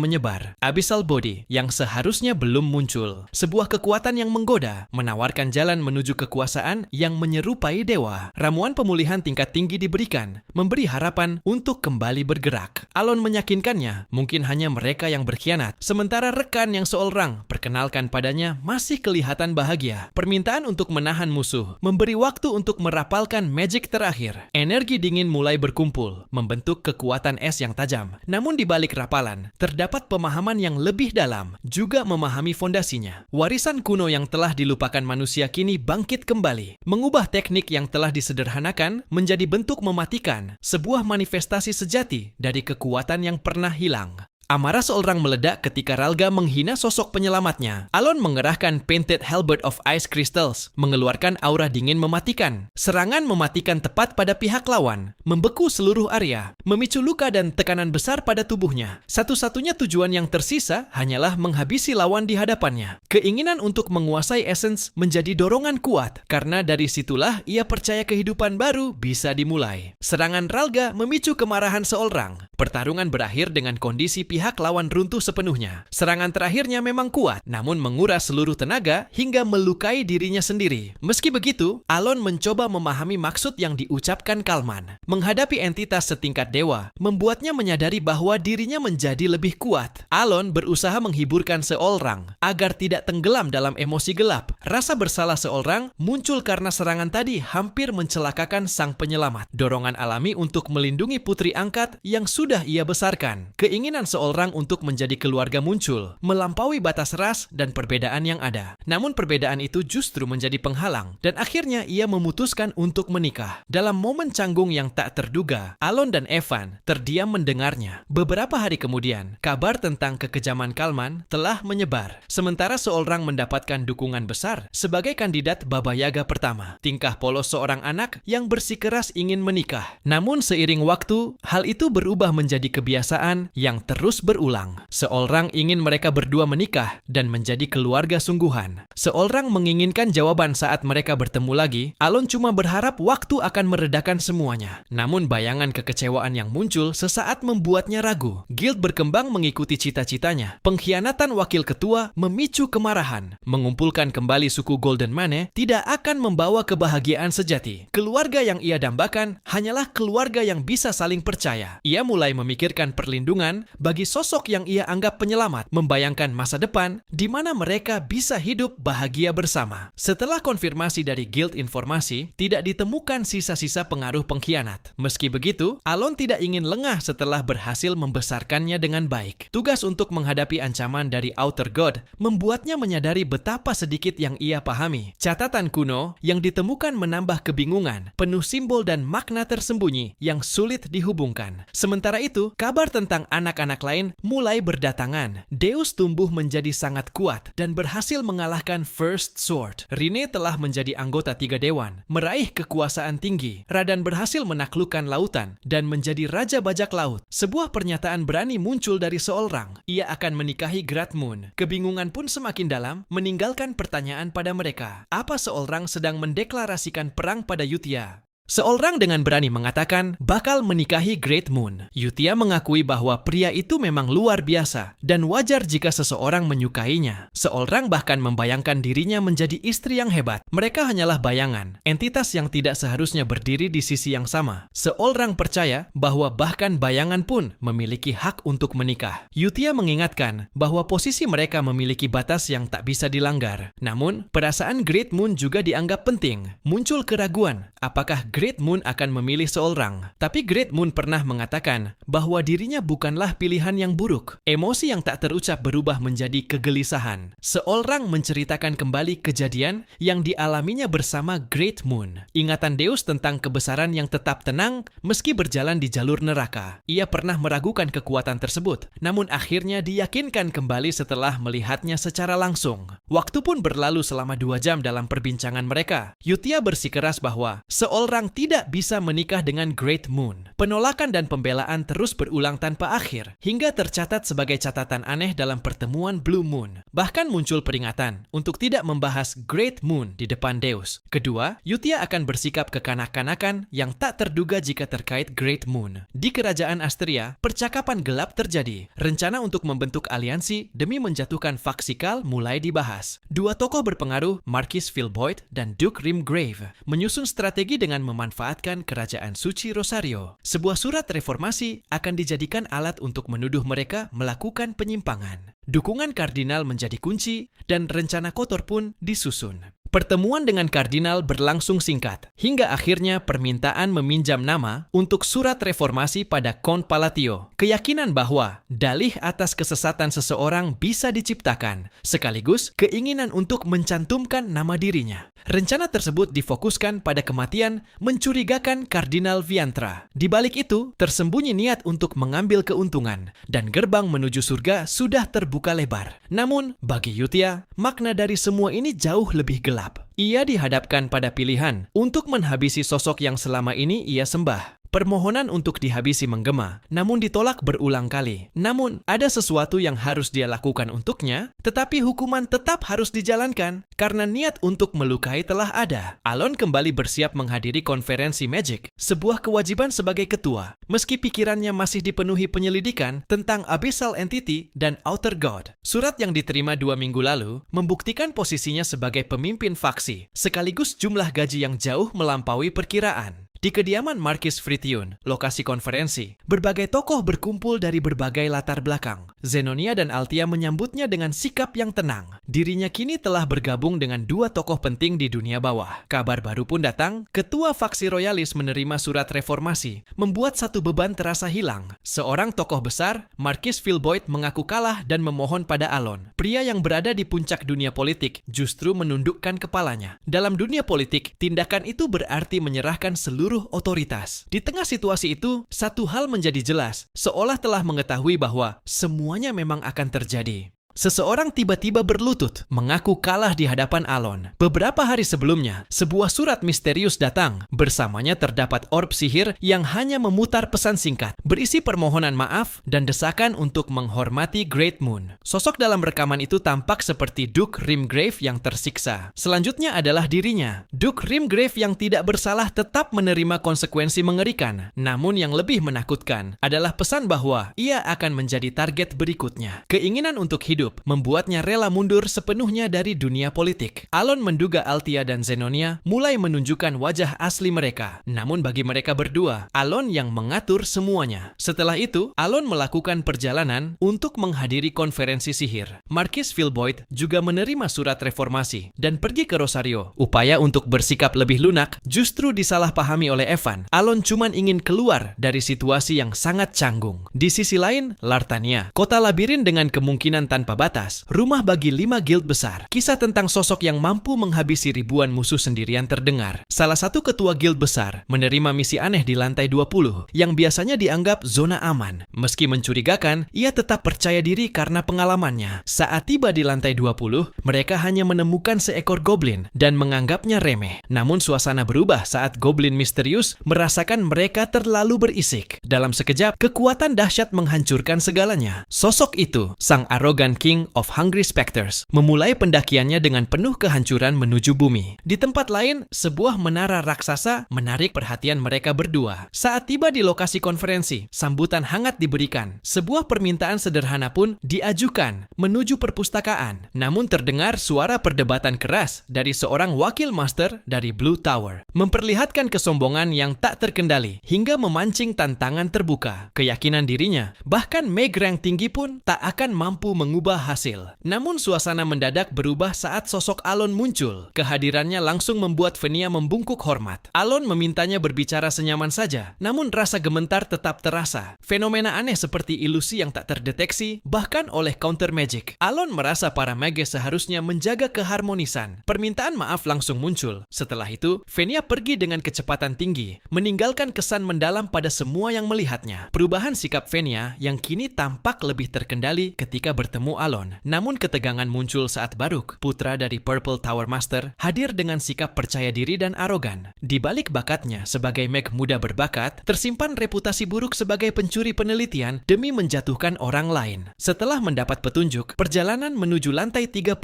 menyebar. Abyssal Body yang seharusnya belum muncul. Sebuah kekuatan yang menggoda, menawarkan jalan menuju kekuasaan yang menyerupai dewa. Ramuan pemulihan tingkat tinggi diberikan, memberi harapan untuk kembali bergerak. Alon meyakinkannya, mungkin hanya mereka yang berkhianat, sementara rekan yang seorang perkenalkan padanya masih kelihatan bahagia. Permintaan untuk menahan musuh, memberi waktu untuk merapalkan magic terakhir. Energi dingin mulai berkumpul, membentuk kekuatan es yang tajam. Namun di balik rapalan, terdapat pemahaman yang lebih dalam, juga memahami fondasinya. Warisan kuno yang telah dilupakan manusia kini bangkit kembali, mengubah teknik yang telah disederhanakan menjadi bentuk mematikan, sebuah manifestasi sejati dari kekuatan yang pernah hilang. Amarah seorang meledak ketika Ralga menghina sosok penyelamatnya. Alon mengerahkan Painted Halberd of Ice Crystals, mengeluarkan aura dingin mematikan. Serangan mematikan tepat pada pihak lawan, membeku seluruh area, memicu luka dan tekanan besar pada tubuhnya. Satu-satunya tujuan yang tersisa hanyalah menghabisi lawan di hadapannya. Keinginan untuk menguasai Essence menjadi dorongan kuat, karena dari situlah ia percaya kehidupan baru bisa dimulai. Serangan Ralga memicu kemarahan seorang. Pertarungan berakhir dengan kondisi pihak lawan runtuh sepenuhnya. Serangan terakhirnya memang kuat, namun menguras seluruh tenaga hingga melukai dirinya sendiri. Meski begitu, Alon mencoba memahami maksud yang diucapkan Kalman. Menghadapi entitas setingkat dewa, membuatnya menyadari bahwa dirinya menjadi lebih kuat. Alon berusaha menghiburkan seorang agar tidak tenggelam dalam emosi gelap. Rasa bersalah seorang muncul karena serangan tadi hampir mencelakakan sang penyelamat. Dorongan alami untuk melindungi putri angkat yang sudah ia besarkan. Keinginan seorang seseorang untuk menjadi keluarga muncul, melampaui batas ras dan perbedaan yang ada. Namun perbedaan itu justru menjadi penghalang, dan akhirnya ia memutuskan untuk menikah. Dalam momen canggung yang tak terduga, Alon dan Evan terdiam mendengarnya. Beberapa hari kemudian, kabar tentang kekejaman Kalman telah menyebar. Sementara seorang mendapatkan dukungan besar sebagai kandidat Baba Yaga pertama. Tingkah polos seorang anak yang bersikeras ingin menikah. Namun seiring waktu, hal itu berubah menjadi kebiasaan yang terus berulang. Seorang ingin mereka berdua menikah dan menjadi keluarga sungguhan. Seorang menginginkan jawaban saat mereka bertemu lagi. Alon cuma berharap waktu akan meredakan semuanya. Namun bayangan kekecewaan yang muncul sesaat membuatnya ragu. Guild berkembang mengikuti cita-citanya. Pengkhianatan wakil ketua memicu kemarahan. Mengumpulkan kembali suku Golden Mane tidak akan membawa kebahagiaan sejati. Keluarga yang ia dambakan hanyalah keluarga yang bisa saling percaya. Ia mulai memikirkan perlindungan bagi sosok yang ia anggap penyelamat, membayangkan masa depan di mana mereka bisa hidup bahagia bersama. Setelah konfirmasi dari Guild Informasi, tidak ditemukan sisa-sisa pengaruh pengkhianat. Meski begitu, Alon tidak ingin lengah setelah berhasil membesarkannya dengan baik. Tugas untuk menghadapi ancaman dari Outer God membuatnya menyadari betapa sedikit yang ia pahami. Catatan kuno yang ditemukan menambah kebingungan, penuh simbol dan makna tersembunyi yang sulit dihubungkan. Sementara itu, kabar tentang anak-anak lain mulai berdatangan. Deus tumbuh menjadi sangat kuat dan berhasil mengalahkan First Sword. Rine telah menjadi anggota 3 dewan, meraih kekuasaan tinggi. Radan berhasil menaklukkan lautan dan menjadi raja bajak laut. Sebuah pernyataan berani muncul dari seorang. Ia akan menikahi Great Moon. Kebingungan pun semakin dalam, meninggalkan pertanyaan pada mereka. Apa seorang sedang mendeklarasikan perang pada Yutia? Seorang dengan berani mengatakan bakal menikahi Great Moon. Yutia mengakui bahwa pria itu memang luar biasa dan wajar jika seseorang menyukainya. Seorang bahkan membayangkan dirinya menjadi istri yang hebat. Mereka hanyalah bayangan, entitas yang tidak seharusnya berdiri di sisi yang sama. Seorang percaya bahwa bahkan bayangan pun memiliki hak untuk menikah. Yutia mengingatkan bahwa posisi mereka memiliki batas yang tak bisa dilanggar. Namun, perasaan Great Moon juga dianggap penting. Muncul keraguan, apakah Great Moon akan memilih seorang. Tapi Great Moon pernah mengatakan bahwa dirinya bukanlah pilihan yang buruk. Emosi yang tak terucap berubah menjadi kegelisahan. Seorang menceritakan kembali kejadian yang dialaminya bersama Great Moon. Ingatan Deus tentang kebesaran yang tetap tenang meski berjalan di jalur neraka. Ia pernah meragukan kekuatan tersebut, namun akhirnya diyakinkan kembali setelah melihatnya secara langsung. Waktu pun berlalu selama 2 jam dalam perbincangan mereka. Yutia bersikeras bahwa seorang tidak bisa menikah dengan Great Moon. Penolakan dan pembelaan terus berulang tanpa akhir, hingga tercatat sebagai catatan aneh dalam pertemuan Blue Moon. Bahkan muncul peringatan untuk tidak membahas Great Moon di depan Deus. Kedua, Yutia akan bersikap kekanak-kanakan yang tak terduga jika terkait Great Moon. Di kerajaan Asteria, percakapan gelap terjadi. Rencana untuk membentuk aliansi demi menjatuhkan Faksikal mulai dibahas. Dua tokoh berpengaruh, Marquis Philboyd dan Duke Rimgrave, menyusun strategi dengan memanfaatkan kerajaan suci Rosario. Sebuah surat reformasi akan dijadikan alat untuk menuduh mereka melakukan penyimpangan. Dukungan kardinal menjadi kunci dan rencana kotor pun disusun. Pertemuan dengan kardinal berlangsung singkat, hingga akhirnya permintaan meminjam nama untuk surat reformasi pada Count Palatio. Keyakinan bahwa dalih atas kesesatan seseorang bisa diciptakan, sekaligus keinginan untuk mencantumkan nama dirinya. Rencana tersebut difokuskan pada kematian mencurigakan Kardinal Viantra. Di balik itu, tersembunyi niat untuk mengambil keuntungan, dan gerbang menuju surga sudah terbuka lebar. Namun, bagi Yutia, makna dari semua ini jauh lebih gelap. Ia dihadapkan pada pilihan untuk menghabisi sosok yang selama ini ia sembah. Permohonan untuk dihabisi menggema, namun ditolak berulang kali. Namun, ada sesuatu yang harus dia lakukan untuknya, tetapi hukuman tetap harus dijalankan karena niat untuk melukai telah ada. Alon kembali bersiap menghadiri konferensi Magic, sebuah kewajiban sebagai ketua, meski pikirannya masih dipenuhi penyelidikan tentang Abyssal Entity dan Outer God. Surat yang diterima 2 minggu lalu membuktikan posisinya sebagai pemimpin faksi, sekaligus jumlah gaji yang jauh melampaui perkiraan. Di kediaman Marquis Frithioun, lokasi konferensi, berbagai tokoh berkumpul dari berbagai latar belakang. Zenonia dan Althea menyambutnya dengan sikap yang tenang. Dirinya kini telah bergabung dengan dua tokoh penting di dunia bawah. Kabar baru pun datang, ketua faksi royalis menerima surat reformasi, membuat satu beban terasa hilang. Seorang tokoh besar, Marquis Filboid, mengaku kalah dan memohon pada Alon. Pria yang berada di puncak dunia politik justru menundukkan kepalanya. Dalam dunia politik, tindakan itu berarti menyerahkan seluruh otoritas. Di tengah situasi itu, satu hal menjadi jelas, seolah telah mengetahui bahwa semuanya memang akan terjadi. Seseorang tiba-tiba berlutut, mengaku kalah di hadapan Alon. Beberapa hari sebelumnya, sebuah surat misterius datang. Bersamanya terdapat orb sihir yang hanya memutar pesan singkat, berisi permohonan maaf dan desakan untuk menghormati Great Moon. Sosok dalam rekaman itu tampak seperti Duke Rimgrave yang tersiksa. Selanjutnya adalah dirinya. Duke Rimgrave yang tidak bersalah tetap menerima konsekuensi mengerikan. Namun yang lebih menakutkan adalah pesan bahwa ia akan menjadi target berikutnya. Keinginan untuk hidup membuatnya rela mundur sepenuhnya dari dunia politik. Alon menduga Althea dan Zenonia mulai menunjukkan wajah asli mereka. Namun bagi mereka berdua, Alon yang mengatur semuanya. Setelah itu, Alon melakukan perjalanan untuk menghadiri konferensi sihir. Marquis Filboid juga menerima surat reformasi dan pergi ke Rosario. Upaya untuk bersikap lebih lunak justru disalahpahami oleh Evan. Alon cuman ingin keluar dari situasi yang sangat canggung. Di sisi lain, Lartania, kota labirin dengan kemungkinan tanpa batas, rumah bagi 5 guild besar. Kisah tentang sosok yang mampu menghabisi ribuan musuh sendirian terdengar. Salah satu ketua guild besar menerima misi aneh di lantai 20 yang biasanya dianggap zona aman. Meski mencurigakan, ia tetap percaya diri karena pengalamannya. Saat tiba di lantai 20, mereka hanya menemukan seekor goblin dan menganggapnya remeh. Namun suasana berubah saat goblin misterius merasakan mereka terlalu berisik. Dalam sekejap, kekuatan dahsyat menghancurkan segalanya. Sosok itu, sang arogan King of Hungry Specters, memulai pendakiannya dengan penuh kehancuran menuju bumi. Di tempat lain, sebuah menara raksasa menarik perhatian mereka berdua. Saat tiba di lokasi konferensi, sambutan hangat diberikan. Sebuah permintaan sederhana pun diajukan menuju perpustakaan. Namun terdengar suara perdebatan keras dari seorang wakil master dari Blue Tower, memperlihatkan kesombongan yang tak terkendali hingga memancing tantangan terbuka. Keyakinan dirinya, bahkan Meg rank tinggi pun tak akan mampu mengubah hasil. Namun suasana mendadak berubah saat sosok Alon muncul. Kehadirannya langsung membuat Venia membungkuk hormat. Alon memintanya berbicara senyaman saja, namun rasa gementar tetap terasa. Fenomena aneh seperti ilusi yang tak terdeteksi, bahkan oleh counter magic. Alon merasa para mage seharusnya menjaga keharmonisan. Permintaan maaf langsung muncul. Setelah itu, Venia pergi dengan kecepatan tinggi, meninggalkan kesan mendalam pada semua yang melihatnya. Perubahan sikap Venia yang kini tampak lebih terkendali ketika bertemu Alon. Namun ketegangan muncul saat Baruch, putra dari Purple Tower Master, hadir dengan sikap percaya diri dan arogan. Di balik bakatnya sebagai mag muda berbakat, tersimpan reputasi buruk sebagai pencuri penelitian demi menjatuhkan orang lain. Setelah mendapat petunjuk, perjalanan menuju lantai 38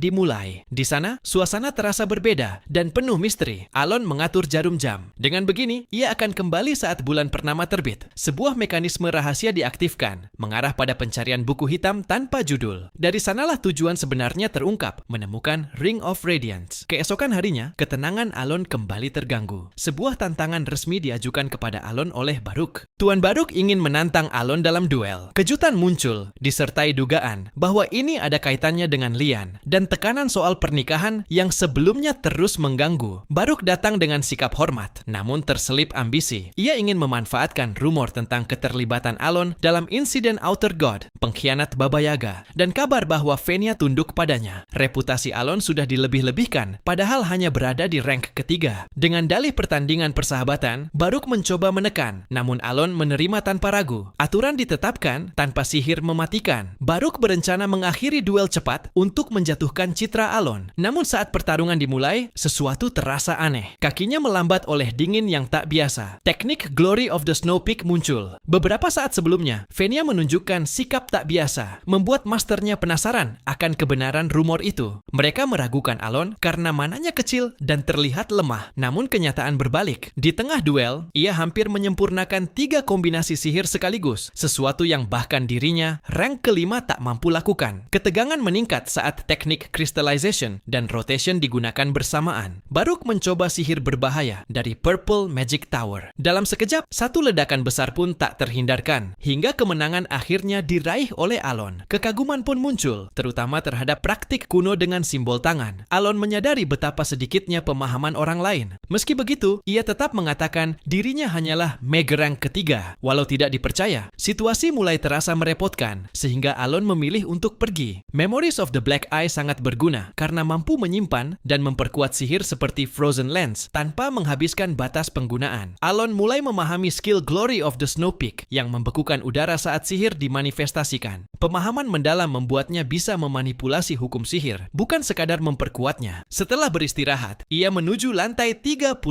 dimulai. Di sana, suasana terasa berbeda dan penuh misteri. Alon mengatur jarum jam. Dengan begini, ia akan kembali saat bulan purnama terbit. Sebuah mekanisme rahasia diaktifkan, mengarah pada pencarian buku hitam tanpa judul. Dari sanalah tujuan sebenarnya terungkap, menemukan Ring of Radiance. Keesokan harinya, ketenangan Alon kembali terganggu. Sebuah tantangan resmi diajukan kepada Alon oleh Baruch. Tuan Baruch ingin menantang Alon dalam duel. Kejutan muncul, disertai dugaan bahwa ini ada kaitannya dengan Lian, dan tekanan soal pernikahan yang sebelumnya terus mengganggu. Baruch datang dengan sikap hormat, namun terselip ambisi. Ia ingin memanfaatkan rumor tentang keterlibatan Alon dalam insiden Outer God, pengkhianat Baba Yaga, dan kabar bahwa Venia tunduk padanya. Reputasi Alon sudah dilebih-lebihkan, padahal hanya berada di rank ketiga. Dengan dalih pertandingan persahabatan, Baruch mencoba menekan, namun Alon menerima tanpa ragu. Aturan ditetapkan tanpa sihir mematikan. Baruch berencana mengakhiri duel cepat untuk menjatuhkan citra Alon. Namun saat pertarungan dimulai, sesuatu terasa aneh. Kakinya melambat oleh dingin yang tak biasa. Teknik Glory of the Snow Peak muncul. Beberapa saat sebelumnya, Venia menunjukkan sikap tak biasa, membuat Masternya penasaran akan kebenaran rumor itu. Mereka meragukan Alon karena mananya kecil dan terlihat lemah. Namun kenyataan berbalik. Di tengah duel, ia hampir menyempurnakan 3 kombinasi sihir sekaligus, sesuatu yang bahkan dirinya rank kelima tak mampu lakukan. Ketegangan meningkat saat teknik crystallization dan rotation digunakan bersamaan. Baruch mencoba sihir berbahaya dari Purple Magic Tower. Dalam sekejap, satu ledakan besar pun tak terhindarkan, hingga kemenangan akhirnya diraih oleh Alon. Kekaguman pun muncul, terutama terhadap praktik kuno dengan simbol tangan. Alon menyadari betapa sedikitnya pemahaman orang lain. Meski begitu, ia tetap mengatakan dirinya hanyalah mage rank ketiga. Walau tidak dipercaya, situasi mulai terasa merepotkan, sehingga Alon memilih untuk pergi. Memories of the Black Eye sangat berguna karena mampu menyimpan dan memperkuat sihir seperti Frozen Lens tanpa menghabiskan batas penggunaan. Alon mulai memahami skill Glory of the Snow Peak yang membekukan udara saat sihir dimanifestasikan. Pemahaman mendalam membuatnya bisa memanipulasi hukum sihir, bukan sekadar memperkuatnya. Setelah beristirahat, ia menuju lantai 38.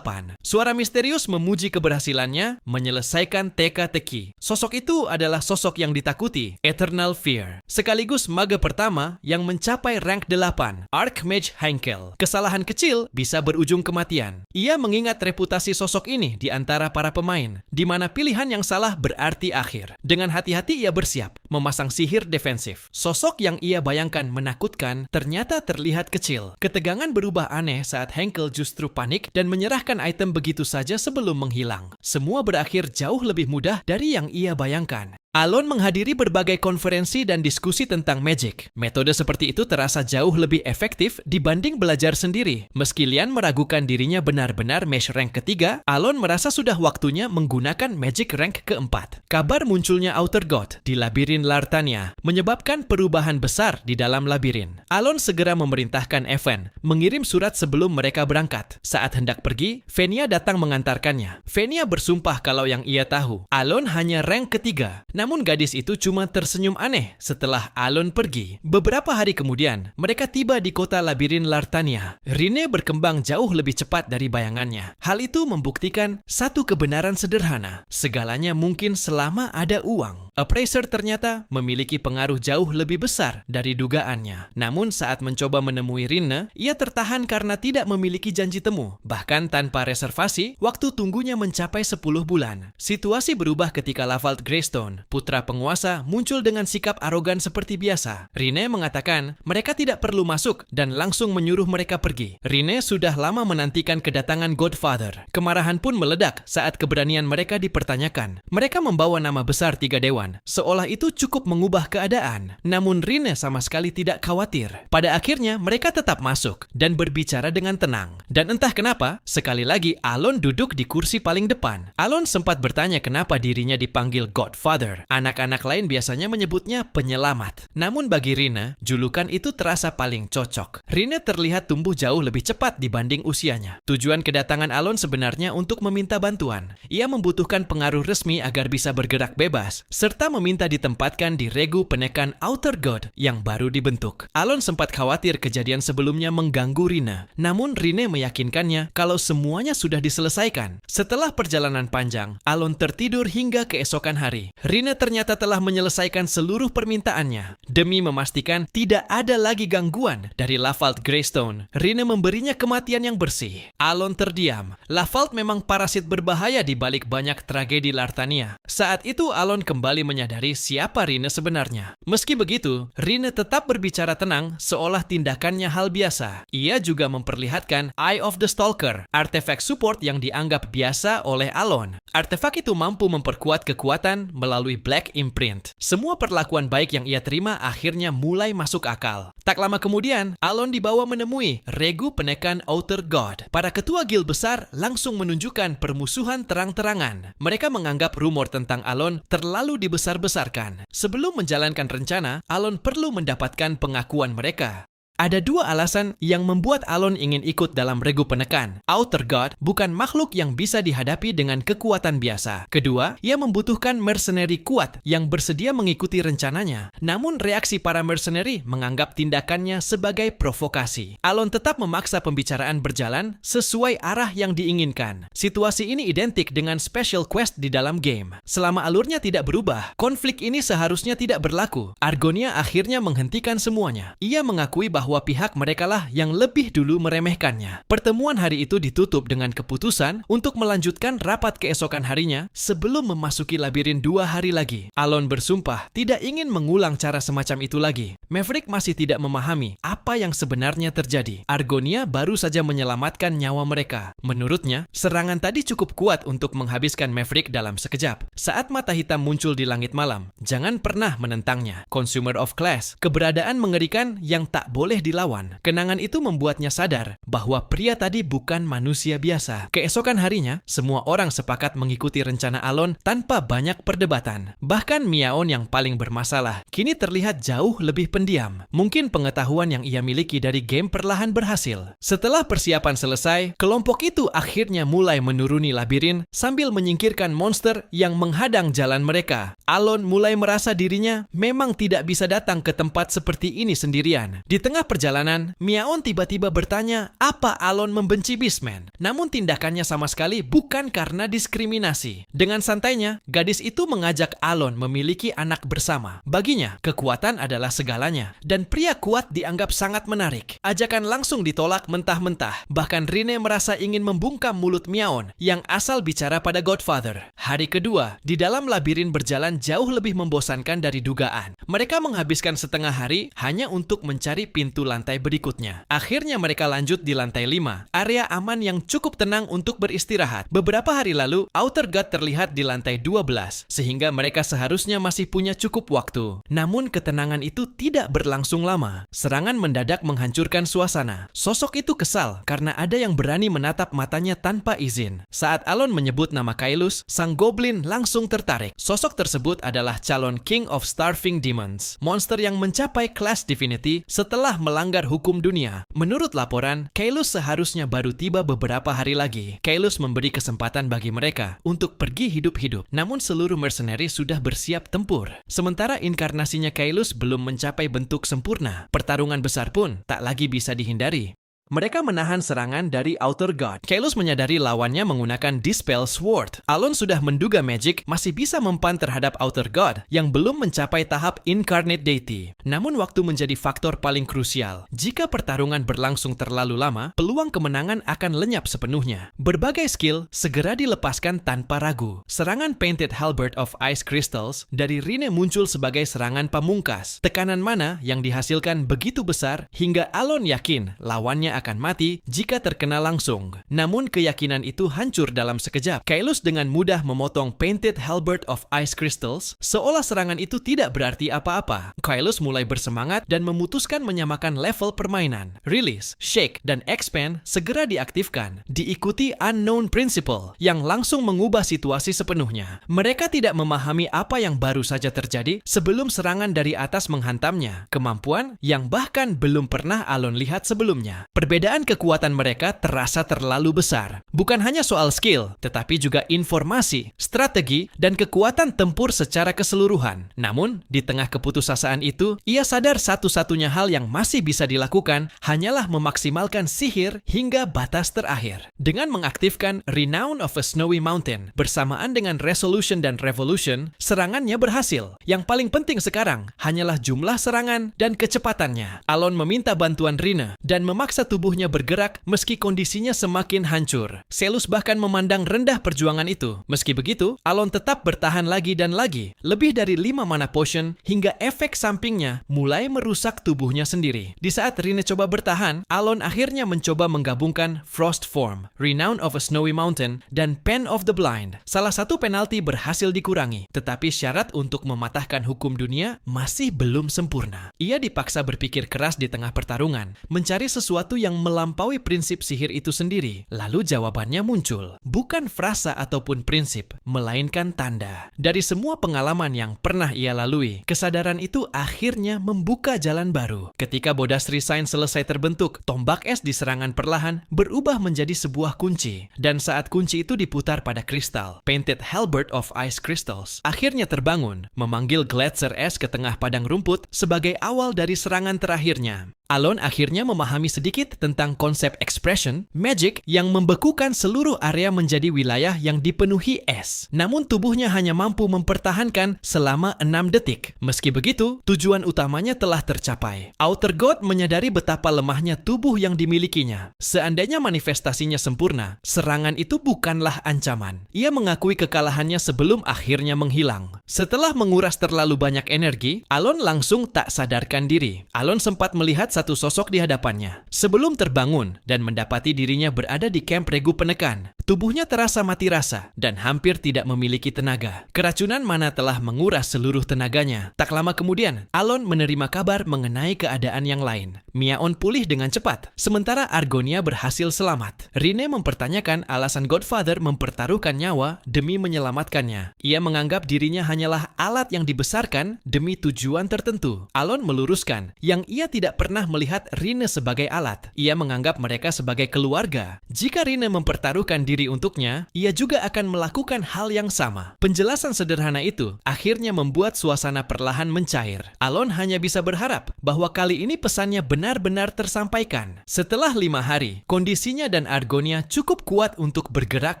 Suara misterius memuji keberhasilannya menyelesaikan teka-teki. Sosok itu adalah sosok yang ditakuti, Eternal Fear. Sekaligus mage pertama yang mencapai rank 8, Archmage Heinkel. Kesalahan kecil bisa berujung kematian. Ia mengingat reputasi sosok ini di antara para pemain, di mana pilihan yang salah berarti akhir. Dengan hati-hati ia bersiap, memasang sihir defensif. Sosok yang ia bayangkan menakutkan ternyata terlihat kecil. Ketegangan berubah aneh saat Heinkel justru panik dan menyerahkan item begitu saja sebelum menghilang. Semua berakhir jauh lebih mudah dari yang ia bayangkan. Alon menghadiri berbagai konferensi dan diskusi tentang Magic. Metode seperti itu terasa jauh lebih efektif dibanding belajar sendiri. Meski Lian meragukan dirinya benar-benar Mage rank ketiga, Alon merasa sudah waktunya menggunakan Magic rank keempat. Kabar munculnya Outer God di labirin Lartania menyebabkan perubahan besar di dalam labirin. Alon segera memerintahkan Evan mengirim surat sebelum mereka berangkat. Saat hendak pergi, Fenia datang mengantarkannya. Fenia bersumpah kalau yang ia tahu, Alon hanya rank ketiga. Namun gadis itu cuma tersenyum aneh setelah Alon pergi. Beberapa hari kemudian, mereka tiba di kota labirin Lartania. Rine berkembang jauh lebih cepat dari bayangannya. Hal itu membuktikan satu kebenaran sederhana. Segalanya mungkin selama ada uang. Appraiser ternyata memiliki pengaruh jauh lebih besar dari dugaannya. Namun saat mencoba menemui Rine, ia tertahan karena tidak memiliki janji temu. Bahkan tanpa reservasi, waktu tunggunya mencapai 10 bulan. Situasi berubah ketika Lavald Greystone, putra penguasa, muncul dengan sikap arogan seperti biasa. Rine mengatakan mereka tidak perlu masuk dan langsung menyuruh mereka pergi. Rine sudah lama menantikan kedatangan Godfather. Kemarahan pun meledak saat keberanian mereka dipertanyakan. Mereka membawa nama besar 3 dewan, seolah itu cukup mengubah keadaan. Namun Rine sama sekali tidak khawatir. Pada akhirnya mereka tetap masuk dan berbicara dengan tenang. Dan entah kenapa, sekali lagi Alon duduk di kursi paling depan. Alon sempat bertanya kenapa dirinya dipanggil Godfather. Anak-anak lain biasanya menyebutnya penyelamat. Namun bagi Rine, julukan itu terasa paling cocok. Rine terlihat tumbuh jauh lebih cepat dibanding usianya. Tujuan kedatangan Alon sebenarnya untuk meminta bantuan. Ia membutuhkan pengaruh resmi agar bisa bergerak bebas, serta meminta ditempatkan di regu penekan Outer God yang baru dibentuk. Alon sempat khawatir kejadian sebelumnya mengganggu Rine. Namun Rine meyakinkannya kalau semuanya sudah diselesaikan. Setelah perjalanan panjang, Alon tertidur hingga keesokan hari. Rine ternyata telah menyelesaikan seluruh permintaannya. Demi memastikan tidak ada lagi gangguan dari Lavald Greystone, Rine memberinya kematian yang bersih. Alon terdiam. Lavald memang parasit berbahaya di balik banyak tragedi Lartania. Saat itu Alon kembali menyadari siapa Rine sebenarnya. Meski begitu, Rine tetap berbicara tenang seolah tindakannya hal biasa. Ia juga memperlihatkan Eye of the Stalker, artefak support yang dianggap biasa oleh Alon. Artefak itu mampu memperkuat kekuatan melalui Black Imprint. Semua perlakuan baik yang ia terima akhirnya mulai masuk akal. Tak lama kemudian, Alon dibawa menemui regu penekan Outer God. Para ketua guild besar langsung menunjukkan permusuhan terang-terangan. Mereka menganggap rumor tentang Alon terlalu dibesar-besarkan. Sebelum menjalankan rencana, Alon perlu mendapatkan pengakuan mereka. Ada dua alasan yang membuat Alon ingin ikut dalam regu penekan. Outer God bukan makhluk yang bisa dihadapi dengan kekuatan biasa. Kedua, ia membutuhkan mercenary kuat yang bersedia mengikuti rencananya. Namun reaksi para mercenary menganggap tindakannya sebagai provokasi. Alon tetap memaksa pembicaraan berjalan sesuai arah yang diinginkan. Situasi ini identik dengan special quest di dalam game. Selama alurnya tidak berubah, konflik ini seharusnya tidak berlaku. Argonia akhirnya menghentikan semuanya. Ia mengakui bahwa pihak merekalah yang lebih dulu meremehkannya. Pertemuan hari itu ditutup dengan keputusan untuk melanjutkan rapat keesokan harinya sebelum memasuki labirin 2 hari lagi. Alon bersumpah tidak ingin mengulang cara semacam itu lagi. Maverick masih tidak memahami apa yang sebenarnya terjadi. Argonia baru saja menyelamatkan nyawa mereka. Menurutnya, serangan tadi cukup kuat untuk menghabiskan Maverick dalam sekejap. Saat mata hitam muncul di langit malam, jangan pernah menentangnya. Consumer of Class, keberadaan mengerikan yang tak boleh dilawan. Kenangan itu membuatnya sadar bahwa pria tadi bukan manusia biasa. Keesokan harinya, semua orang sepakat mengikuti rencana Alon tanpa banyak perdebatan. Bahkan Miaon yang paling bermasalah, kini terlihat jauh lebih pendiam. Mungkin pengetahuan yang ia miliki dari game perlahan berhasil. Setelah persiapan selesai, kelompok itu akhirnya mulai menuruni labirin sambil menyingkirkan monster yang menghadang jalan mereka. Alon mulai merasa dirinya memang tidak bisa datang ke tempat seperti ini sendirian. Di tengah perjalanan, Miaon tiba-tiba bertanya apa Alon membenci Beastman. Namun tindakannya sama sekali bukan karena diskriminasi. Dengan santainya, gadis itu mengajak Alon memiliki anak bersama. Baginya, kekuatan adalah segalanya. Dan pria kuat dianggap sangat menarik. Ajakan langsung ditolak mentah-mentah. Bahkan Rine merasa ingin membungkam mulut Miaon yang asal bicara pada Godfather. Hari kedua, di dalam labirin berjalan jauh lebih membosankan dari dugaan. Mereka menghabiskan setengah hari hanya untuk mencari pintu lantai berikutnya. Akhirnya mereka lanjut di lantai 5, area aman yang cukup tenang untuk beristirahat. Beberapa hari lalu, Outer God terlihat di lantai 12, sehingga mereka seharusnya masih punya cukup waktu. Namun ketenangan itu tidak berlangsung lama. Serangan mendadak menghancurkan suasana. Sosok itu kesal karena ada yang berani menatap matanya tanpa izin. Saat Alon menyebut nama Kailus, sang goblin langsung tertarik. Sosok tersebut adalah calon King of Starving Demons, monster yang mencapai kelas Divinity setelah melanggar hukum dunia. Menurut laporan, Kailus seharusnya baru tiba beberapa hari lagi. Kailus memberi kesempatan bagi mereka untuk pergi hidup-hidup, namun seluruh mercenary sudah bersiap tempur. Sementara inkarnasinya Kailus belum mencapai bentuk sempurna, pertarungan besar pun tak lagi bisa dihindari. Mereka menahan serangan dari Outer God. Kailus menyadari lawannya menggunakan Dispel Sword. Alon sudah menduga Magic masih bisa mempan terhadap Outer God yang belum mencapai tahap Incarnate Deity. Namun waktu menjadi faktor paling krusial. Jika pertarungan berlangsung terlalu lama, peluang kemenangan akan lenyap sepenuhnya. Berbagai skill segera dilepaskan tanpa ragu. Serangan Painted Halberd of Ice Crystals dari Rine muncul sebagai serangan pamungkas. Tekanan mana yang dihasilkan begitu besar hingga Alon yakin lawannya akan mati jika terkena langsung. Namun keyakinan itu hancur dalam sekejap. Kailus dengan mudah memotong Painted Halberd of Ice Crystals, seolah serangan itu tidak berarti apa-apa. Kailus mulai bersemangat dan memutuskan menyamakan level permainan. Release, Shake, dan Expand segera diaktifkan, diikuti Unknown Principle yang langsung mengubah situasi sepenuhnya. Mereka tidak memahami apa yang baru saja terjadi sebelum serangan dari atas menghantamnya. Kemampuan yang bahkan belum pernah Alon lihat sebelumnya. Perbedaan kekuatan mereka terasa terlalu besar. Bukan hanya soal skill, tetapi juga informasi, strategi, dan kekuatan tempur secara keseluruhan. Namun, di tengah keputusasaan itu, ia sadar satu-satunya hal yang masih bisa dilakukan hanyalah memaksimalkan sihir hingga batas terakhir. Dengan mengaktifkan Renown of a Snowy Mountain bersamaan dengan Resolution dan Revolution, serangannya berhasil. Yang paling penting sekarang hanyalah jumlah serangan dan kecepatannya. Alon meminta bantuan Rine dan memaksa tubuhnya bergerak meski kondisinya semakin hancur. Selus bahkan memandang rendah perjuangan itu. Meski begitu, Alon tetap bertahan lagi dan lagi. Lebih dari 5 mana potion hingga efek sampingnya mulai merusak tubuhnya sendiri. Di saat Rine coba bertahan, Alon akhirnya mencoba menggabungkan Frost Form, Renown of a Snowy Mountain, dan Pen of the Blind. Salah satu penalti berhasil dikurangi, tetapi syarat untuk mematahkan hukum dunia masih belum sempurna. Ia dipaksa berpikir keras di tengah pertarungan, mencari sesuatu yang yang melampaui prinsip sihir itu sendiri. Lalu jawabannya muncul. Bukan frasa ataupun prinsip, melainkan tanda. Dari semua pengalaman yang pernah ia lalui, kesadaran itu akhirnya membuka jalan baru. Ketika Bodasri Sign selesai terbentuk, tombak es di serangan perlahan berubah menjadi sebuah kunci. Dan saat kunci itu diputar pada kristal, Painted Halberd of Ice Crystals akhirnya terbangun, memanggil Gletser es ke tengah padang rumput sebagai awal dari serangan terakhirnya. Alon akhirnya memahami sedikit tentang konsep expression, magic yang membekukan seluruh area menjadi wilayah yang dipenuhi es. Namun tubuhnya hanya mampu mempertahankan selama 6 detik. Meski begitu, tujuan utamanya telah tercapai. Outer God menyadari betapa lemahnya tubuh yang dimilikinya. Seandainya manifestasinya sempurna, serangan itu bukanlah ancaman. Ia mengakui kekalahannya sebelum akhirnya menghilang. Setelah menguras terlalu banyak energi, Alon langsung tak sadarkan diri. Alon sempat melihat satu sosok di hadapannya. Sebelum terbangun dan mendapati dirinya berada di kamp regu penekan, tubuhnya terasa mati rasa dan hampir tidak memiliki tenaga. Keracunan mana telah menguras seluruh tenaganya. Tak lama kemudian, Alon menerima kabar mengenai keadaan yang lain. Miaon pulih dengan cepat, sementara Argonia berhasil selamat. Rine mempertanyakan alasan Godfather mempertaruhkan nyawa demi menyelamatkannya. Ia menganggap dirinya hanyalah alat yang dibesarkan demi tujuan tertentu. Alon meluruskan yang ia tidak pernah melihat Rine sebagai alat. Ia menganggap mereka sebagai keluarga. Jika Rine mempertaruhkan diri untuknya, ia juga akan melakukan hal yang sama. Penjelasan sederhana itu akhirnya membuat suasana perlahan mencair. Alon hanya bisa berharap bahwa kali ini pesannya benar-benar tersampaikan. Setelah 5 hari, kondisinya dan Argonia cukup kuat untuk bergerak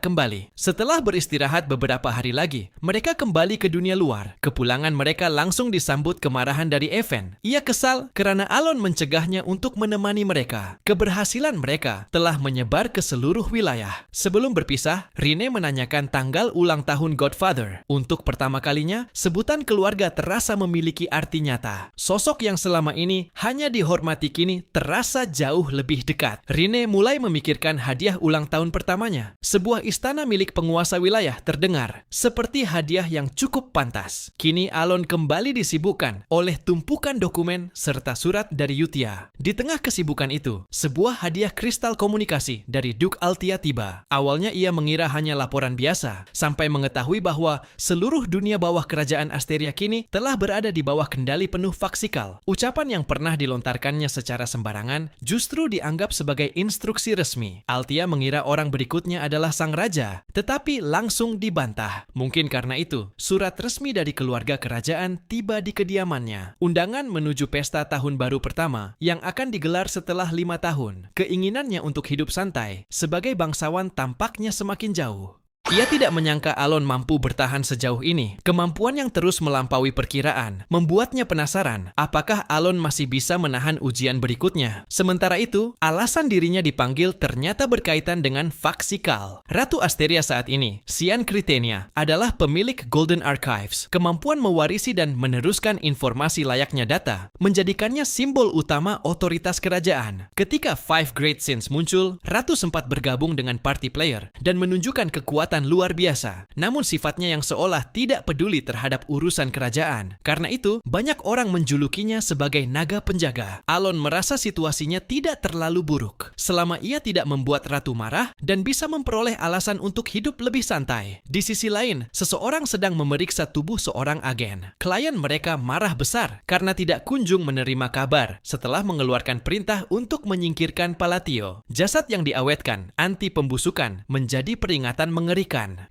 kembali. Setelah beristirahat beberapa hari lagi, mereka kembali ke dunia luar. Kepulangan mereka langsung disambut kemarahan dari Even. Ia kesal karena Alon mencegahnya untuk menemani mereka. Keberhasilan mereka telah menyebar ke seluruh wilayah. Sebelum berpisah, Rine menanyakan tanggal ulang tahun Godfather. Untuk pertama kalinya, sebutan keluarga terasa memiliki arti nyata. Sosok yang selama ini hanya dihormati kini terasa jauh lebih dekat. Rine mulai memikirkan hadiah ulang tahun pertamanya. Sebuah istana milik penguasa wilayah terdengar seperti hadiah yang cukup pantas. Kini Alon kembali disibukkan oleh tumpukan dokumen serta surat dari Yutia. Di tengah kesibukan itu, sebuah hadiah kristal komunikasi dari Duke Altia tiba. Awalnya ia mengira hanya laporan biasa, sampai mengetahui bahwa seluruh dunia bawah kerajaan Asteria kini telah berada di bawah kendali penuh Faksikal. Ucapan yang pernah dilontarkannya secara sembarangan justru dianggap sebagai instruksi resmi. Altia mengira orang berikutnya adalah sang raja, tetapi langsung dibantah. Mungkin karena itu, surat resmi dari keluarga kerajaan tiba di kediamannya. Undangan menuju pesta tahun baru pertama yang akan digelar setelah 5 tahun. Keinginannya untuk hidup santai sebagai bangsawan tampaknya semakin jauh. Ia tidak menyangka Alon mampu bertahan sejauh ini. Kemampuan yang terus melampaui perkiraan membuatnya penasaran apakah Alon masih bisa menahan ujian berikutnya. Sementara itu, alasan dirinya dipanggil ternyata berkaitan dengan Faksikal. Ratu Asteria saat ini, Sian Critenia, adalah pemilik Golden Archives. Kemampuan mewarisi dan meneruskan informasi layaknya data menjadikannya simbol utama otoritas kerajaan. Ketika Five Great Sins muncul, Ratu sempat bergabung dengan party player dan menunjukkan kekuatan luar biasa. Namun sifatnya yang seolah tidak peduli terhadap urusan kerajaan. Karena itu, banyak orang menjulukinya sebagai naga penjaga. Alon merasa situasinya tidak terlalu buruk selama ia tidak membuat ratu marah dan bisa memperoleh alasan untuk hidup lebih santai. Di sisi lain, seseorang sedang memeriksa tubuh seorang agen. Klien mereka marah besar karena tidak kunjung menerima kabar setelah mengeluarkan perintah untuk menyingkirkan Palatio. Jasad yang diawetkan, anti pembusukan, menjadi peringatan mengerikan.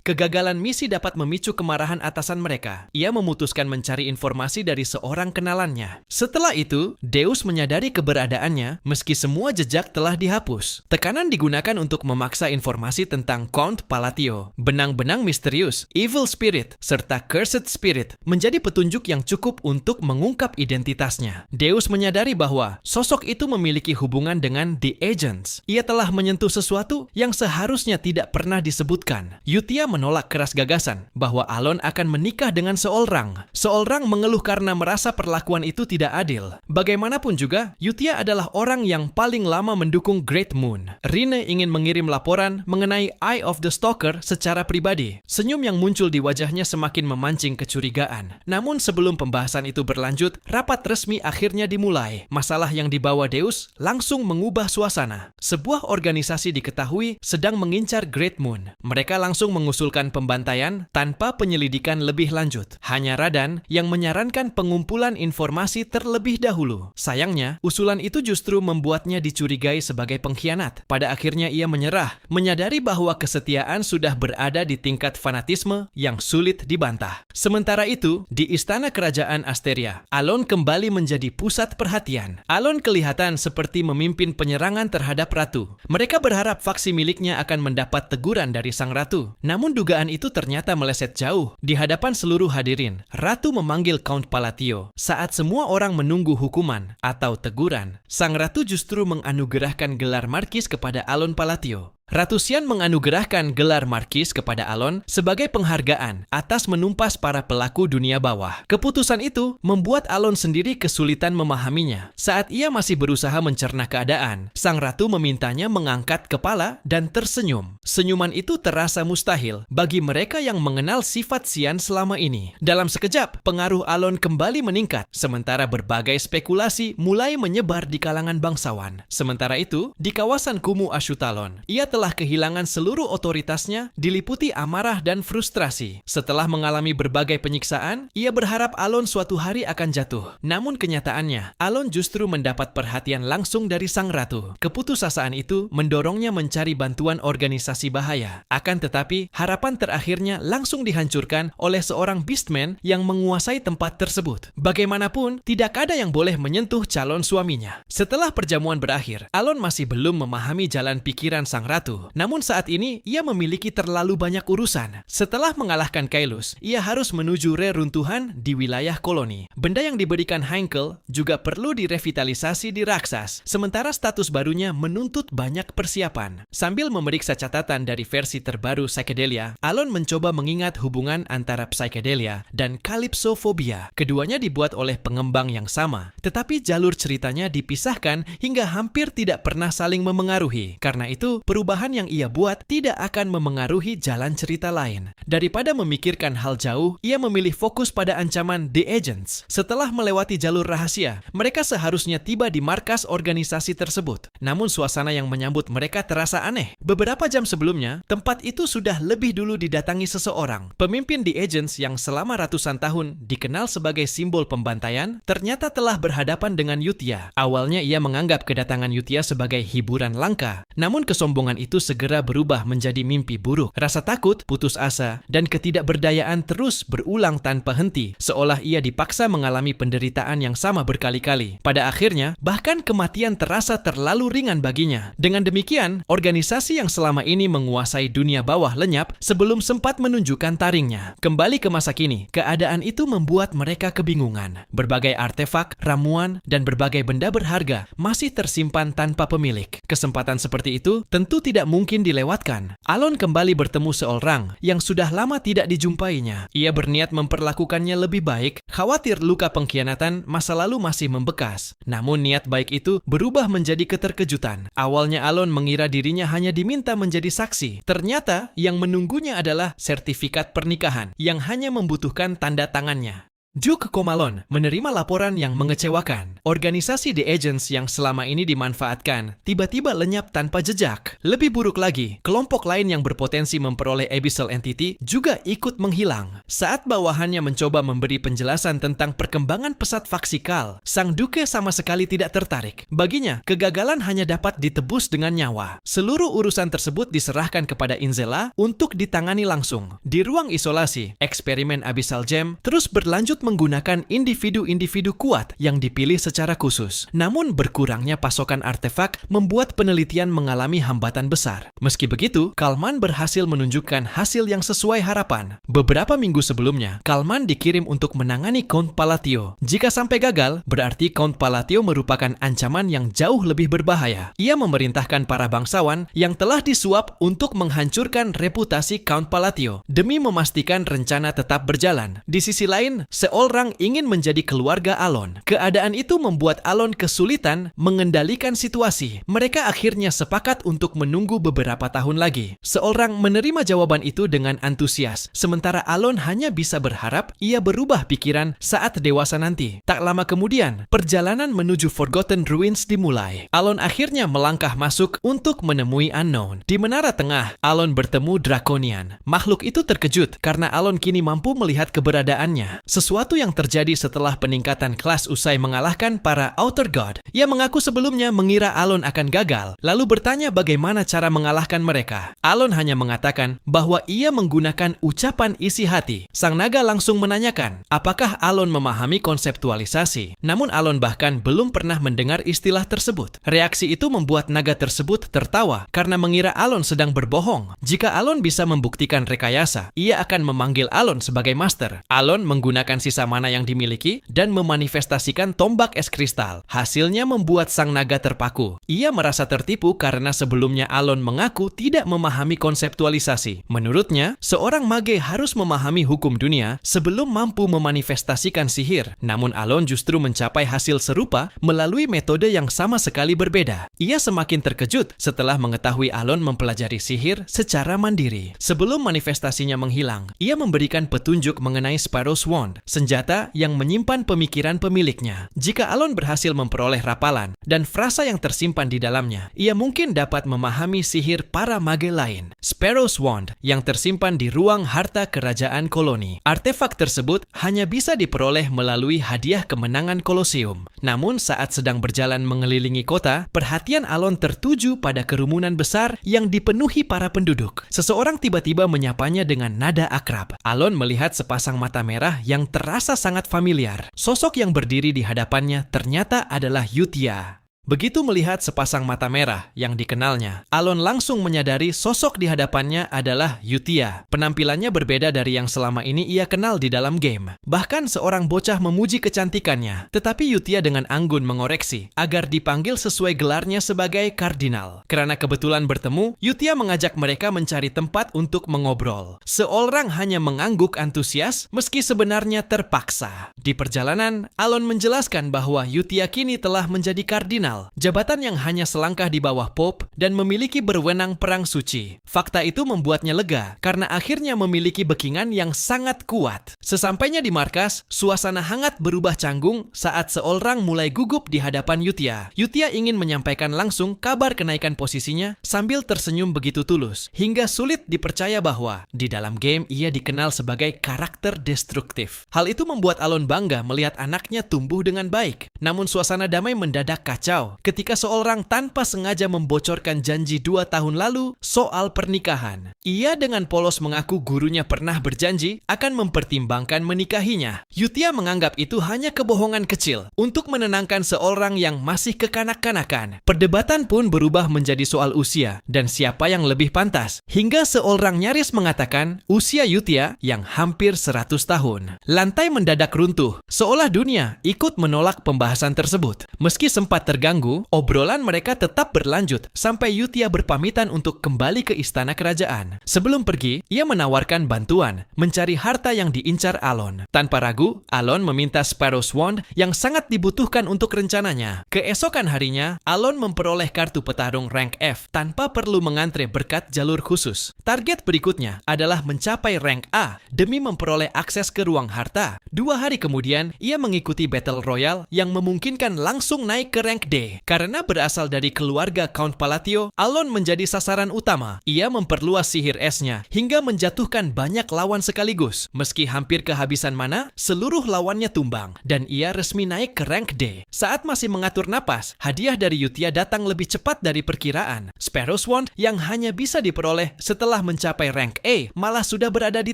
Kegagalan misi dapat memicu kemarahan atasan mereka. Ia memutuskan mencari informasi dari seorang kenalannya. Setelah itu, Deus menyadari keberadaannya meski semua jejak telah dihapus. Tekanan digunakan untuk memaksa informasi tentang Count Palatio. Benang-benang misterius, Evil Spirit, serta Cursed Spirit menjadi petunjuk yang cukup untuk mengungkap identitasnya. Deus menyadari bahwa sosok itu memiliki hubungan dengan The Agents. Ia telah menyentuh sesuatu yang seharusnya tidak pernah disebutkan. Yutia menolak keras gagasan bahwa Alon akan menikah dengan seorang. Seorang mengeluh karena merasa perlakuan itu tidak adil. Bagaimanapun juga, Yutia adalah orang yang paling lama mendukung Great Moon. Rine ingin mengirim laporan mengenai Eye of the Stalker secara pribadi. Senyum yang muncul di wajahnya semakin memancing kecurigaan. Namun sebelum pembahasan itu berlanjut, rapat resmi akhirnya dimulai. Masalah yang dibawa Deus langsung mengubah suasana. Sebuah organisasi diketahui sedang mengincar Great Moon. Mereka langsung mengusulkan pembantaian tanpa penyelidikan lebih lanjut. Hanya Radan yang menyarankan pengumpulan informasi terlebih dahulu. Sayangnya, usulan itu justru membuatnya dicurigai sebagai pengkhianat. Pada akhirnya ia menyerah, menyadari bahwa kesetiaan sudah berada di tingkat fanatisme yang sulit dibantah. Sementara itu, di istana kerajaan Asteria, Alon kembali menjadi pusat perhatian. Alon kelihatan seperti memimpin penyerangan terhadap ratu. Mereka berharap faksi miliknya akan mendapat teguran dari sang ratu. Namun dugaan itu ternyata meleset jauh. Di hadapan seluruh hadirin, ratu memanggil Count Palatio. Saat semua orang menunggu hukuman atau teguran, sang ratu justru menganugerahkan gelar markis kepada Alon Palatio. Ratu Xian menganugerahkan gelar markis kepada Alon sebagai penghargaan atas menumpas para pelaku dunia bawah. Keputusan itu membuat Alon sendiri kesulitan memahaminya. Saat ia masih berusaha mencerna keadaan, sang ratu memintanya mengangkat kepala dan tersenyum. Senyuman itu terasa mustahil bagi mereka yang mengenal sifat Xian selama ini. Dalam sekejap, pengaruh Alon kembali meningkat, sementara berbagai spekulasi mulai menyebar di kalangan bangsawan. Sementara itu, di kawasan Kumu Ashutalon, ia telah kehilangan seluruh otoritasnya, diliputi amarah dan frustrasi. Setelah mengalami berbagai penyiksaan, ia berharap Alon suatu hari akan jatuh. Namun kenyataannya, Alon justru mendapat perhatian langsung dari sang ratu. Keputusasaan itu mendorongnya mencari bantuan organisasi bahaya. Akan tetapi, harapan terakhirnya langsung dihancurkan oleh seorang beastman yang menguasai tempat tersebut. Bagaimanapun, tidak ada yang boleh menyentuh calon suaminya. Setelah perjamuan berakhir, Alon masih belum memahami jalan pikiran sang ratu. Namun saat ini, ia memiliki terlalu banyak urusan. Setelah mengalahkan Kailus, ia harus menuju reruntuhan di wilayah koloni. Benda yang diberikan Heinkel juga perlu direvitalisasi di Raksas, sementara status barunya menuntut banyak persiapan. Sambil memeriksa catatan dari versi terbaru Psychedelia, Alon mencoba mengingat hubungan antara Psychedelia dan Calypsophobia. Keduanya dibuat oleh pengembang yang sama, tetapi jalur ceritanya dipisahkan hingga hampir tidak pernah saling memengaruhi. Karena itu, perubahan yang ia buat tidak akan memengaruhi jalan cerita lain. Daripada memikirkan hal jauh, ia memilih fokus pada ancaman The Agents. Setelah melewati jalur rahasia, mereka seharusnya tiba di markas organisasi tersebut. Namun suasana yang menyambut mereka terasa aneh. Beberapa jam sebelumnya, tempat itu sudah lebih dulu didatangi seseorang. Pemimpin The Agents yang selama ratusan tahun dikenal sebagai simbol pembantaian, ternyata telah berhadapan dengan Yutia. Awalnya ia menganggap kedatangan Yutia sebagai hiburan langka. Namun kesombongan itu segera berubah menjadi mimpi buruk. Rasa takut, putus asa, dan ketidakberdayaan terus berulang tanpa henti, seolah ia dipaksa mengalami penderitaan yang sama berkali-kali. Pada akhirnya, bahkan kematian terasa terlalu ringan baginya. Dengan demikian, organisasi yang selama ini menguasai dunia bawah lenyap sebelum sempat menunjukkan taringnya. Kembali ke masa kini, keadaan itu membuat mereka kebingungan. Berbagai artefak, ramuan, dan berbagai benda berharga masih tersimpan tanpa pemilik. Kesempatan seperti itu tentu tidak mungkin dilewatkan. Alon kembali bertemu seorang yang sudah lama tidak dijumpainya. Ia berniat memperlakukannya lebih baik, khawatir luka pengkhianatan masa lalu masih membekas. Namun niat baik itu berubah menjadi keterkejutan. Awalnya Alon mengira dirinya hanya diminta menjadi saksi. Ternyata yang menunggunya adalah sertifikat pernikahan yang hanya membutuhkan tanda tangannya. Duke Komalon menerima laporan yang mengecewakan. Organisasi The Agents yang selama ini dimanfaatkan tiba-tiba lenyap tanpa jejak. Lebih buruk lagi, kelompok lain yang berpotensi memperoleh Abyssal Entity juga ikut menghilang. Saat bawahannya mencoba memberi penjelasan tentang perkembangan pesat faksi Kal, sang Duke sama sekali tidak tertarik. Baginya, kegagalan hanya dapat ditebus dengan nyawa. Seluruh urusan tersebut diserahkan kepada Inzela untuk ditangani langsung. Di ruang isolasi, eksperimen Abyssal Gem terus berlanjut menggunakan individu-individu kuat yang dipilih secara khusus. Namun berkurangnya pasokan artefak membuat penelitian mengalami hambatan besar. Meski begitu, Kalman berhasil menunjukkan hasil yang sesuai harapan. Beberapa minggu sebelumnya, Kalman dikirim untuk menangani Count Palatio. Jika sampai gagal, berarti Count Palatio merupakan ancaman yang jauh lebih berbahaya. Ia memerintahkan para bangsawan yang telah disuap untuk menghancurkan reputasi Count Palatio demi memastikan rencana tetap berjalan. Di sisi lain, seorang ingin menjadi keluarga Alon. Keadaan itu membuat Alon kesulitan mengendalikan situasi. Mereka akhirnya sepakat untuk menunggu beberapa tahun lagi. Seorang menerima jawaban itu dengan antusias, sementara Alon hanya bisa berharap ia berubah pikiran saat dewasa nanti. Tak lama kemudian, perjalanan menuju Forgotten Ruins dimulai. Alon akhirnya melangkah masuk untuk menemui Unknown. Di menara tengah, Alon bertemu Draconian. Makhluk itu terkejut karena Alon kini mampu melihat keberadaannya. Sesuatu yang terjadi setelah peningkatan kelas usai mengalahkan para Outer God. Ia mengaku sebelumnya mengira Alon akan gagal, lalu bertanya bagaimana cara mengalahkan mereka. Alon hanya mengatakan bahwa ia menggunakan ucapan isi hati. Sang naga langsung menanyakan, apakah Alon memahami konseptualisasi? Namun Alon bahkan belum pernah mendengar istilah tersebut. Reaksi itu membuat naga tersebut tertawa karena mengira Alon sedang berbohong. Jika Alon bisa membuktikan rekayasa, ia akan memanggil Alon sebagai master. Alon menggunakan sisa mana yang dimiliki dan memanifestasikan tombak es kristal. Hasilnya membuat sang naga terpaku. Ia merasa tertipu karena sebelumnya Alon mengaku tidak memahami konseptualisasi. Menurutnya, seorang mage harus memahami hukum dunia sebelum mampu memanifestasikan sihir. Namun Alon justru mencapai hasil serupa melalui metode yang sama sekali berbeda. Ia semakin terkejut setelah mengetahui Alon mempelajari sihir secara mandiri. Sebelum manifestasinya menghilang, ia memberikan petunjuk mengenai Sparrow's Wand, senjata yang menyimpan pemikiran pemiliknya. Jika Alon berhasil memperoleh rapalan dan frasa yang tersimpan di dalamnya, ia mungkin dapat memahami sihir para mage lain. Sparrow's Wand yang tersimpan di ruang harta kerajaan koloni. Artefak tersebut hanya bisa diperoleh melalui hadiah kemenangan Kolosium. Namun saat sedang berjalan mengelilingi kota, perhatian Alon tertuju pada kerumunan besar yang dipenuhi para penduduk. Seseorang tiba-tiba menyapanya dengan nada akrab. Alon melihat sepasang mata merah yang terasa sangat familiar. Sosok yang berdiri di hadapannya ternyata adalah Yutia. Begitu melihat sepasang mata merah yang dikenalnya, Alon langsung menyadari sosok di hadapannya adalah Yutia. Penampilannya berbeda dari yang selama ini ia kenal di dalam game. Bahkan seorang bocah memuji kecantikannya, tetapi Yutia dengan anggun mengoreksi agar dipanggil sesuai gelarnya sebagai kardinal. Karena kebetulan bertemu, Yutia mengajak mereka mencari tempat untuk mengobrol. Seorang hanya mengangguk antusias meski sebenarnya terpaksa. Di perjalanan, Alon menjelaskan bahwa Yutia kini telah menjadi kardinal, jabatan yang hanya selangkah di bawah Pope dan memiliki berwenang perang suci. Fakta itu membuatnya lega karena akhirnya memiliki backingan yang sangat kuat. Sesampainya di markas, suasana hangat berubah canggung saat seorang mulai gugup di hadapan Yutia. Yutia ingin menyampaikan langsung kabar kenaikan posisinya sambil tersenyum begitu tulus, hingga sulit dipercaya bahwa di dalam game ia dikenal sebagai karakter destruktif. Hal itu membuat Alon bangga melihat anaknya tumbuh dengan baik. Namun suasana damai mendadak kacau ketika seorang tanpa sengaja membocorkan janji 2 tahun lalu soal pernikahan. Ia dengan polos mengaku gurunya pernah berjanji akan mempertimbangkan menikahinya. Yutia menganggap itu hanya kebohongan kecil untuk menenangkan seorang yang masih kekanak-kanakan. Perdebatan pun berubah menjadi soal usia dan siapa yang lebih pantas, hingga seorang nyaris mengatakan usia Yutia yang hampir 100 tahun. Lantai mendadak runtuh, seolah dunia ikut menolak pembahasan tersebut. Meski sempat terganggu, obrolan mereka tetap berlanjut sampai Yutia berpamitan untuk kembali ke istana kerajaan. Sebelum pergi, ia menawarkan bantuan mencari harta yang diincar Alon. Tanpa ragu, Alon meminta Sparrow's Wand yang sangat dibutuhkan untuk rencananya. Keesokan harinya, Alon memperoleh kartu petarung rank F tanpa perlu mengantre berkat jalur khusus. Target berikutnya adalah mencapai rank A demi memperoleh akses ke ruang harta. 2 hari kemudian, ia mengikuti Battle Royale yang memungkinkan langsung naik ke rank D. A. Karena berasal dari keluarga Count Palatio, Alon menjadi sasaran utama. Ia memperluas sihir esnya hingga menjatuhkan banyak lawan sekaligus. Meski hampir kehabisan mana, seluruh lawannya tumbang dan ia resmi naik ke rank D. Saat masih mengatur napas, hadiah dari Yutia datang lebih cepat dari perkiraan. Sparrow's Wand yang hanya bisa diperoleh setelah mencapai rank A malah sudah berada di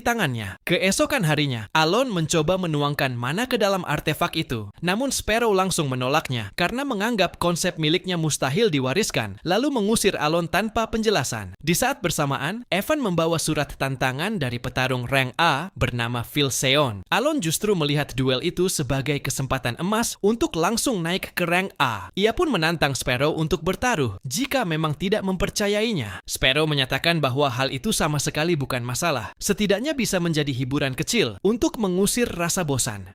tangannya. Keesokan harinya, Alon mencoba menuangkan mana ke dalam artefak itu. Namun Sparrow langsung menolaknya karena menganggap konsep miliknya mustahil diwariskan, lalu mengusir Alon tanpa penjelasan. Di saat bersamaan, Evan membawa surat tantangan dari petarung rank A bernama Phil Seon. Alon justru melihat duel itu sebagai kesempatan emas untuk langsung naik ke rank A. Ia pun menantang Sparrow untuk bertaruh jika memang tidak mempercayainya. Sparrow menyatakan bahwa hal itu sama sekali bukan masalah. Setidaknya bisa menjadi hiburan kecil untuk mengusir rasa bosan.